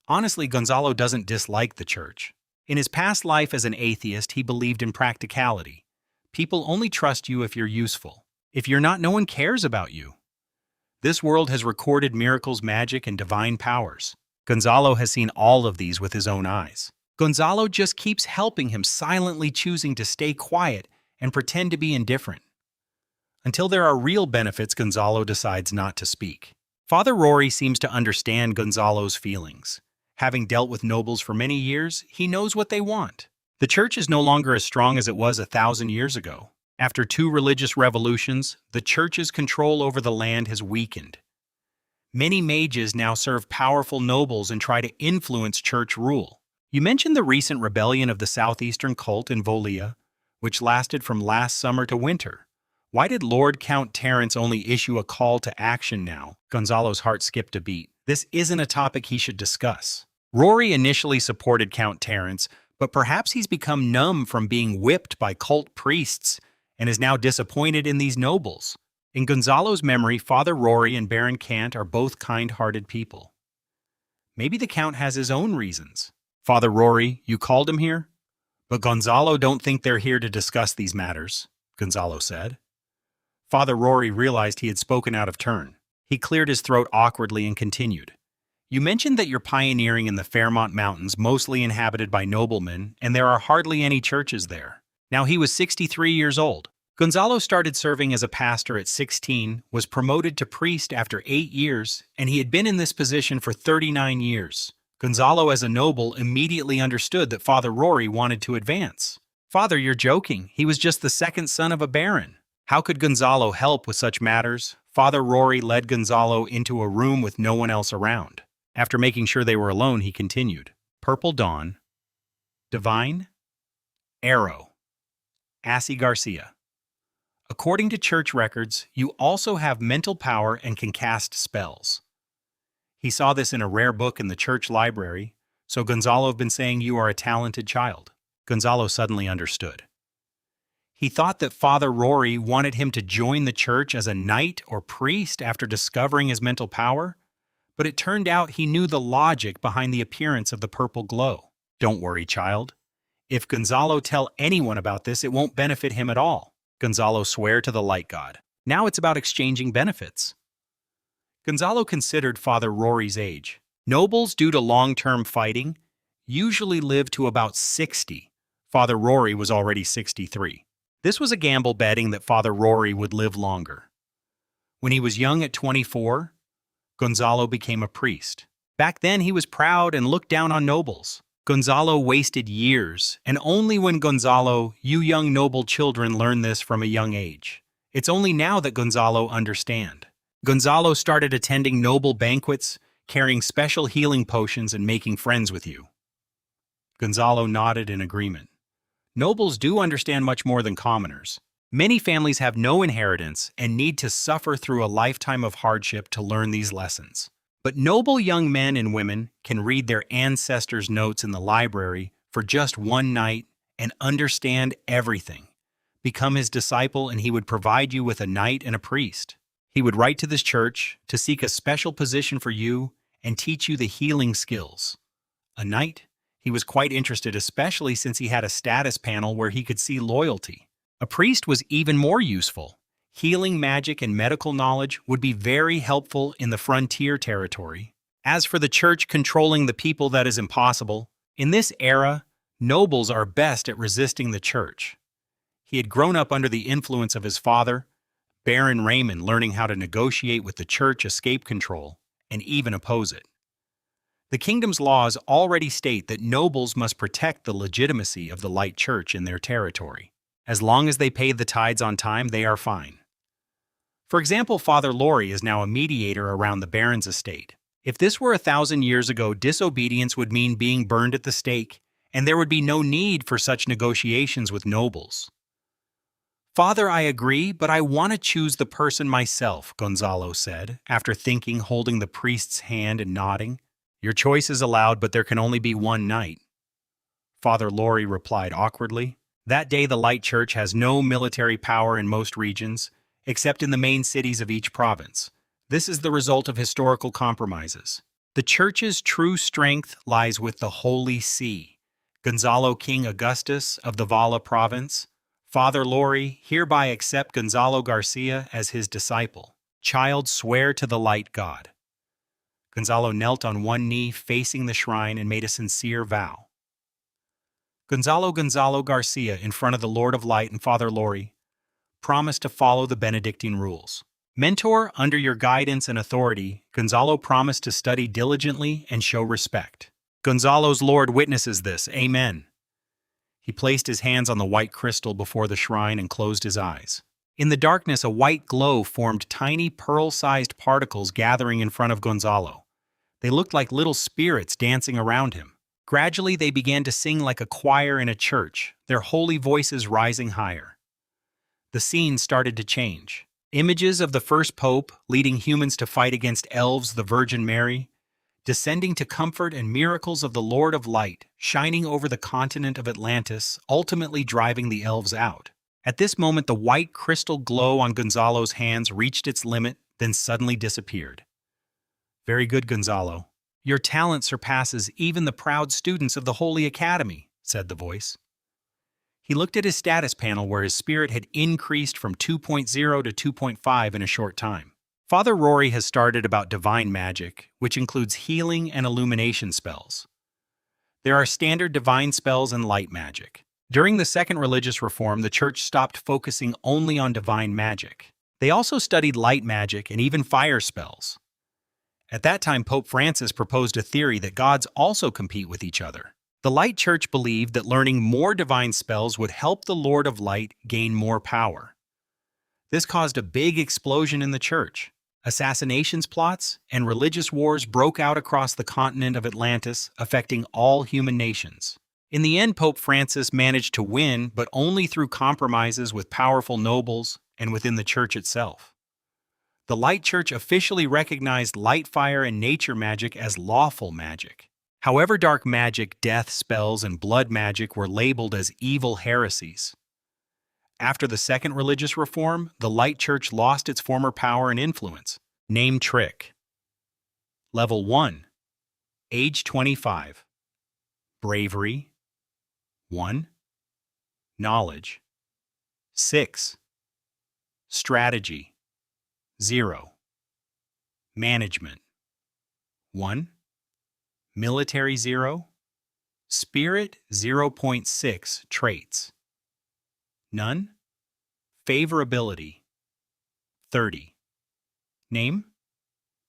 Honestly, Gonzalo doesn't dislike the church. In his past life as an atheist, he believed in practicality. People only trust you if you're useful. If you're not, no one cares about you. This world has recorded miracles, magic, and divine powers. Gonzalo has seen all of these with his own eyes. Gonzalo just keeps helping him, silently choosing to stay quiet and pretend to be indifferent. Until there are real benefits, Gonzalo decides not to speak. Father Rory seems to understand Gonzalo's feelings. Having dealt with nobles for many years, he knows what they want. The church is no longer as strong as it was 1,000 years ago. After 2 religious revolutions, the church's control over the land has weakened. Many mages now serve powerful nobles and try to influence church rule. You mentioned the recent rebellion of the southeastern cult in Volia, which lasted from last summer to winter. Why did Lord Count Terence only issue a call to action now? Gonzalo's heart skipped a beat. This isn't a topic he should discuss. Rory initially supported Count Terence, but perhaps he's become numb from being whipped by cult priests and is now disappointed in these nobles. In Gonzalo's memory, Father Rory and Baron Cant are both kind-hearted people. Maybe the Count has his own reasons. Father Rory, you called him here? But Gonzalo don't think they're here to discuss these matters, Gonzalo said. Father Rory realized he had spoken out of turn. He cleared his throat awkwardly and continued. You mentioned that you're pioneering in the Fairmont Mountains, mostly inhabited by noblemen, and there are hardly any churches there. Now he was 63 years old. Gonzalo started serving as a pastor at 16, was promoted to priest after 8 years, and he had been in this position for 39 years. Gonzalo, as a noble, immediately understood that Father Rory wanted to advance. Father, you're joking. He was just the second son of a baron. How could Gonzalo help with such matters? Father Rory led Gonzalo into a room with no one else around. After making sure they were alone, he continued. Purple Dawn, Divine, Arrow, Assy Garcia. According to church records, you also have mental power and can cast spells. He saw this in a rare book in the church library, so Gonzalo had been saying you are a talented child. Gonzalo suddenly understood. He thought that Father Rory wanted him to join the church as a knight or priest after discovering his mental power, but it turned out he knew the logic behind the appearance of the purple glow. Don't worry, child. If Gonzalo tell anyone about this, it won't benefit him at all. Gonzalo swore to the light god. Now it's about exchanging benefits. Gonzalo considered Father Rory's age. Nobles, due to long-term fighting, usually live to about 60. Father Rory was already 63. This was a gamble, betting that Father Rory would live longer. When he was young at 24, Gonzalo became a priest. Back then, he was proud and looked down on nobles. Gonzalo wasted years, and only when Gonzalo, you young noble children, learn this from a young age. It's only now that Gonzalo understand. Gonzalo started attending noble banquets, carrying special healing potions and making friends with you. Gonzalo nodded in agreement. Nobles do understand much more than commoners. Many families have no inheritance and need to suffer through a lifetime of hardship to learn these lessons. But noble young men and women can read their ancestors' notes in the library for just one night and understand everything. Become his disciple and he would provide you with a knight and a priest. He would write to this church to seek a special position for you and teach you the healing skills. A knight? He was quite interested, especially since he had a status panel where he could see loyalty. A priest was even more useful. Healing magic and medical knowledge would be very helpful in the frontier territory. As for the church controlling the people, that is impossible. In this era, nobles are best at resisting the church. He had grown up under the influence of his father, Baron Raymond, learning how to negotiate with the church, escape control, and even oppose it. The kingdom's laws already state that nobles must protect the legitimacy of the light church in their territory. As long as they pay the tithes on time, they are fine. For example, Father Lori is now a mediator around the Baron's estate. If this were 1,000 years ago, disobedience would mean being burned at the stake, and there would be no need for such negotiations with nobles. Father, I agree, but I want to choose the person myself, Gonzalo said, after thinking, holding the priest's hand and nodding. Your choice is allowed, but there can only be one knight. Father Lori replied awkwardly. That day, the Light Church has no military power in most regions, except in the main cities of each province. This is the result of historical compromises. The Church's true strength lies with the Holy See. Gonzalo King Augustus of the Vala province, Father Lori hereby accept Gonzalo Garcia as his disciple. Child, swear to the light God. Gonzalo knelt on one knee facing the shrine and made a sincere vow. Gonzalo Garcia, in front of the Lord of Light and Father Lori, promised to follow the Benedictine rules. Mentor, under your guidance and authority, Gonzalo promised to study diligently and show respect. Gonzalo's Lord witnesses this. Amen. He placed his hands on the white crystal before the shrine and closed his eyes. In the darkness, a white glow formed tiny pearl-sized particles gathering in front of Gonzalo. They looked like little spirits dancing around him. Gradually, they began to sing like a choir in a church, their holy voices rising higher. The scene started to change. Images of the first pope, leading humans to fight against elves, the Virgin Mary, descending to comfort, and miracles of the Lord of Light, shining over the continent of Atlantis, ultimately driving the elves out. At this moment, the white crystal glow on Gonzalo's hands reached its limit, then suddenly disappeared. Very good, Gonzalo. Your talent surpasses even the proud students of the Holy Academy, said the voice. He looked at his status panel where his spirit had increased from 2.0 to 2.5 in a short time. Father Rory has started about divine magic, which includes healing and illumination spells. There are standard divine spells and light magic. During the Second Religious Reform, the Church stopped focusing only on divine magic. They also studied light magic and even fire spells. At that time, Pope Francis proposed a theory that gods also compete with each other. The Light Church believed that learning more divine spells would help the Lord of Light gain more power. This caused a big explosion in the Church. Assassinations plots and religious wars broke out across the continent of Atlantis, affecting all human nations. In the end, Pope Francis managed to win, but only through compromises with powerful nobles and within the Church itself. The Light Church officially recognized light, fire, and nature magic as lawful magic. However, dark magic, death spells, and blood magic were labeled as evil heresies. After the Second Religious Reform, the Light Church lost its former power and influence. Name trick. Level 1. Age 25. Bravery. 1. Knowledge. 6. Strategy. 0. Management. 1. Military 0. Spirit 0.6 traits. None. Favorability. 30. Name.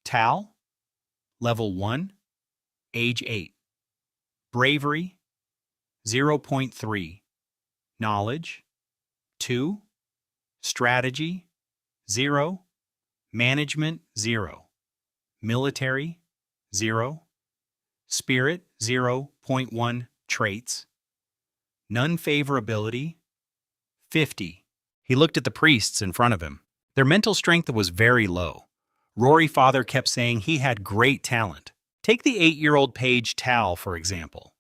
Tal. Level 1. Age 8. Bravery 0.3. Knowledge 2. Strategy 0. Management 0. Military 0. Spirit 0.1 traits. None favorability 50. He looked at the priests in front of him. Their mental strength was very low. Rory father kept saying he had great talent. Take the 8-year-old page Tal, for example.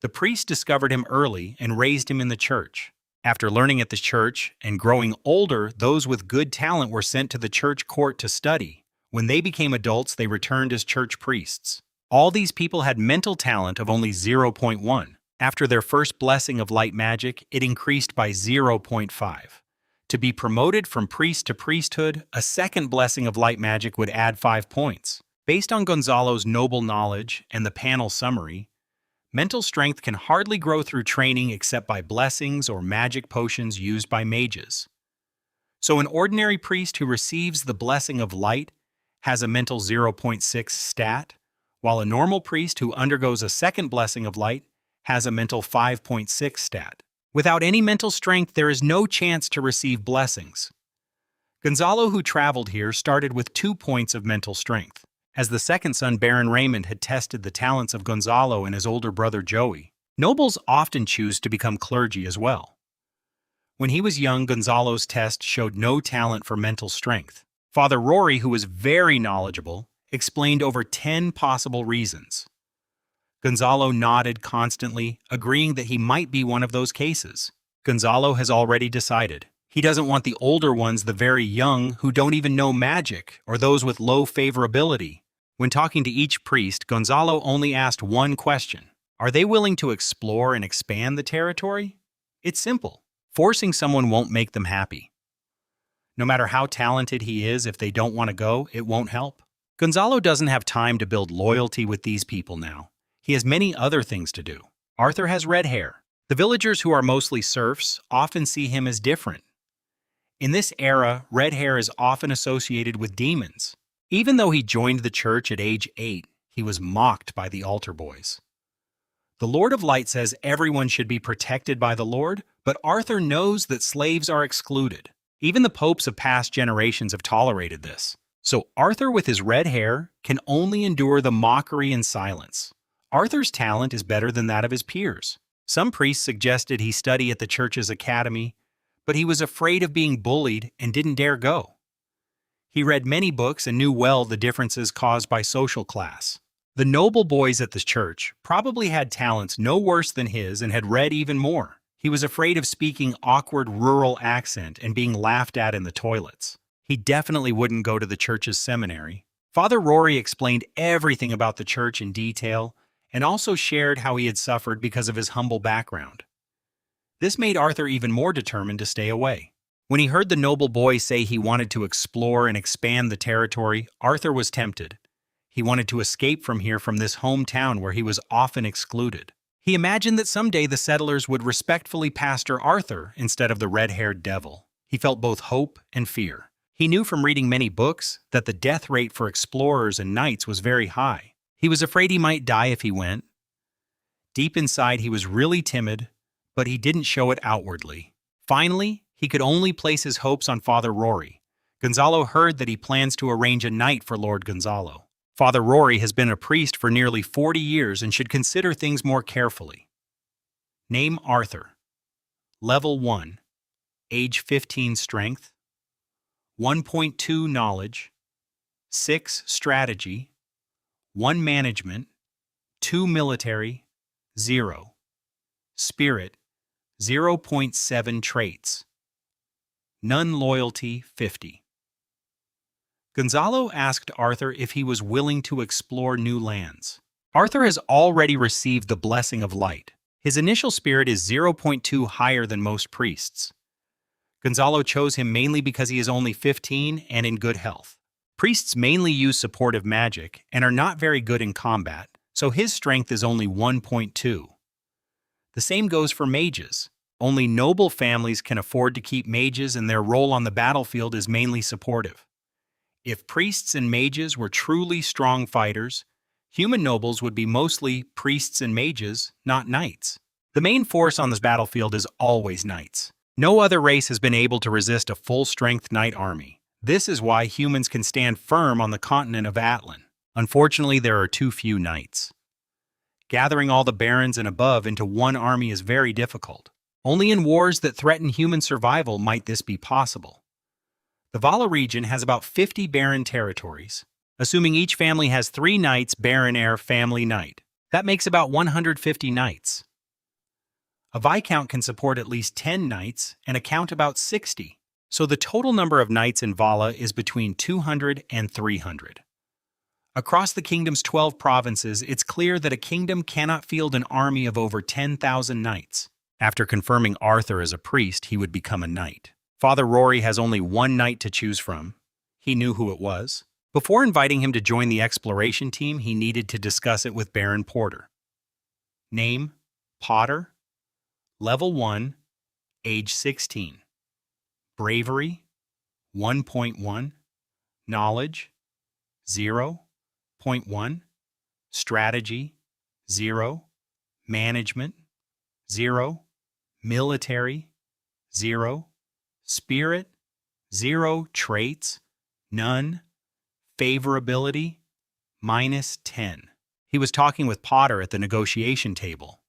The priest discovered him early and raised him in the church. After learning at the church and growing older, those with good talent were sent to the church court to study. When they became adults, they returned as church priests. All these people had mental talent of only 0.1. After their first blessing of light magic, it increased by 0.5. To be promoted from priest to priesthood, a second blessing of light magic would add 5 points. Based on Gonzalo's noble knowledge and the panel summary, mental strength can hardly grow through training except by blessings or magic potions used by mages. So an ordinary priest who receives the blessing of light has a mental 0.6 stat, while a normal priest who undergoes a second blessing of light has a mental 5.6 stat. Without any mental strength, there is no chance to receive blessings. Gonzalo, who traveled here, started with 2 points of mental strength. As the second son, Baron Raymond, had tested the talents of Gonzalo and his older brother Joey, nobles often choose to become clergy as well. When he was young, Gonzalo's test showed no talent for mental strength. Father Rory, who was very knowledgeable, explained over 10 possible reasons. Gonzalo nodded constantly, agreeing that he might be one of those cases. Gonzalo has already decided. He doesn't want the older ones, the very young, who don't even know magic, or those with low favorability. When talking to each priest, Gonzalo only asked one question. Are they willing to explore and expand the territory? It's simple. Forcing someone won't make them happy. No matter how talented he is, if they don't want to go, it won't help. Gonzalo doesn't have time to build loyalty with these people now. He has many other things to do. Arthur has red hair. The villagers, who are mostly serfs, often see him as different. In this era, red hair is often associated with demons. Even though he joined the church at age 8, he was mocked by the altar boys. The Lord of Light says everyone should be protected by the Lord, but Arthur knows that slaves are excluded. Even the popes of past generations have tolerated this. So Arthur, with his red hair, can only endure the mockery in silence. Arthur's talent is better than that of his peers. Some priests suggested he study at the church's academy, but he was afraid of being bullied and didn't dare go. He read many books and knew well the differences caused by social class. The noble boys at the church probably had talents no worse than his and had read even more. He was afraid of speaking awkward rural accent and being laughed at in the toilets. He definitely wouldn't go to the church's seminary. Father Rory explained everything about the church in detail and also shared how he had suffered because of his humble background. This made Arthur even more determined to stay away. When he heard the noble boy say he wanted to explore and expand the territory, Arthur was tempted. He wanted to escape from here, from this hometown where he was often excluded. He imagined that someday the settlers would respectfully pastor Arthur instead of the red-haired devil. He felt both hope and fear. He knew from reading many books that the death rate for explorers and knights was very high. He was afraid he might die if he went. Deep inside, he was really timid, but he didn't show it outwardly. Finally, he could only place his hopes on Father Rory. Gonzalo heard that he plans to arrange a knight for Lord Gonzalo. Father Rory has been a priest for nearly 40 years and should consider things more carefully. Name Arthur. Level 1. Age 15 strength. 1.2 knowledge. 6 strategy. 1 management. 2 military. 0. Spirit. 0.7 traits. None loyalty 50. Gonzalo asked Arthur if he was willing to explore new lands. Arthur has already received the blessing of light. His initial spirit is 0.2 higher than most priests. Gonzalo chose him mainly because he is only 15 and in good health. Priests mainly use supportive magic and are not very good in combat, so his strength is only 1.2. The same goes for mages. Only noble families can afford to keep mages, and their role on the battlefield is mainly supportive. If priests and mages were truly strong fighters, human nobles would be mostly priests and mages, not knights. The main force on this battlefield is always knights. No other race has been able to resist a full-strength knight army. This is why humans can stand firm on the continent of Atlan. Unfortunately, there are too few knights. Gathering all the barons and above into one army is very difficult. Only in wars that threaten human survival might this be possible. The Vala region has about 50 Baron territories, assuming each family has 3 knights Baron heir family knight. That makes about 150 knights. A Viscount can support at least 10 knights and a count about 60, so the total number of knights in Vala is between 200 and 300. Across the kingdom's 12 provinces, it's clear that a kingdom cannot field an army of over 10,000 knights. After confirming Arthur as a priest, he would become a knight. Father Rory has only 1 knight to choose from. He knew who it was. Before inviting him to join the exploration team, he needed to discuss it with Baron Porter. Name: Potter. Level 1, age 16. Bravery: 1.1. Knowledge: 0.1. Strategy: 0. Management: 0. Military: 0. Spirit: 0. Traits: none. Favorability: -10. He was talking with Potter at the negotiation table.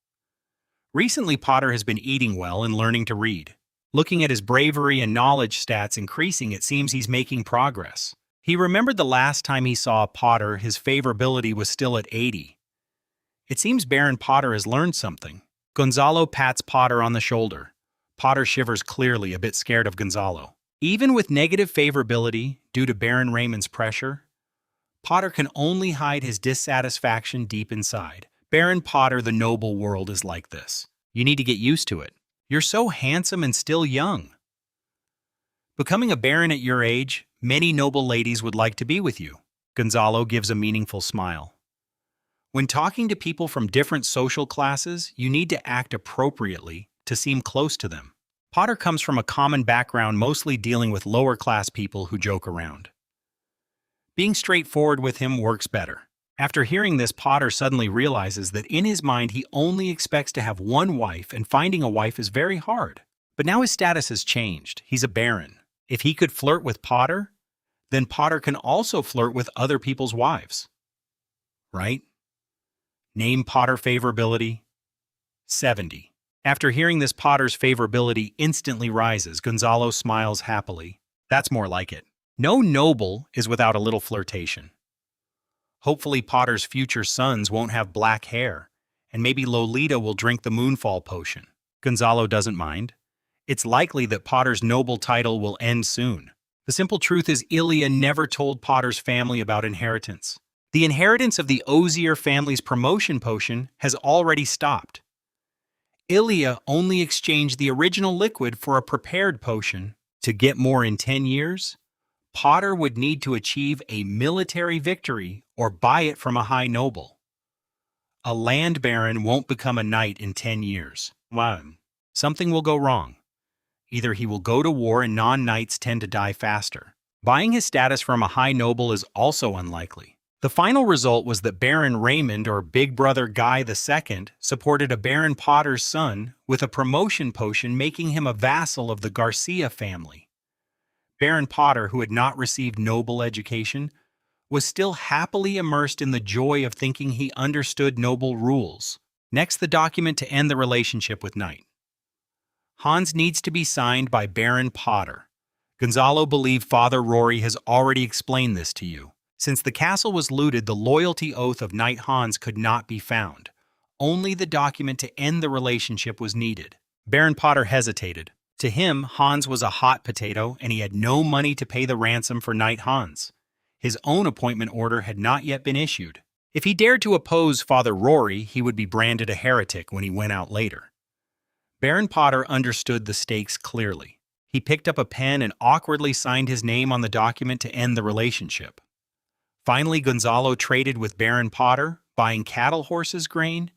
Recently, Potter has been eating well and learning to read. Looking at his bravery and knowledge stats increasing, it seems he's making progress. He remembered the last time he saw Potter, his favorability was still at 80. It seems Baron Potter has learned something. Gonzalo pats Potter on the shoulder. Potter shivers clearly, a bit scared of Gonzalo. Even with negative favorability due to Baron Raymond's pressure, Potter can only hide his dissatisfaction deep inside. Baron Potter, the noble world is like this. You need to get used to it. You're so handsome and still young. Becoming a baron at your age, many noble ladies would like to be with you. Gonzalo gives a meaningful smile. When talking to people from different social classes, you need to act appropriately to seem close to them. Potter comes from a common background, mostly dealing with lower-class people who joke around. Being straightforward with him works better. After hearing this, Potter suddenly realizes that in his mind he only expects to have 1 wife, and finding a wife is very hard. But now his status has changed. He's a baron. If he could flirt with Potter, then Potter can also flirt with other people's wives. Right? Name Potter favorability: 70. After hearing this, Potter's favorability instantly rises. Gonzalo smiles happily. That's more like it. No noble is without a little flirtation. Hopefully Potter's future sons won't have black hair, and maybe Lolita will drink the Moonfall potion. Gonzalo doesn't mind. It's likely that Potter's noble title will end soon. The simple truth is Ilya never told Potter's family about inheritance. The inheritance of the Ozier family's promotion potion has already stopped. Ilya only exchanged the original liquid for a prepared potion. To get more in 10 years, Potter would need to achieve a military victory or buy it from a high noble. A land baron won't become a knight in 10 years. Something will go wrong. Either he will go to war and non-knights tend to die faster. Buying his status from a high noble is also unlikely. The final result was that Baron Raymond, or Big Brother Guy II, supported a Baron Potter's son with a promotion potion, making him a vassal of the Garcia family. Baron Potter, who had not received noble education, was still happily immersed in the joy of thinking he understood noble rules. Next, the document to end the relationship with Knight. Hans needs to be signed by Baron Potter. Gonzalo believed Father Rory has already explained this to you. Since the castle was looted, the loyalty oath of Knight Hans could not be found. Only the document to end the relationship was needed. Baron Potter hesitated. To him, Hans was a hot potato, and he had no money to pay the ransom for Knight Hans. His own appointment order had not yet been issued. If he dared to oppose Father Rory, he would be branded a heretic when he went out later. Baron Potter understood the stakes clearly. He picked up a pen and awkwardly signed his name on the document to end the relationship. Finally, Gonzalo traded with Baron Potter, buying cattle, horses, grain,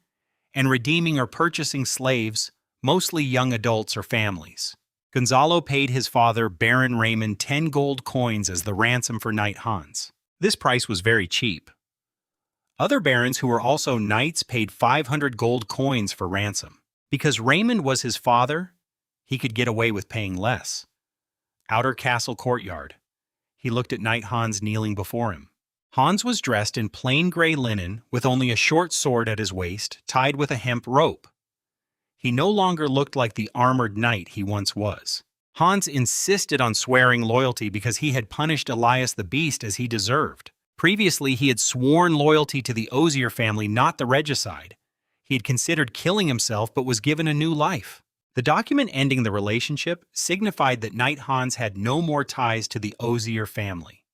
and redeeming or purchasing slaves, mostly young adults or families. Gonzalo paid his father, Baron Raymond, 10 gold coins as the ransom for Knight Hans. This price was very cheap. Other barons who were also knights paid 500 gold coins for ransom. Because Raymond was his father, he could get away with paying less. Outer castle courtyard. He looked at Knight Hans kneeling before him. Hans was dressed in plain gray linen with only a short sword at his waist, tied with a hemp rope. He no longer looked like the armored knight he once was. Hans insisted on swearing loyalty because he had punished Elias the Beast as he deserved. Previously, he had sworn loyalty to the Osier family, not the regicide. He had considered killing himself but was given a new life. The document ending the relationship signified that Knight Hans had no more ties to the Osier family.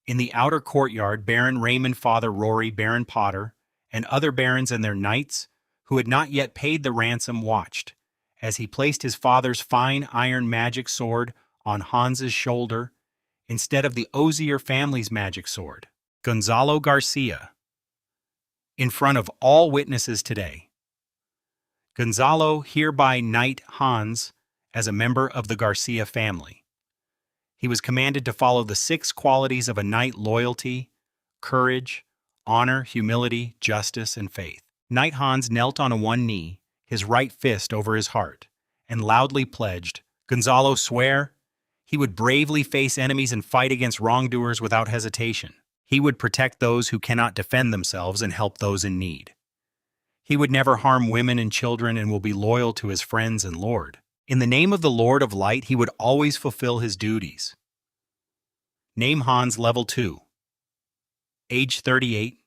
In the outer courtyard, Baron Raymond, Father Rory, Baron Potter, and other barons and their knights, who had not yet paid the ransom, watched, as he placed his father's fine iron magic sword on Hans's shoulder instead of the Osier family's magic sword. Gonzalo Garcia. In front of all witnesses today, Gonzalo hereby knight Hans as a member of the Garcia family. He was commanded to follow the 6 qualities of a knight: loyalty, courage, honor, humility, justice, and faith. Knight Hans knelt on one knee, his right fist over his heart, and loudly pledged, Gonzalo swear, he would bravely face enemies and fight against wrongdoers without hesitation. He would protect those who cannot defend themselves and help those in need. He would never harm women and children and will be loyal to his friends and Lord. In the name of the Lord of Light, he would always fulfill his duties. Name Hans Level 2. Age 38.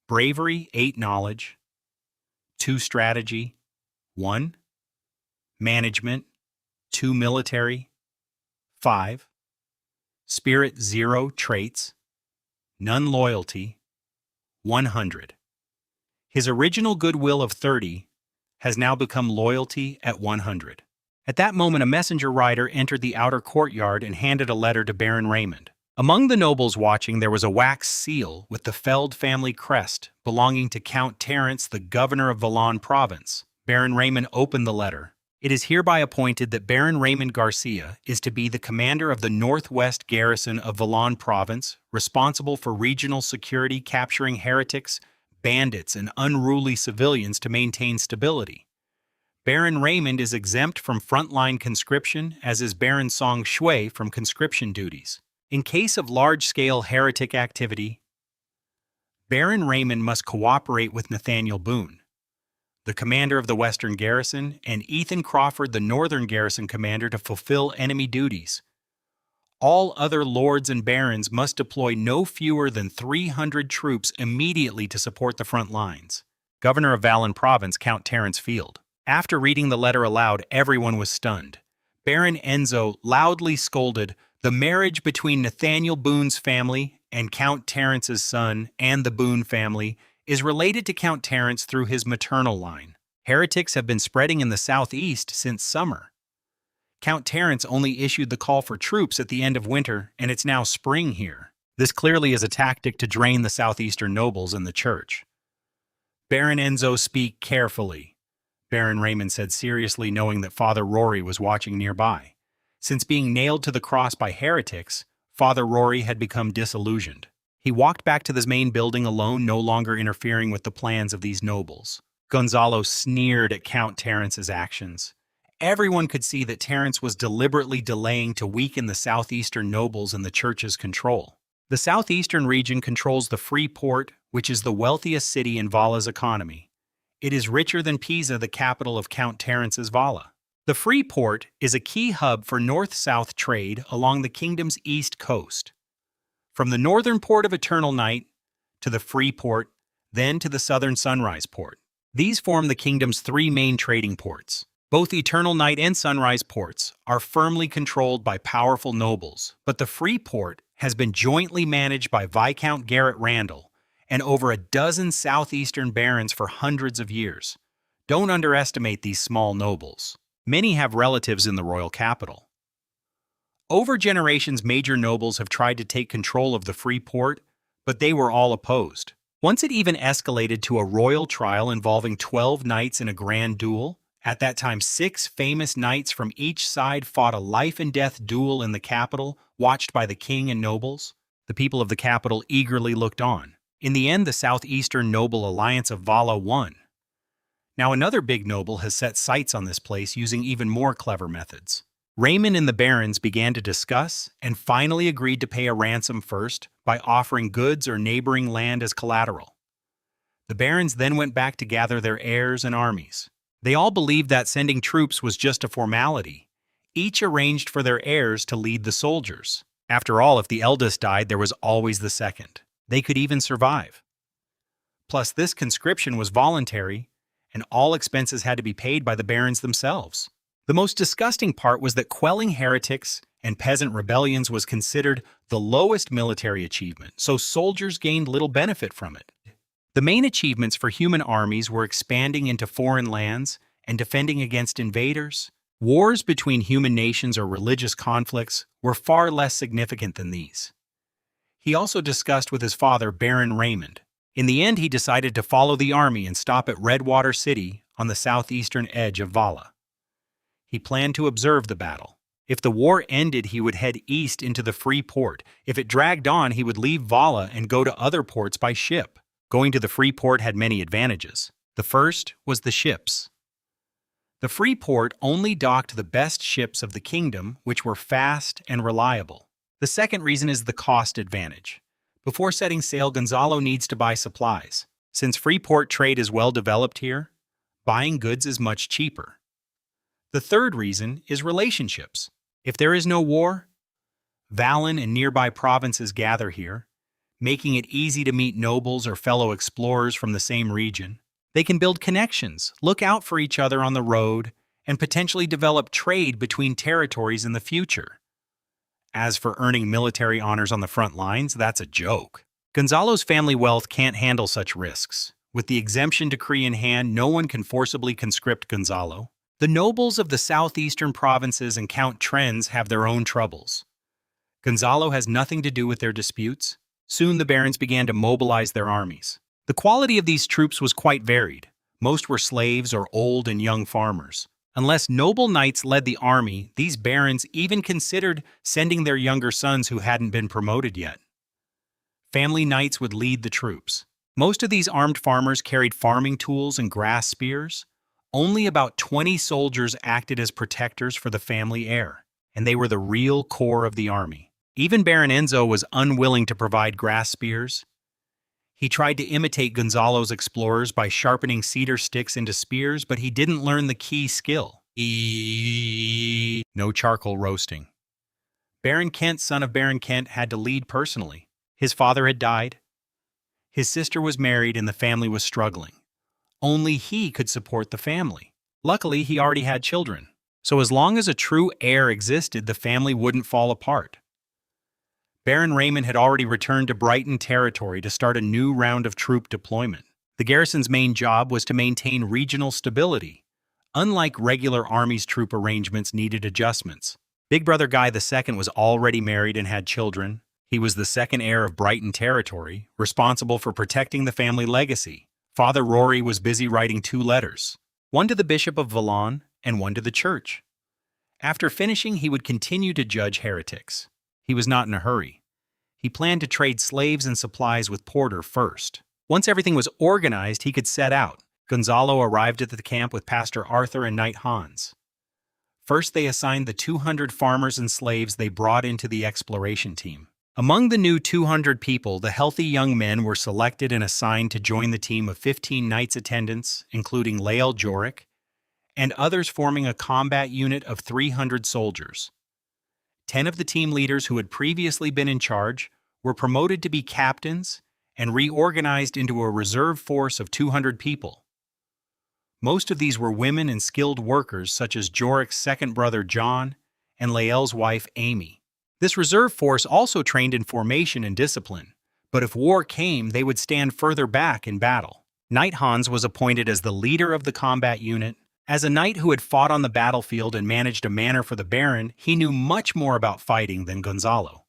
Bravery 8. Knowledge 2. Strategy 1. Management 2. Military 5. Spirit 0. Traits none. Loyalty 100. His original goodwill of 30 has now become loyalty at 100. At that moment, a messenger rider entered the outer courtyard and handed a letter to Baron Raymond. Among the nobles watching, there was a wax seal with the Feld family crest belonging to Count Terence, the governor of Valon province. Baron Raymond opened the letter. It is hereby appointed that Baron Raymond Garcia is to be the commander of the northwest garrison of Valon province, responsible for regional security, capturing heretics, bandits, and unruly civilians to maintain stability. Baron Raymond is exempt from frontline conscription, as is Baron Song Shui from conscription duties. In case of large-scale heretic activity, Baron Raymond must cooperate with Nathaniel Boone, the commander of the western garrison, and Ethan Crawford, the northern garrison commander, to fulfill enemy duties. All other lords and barons must deploy no fewer than 300 troops immediately to support the front lines. Governor of Valon Province, Count Terence Field. After reading the letter aloud, everyone was stunned. Baron Enzo loudly scolded, "The marriage between Nathaniel Boone's family and Count Terence's son and the Boone family is related to Count Terence through his maternal line. Heretics have been spreading in the southeast since summer. Count Terence only issued the call for troops at the end of winter, and it's now spring here. This clearly is a tactic to drain the southeastern nobles and the church." "Baron Enzo, speak carefully," Baron Raymond said seriously, knowing that Father Rory was watching nearby. Since being nailed to the cross by heretics, Father Rory had become disillusioned. He walked back to the main building alone, no longer interfering with the plans of these nobles. Gonzalo sneered at Count Terence's actions. Everyone could see that Terence was deliberately delaying to weaken the southeastern nobles and the church's control. The southeastern region controls the Free Port, which is the wealthiest city in Vala's economy. It is richer than Pisa, the capital of Count Terence's Vala. The Free Port is a key hub for north-south trade along the kingdom's east coast. From the northern port of Eternal Night to the Free Port, then to the southern Sunrise Port. These form the kingdom's 3 main trading ports. Both Eternal Night and Sunrise ports are firmly controlled by powerful nobles, but the Free Port has been jointly managed by Viscount Garrett Randall and over a dozen southeastern barons for hundreds of years. Don't underestimate these small nobles. Many have relatives in the royal capital. Over generations, major nobles have tried to take control of the Free Port, but they were all opposed. Once it even escalated to a royal trial involving 12 knights in a grand duel. At that time, 6 famous knights from each side fought a life-and-death duel in the capital, watched by the king and nobles. The people of the capital eagerly looked on. In the end, the Southeastern Noble Alliance of Vala won. Now another big noble has set sights on this place using even more clever methods. Raymond and the barons began to discuss and finally agreed to pay a ransom first by offering goods or neighboring land as collateral. The barons then went back to gather their heirs and armies. They all believed that sending troops was just a formality. Each arranged for their heirs to lead the soldiers. After all, if the eldest died, there was always the second. They could even survive. Plus, this conscription was voluntary, and all expenses had to be paid by the barons themselves. The most disgusting part was that quelling heretics and peasant rebellions was considered the lowest military achievement, so soldiers gained little benefit from it. The main achievements for human armies were expanding into foreign lands and defending against invaders. Wars between human nations or religious conflicts were far less significant than these. He also discussed with his father, Baron Raymond. In the end, he decided to follow the army and stop at Redwater City on the southeastern edge of Vala. He planned to observe the battle. If the war ended, he would head east into the free port. If it dragged on, he would leave Vala and go to other ports by ship. Going to the free port had many advantages. The first was the ships. The free port only docked the best ships of the kingdom, which were fast and reliable. The second reason is the cost advantage. Before setting sail, Gonzalo needs to buy supplies. Since free port trade is well developed here, buying goods is much cheaper. The third reason is relationships. If there is no war, Valen and nearby provinces gather here, making it easy to meet nobles or fellow explorers from the same region. They can build connections, look out for each other on the road, and potentially develop trade between territories in the future. As for earning military honors on the front lines, that's a joke. Gonzalo's family wealth can't handle such risks. With the exemption decree in hand, no one can forcibly conscript Gonzalo. The nobles of the southeastern provinces and Count Trenz have their own troubles. Gonzalo has nothing to do with their disputes. Soon the barons began to mobilize their armies. The quality of these troops was quite varied. Most were slaves or old and young farmers. Unless noble knights led the army, these barons even considered sending their younger sons who hadn't been promoted yet. Family knights would lead the troops. Most of these armed farmers carried farming tools and grass spears. Only about 20 soldiers acted as protectors for the family heir, and they were the real core of the army. Even Baron Enzo was unwilling to provide grass spears. He tried to imitate Gonzalo's explorers by sharpening cedar sticks into spears, but he didn't learn the key skill. No charcoal roasting. Baron Kent, son of Baron Kent, had to lead personally. His father had died. His sister was married and the family was struggling. Only he could support the family. Luckily, he already had children. So as long as a true heir existed, the family wouldn't fall apart. Baron Raymond had already returned to Brighton territory to start a new round of troop deployment. The garrison's main job was to maintain regional stability. Unlike regular army's troop arrangements needed adjustments. Big Brother Guy II was already married and had children. He was the second heir of Brighton territory, responsible for protecting the family legacy. Father Rory was busy writing 2 letters, one to the Bishop of Valon and one to the church. After finishing, he would continue to judge heretics. He was not in a hurry. He planned to trade slaves and supplies with Porter first. Once everything was organized, he could set out. Gonzalo arrived at the camp with Pastor Arthur and Knight Hans. First, they assigned the 200 farmers and slaves they brought into the exploration team. Among the new 200 people, the healthy young men were selected and assigned to join the team of 15 knights attendants, including Lael Jorik, and others forming a combat unit of 300 soldiers. 10 of the team leaders who had previously been in charge were promoted to be captains and reorganized into a reserve force of 200 people. Most of these were women and skilled workers such as Jorik's second brother John and Lael's wife Amy. This reserve force also trained in formation and discipline, but if war came, they would stand further back in battle. Knight Hans was appointed as the leader of the combat unit. As a knight who had fought on the battlefield and managed a manor for the Baron, he knew much more about fighting than Gonzalo.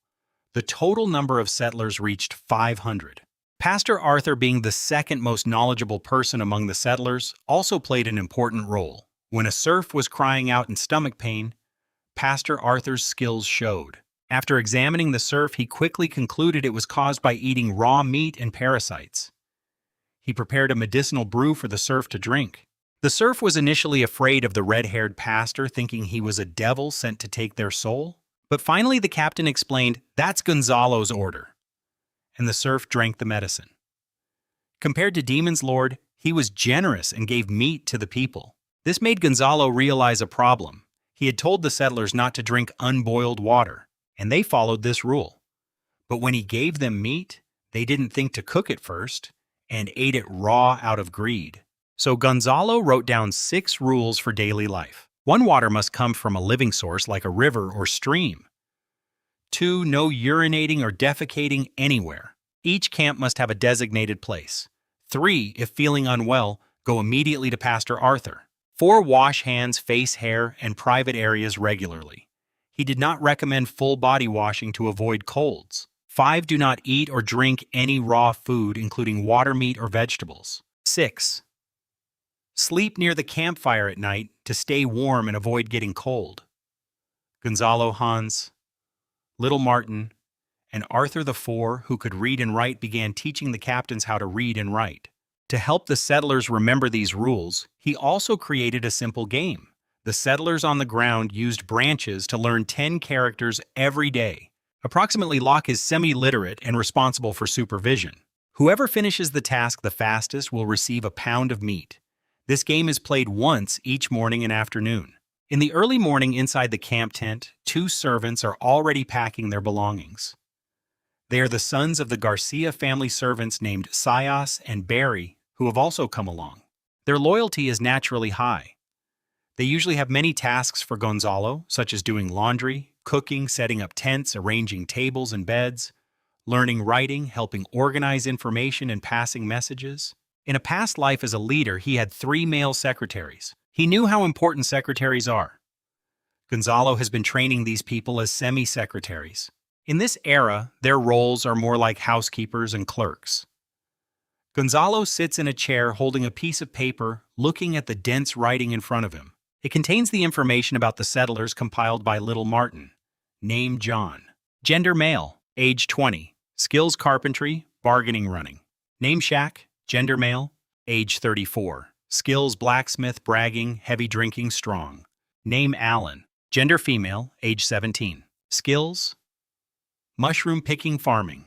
The total number of settlers reached 500. Pastor Arthur, being the second most knowledgeable person among the settlers, also played an important role. When a serf was crying out in stomach pain, Pastor Arthur's skills showed. After examining the serf, he quickly concluded it was caused by eating raw meat and parasites. He prepared a medicinal brew for the serf to drink. The serf was initially afraid of the red-haired pastor, thinking he was a devil sent to take their soul. But finally the captain explained, "That's Gonzalo's order." And the serf drank the medicine. Compared to Demon's Lord, he was generous and gave meat to the people. This made Gonzalo realize a problem. He had told the settlers not to drink unboiled water, and they followed this rule. But when he gave them meat, they didn't think to cook it first and ate it raw out of greed. So Gonzalo wrote down 6 rules for daily life. 1. Water must come from a living source like a river or stream. 2. No urinating or defecating anywhere. Each camp must have a designated place. 3. If feeling unwell, go immediately to Pastor Arthur. 4. Wash hands, face, hair, and private areas regularly. He did not recommend full body washing to avoid colds. 5. Do not eat or drink any raw food, including water, meat, or vegetables. 6. Sleep near the campfire at night to stay warm and avoid getting cold. Gonzalo, Hans, Little Martin, and Arthur the Four, who could read and write, began teaching the captains how to read and write. To help the settlers remember these rules, he also created a simple game. The settlers on the ground used branches to learn 10 characters every day. Approximately Locke is semi-literate and responsible for supervision. Whoever finishes the task the fastest will receive a pound of meat. This game is played once each morning and afternoon. In the early morning inside the camp tent, 2 servants are already packing their belongings. They are the sons of the Garcia family servants named Sayas and Barry, who have also come along. Their loyalty is naturally high. They usually have many tasks for Gonzalo, such as doing laundry, cooking, setting up tents, arranging tables and beds, learning writing, helping organize information, and passing messages. In a past life as a leader, he had 3 male secretaries. He knew how important secretaries are. Gonzalo has been training these people as semi-secretaries. In this era, their roles are more like housekeepers and clerks. Gonzalo sits in a chair holding a piece of paper, looking at the dense writing in front of him. It contains the information about the settlers compiled by Little Martin. Name John. Gender male, age 20. Skills carpentry, bargaining running. Name Shack, gender male, age 34. Skills blacksmith, bragging, heavy drinking, strong. Name Alan, gender female, age 17. Skills mushroom picking, farming.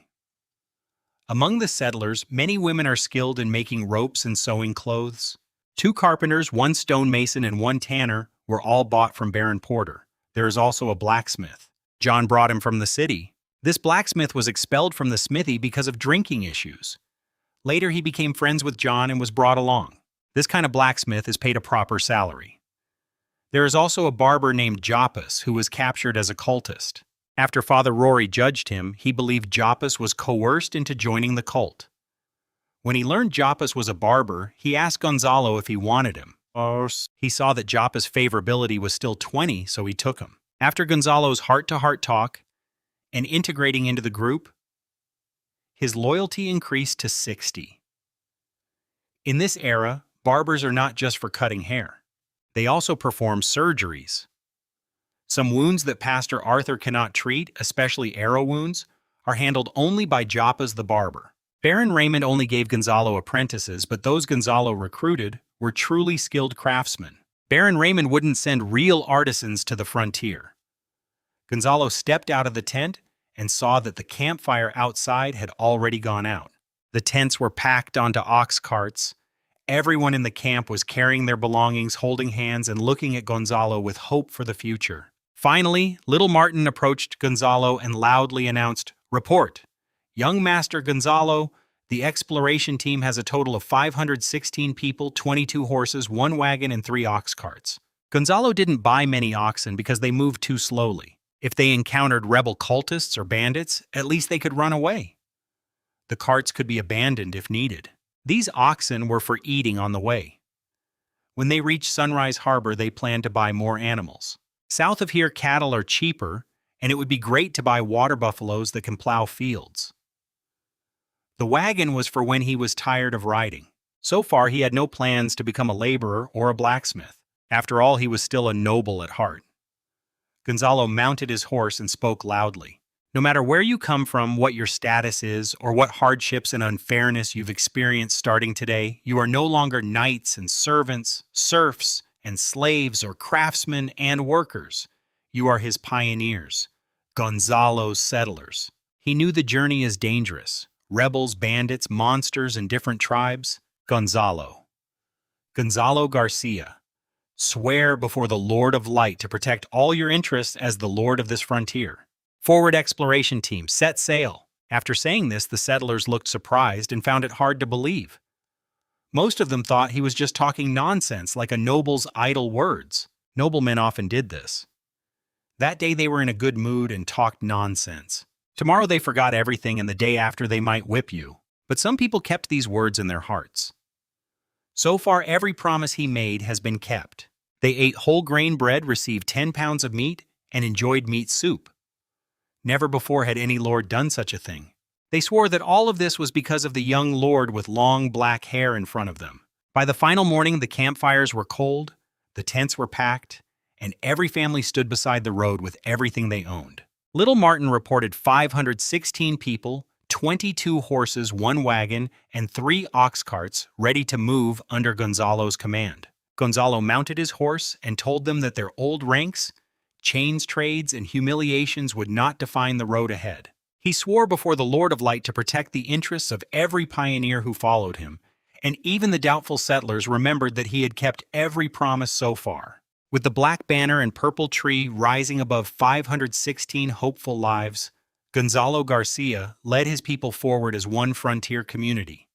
Among the settlers, many women are skilled in making ropes and sewing clothes. 2 carpenters, 1 stonemason, and 1 tanner were all bought from Baron Porter. There is also a blacksmith. John brought him from the city. This blacksmith was expelled from the smithy because of drinking issues. Later, he became friends with John and was brought along. This kind of blacksmith is paid a proper salary. There is also a barber named Joppus who was captured as a cultist. After Father Rory judged him, he believed Joppus was coerced into joining the cult. When he learned Joppus was a barber, he asked Gonzalo if he wanted him. He saw that Joppus' favorability was still 20, so he took him. After Gonzalo's heart-to-heart talk and integrating into the group, his loyalty increased to 60. In this era, barbers are not just for cutting hair. They also perform surgeries. Some wounds that Pastor Arthur cannot treat, especially arrow wounds, are handled only by Joppus the barber. Baron Raymond only gave Gonzalo apprentices, but those Gonzalo recruited were truly skilled craftsmen. Baron Raymond wouldn't send real artisans to the frontier. Gonzalo stepped out of the tent and saw that the campfire outside had already gone out. The tents were packed onto ox carts. Everyone in the camp was carrying their belongings, holding hands, and looking at Gonzalo with hope for the future. Finally, Little Martin approached Gonzalo and loudly announced, "Report! Young Master Gonzalo, the exploration team has a total of 516 people, 22 horses, 1 wagon, and 3 ox carts." Gonzalo didn't buy many oxen because they moved too slowly. If they encountered rebel cultists or bandits, at least they could run away. The carts could be abandoned if needed. These oxen were for eating on the way. When they reached Sunrise Harbor, they planned to buy more animals. South of here, cattle are cheaper, and it would be great to buy water buffaloes that can plow fields. The wagon was for when he was tired of riding. So far, he had no plans to become a laborer or a blacksmith. After all, he was still a noble at heart. Gonzalo mounted his horse and spoke loudly. No matter where you come from, what your status is, or what hardships and unfairness you've experienced starting today, you are no longer knights and servants, serfs and slaves, or craftsmen and workers. You are his pioneers, Gonzalo's settlers. He knew the journey is dangerous. Rebels, bandits, monsters, and different tribes. Gonzalo Garcia Swear before the Lord of Light to protect all your interests as the Lord of this frontier. Forward exploration team, set sail. After saying this, the settlers looked surprised and found it hard to believe. Most of them thought he was just talking nonsense like a noble's idle words. Noblemen often did this. That day they were in a good mood and talked nonsense. Tomorrow they forgot everything, and the day after they might whip you. But some people kept these words in their hearts. So far, every promise he made has been kept. They ate whole grain bread, received 10 pounds of meat, and enjoyed meat soup. Never before had any lord done such a thing. They swore that all of this was because of the young lord with long black hair in front of them. By the final morning, the campfires were cold, the tents were packed, and every family stood beside the road with everything they owned. Little Martin reported 516 people, 22 horses, 1 wagon, and 3 ox carts ready to move under Gonzalo's command. Gonzalo mounted his horse and told them that their old ranks, chains, trades, and humiliations would not define the road ahead. He swore before the Lord of Light to protect the interests of every pioneer who followed him, and even the doubtful settlers remembered that he had kept every promise so far. With the black banner and purple tree rising above 516 hopeful lives, Gonzalo Garcia led his people forward as one frontier community.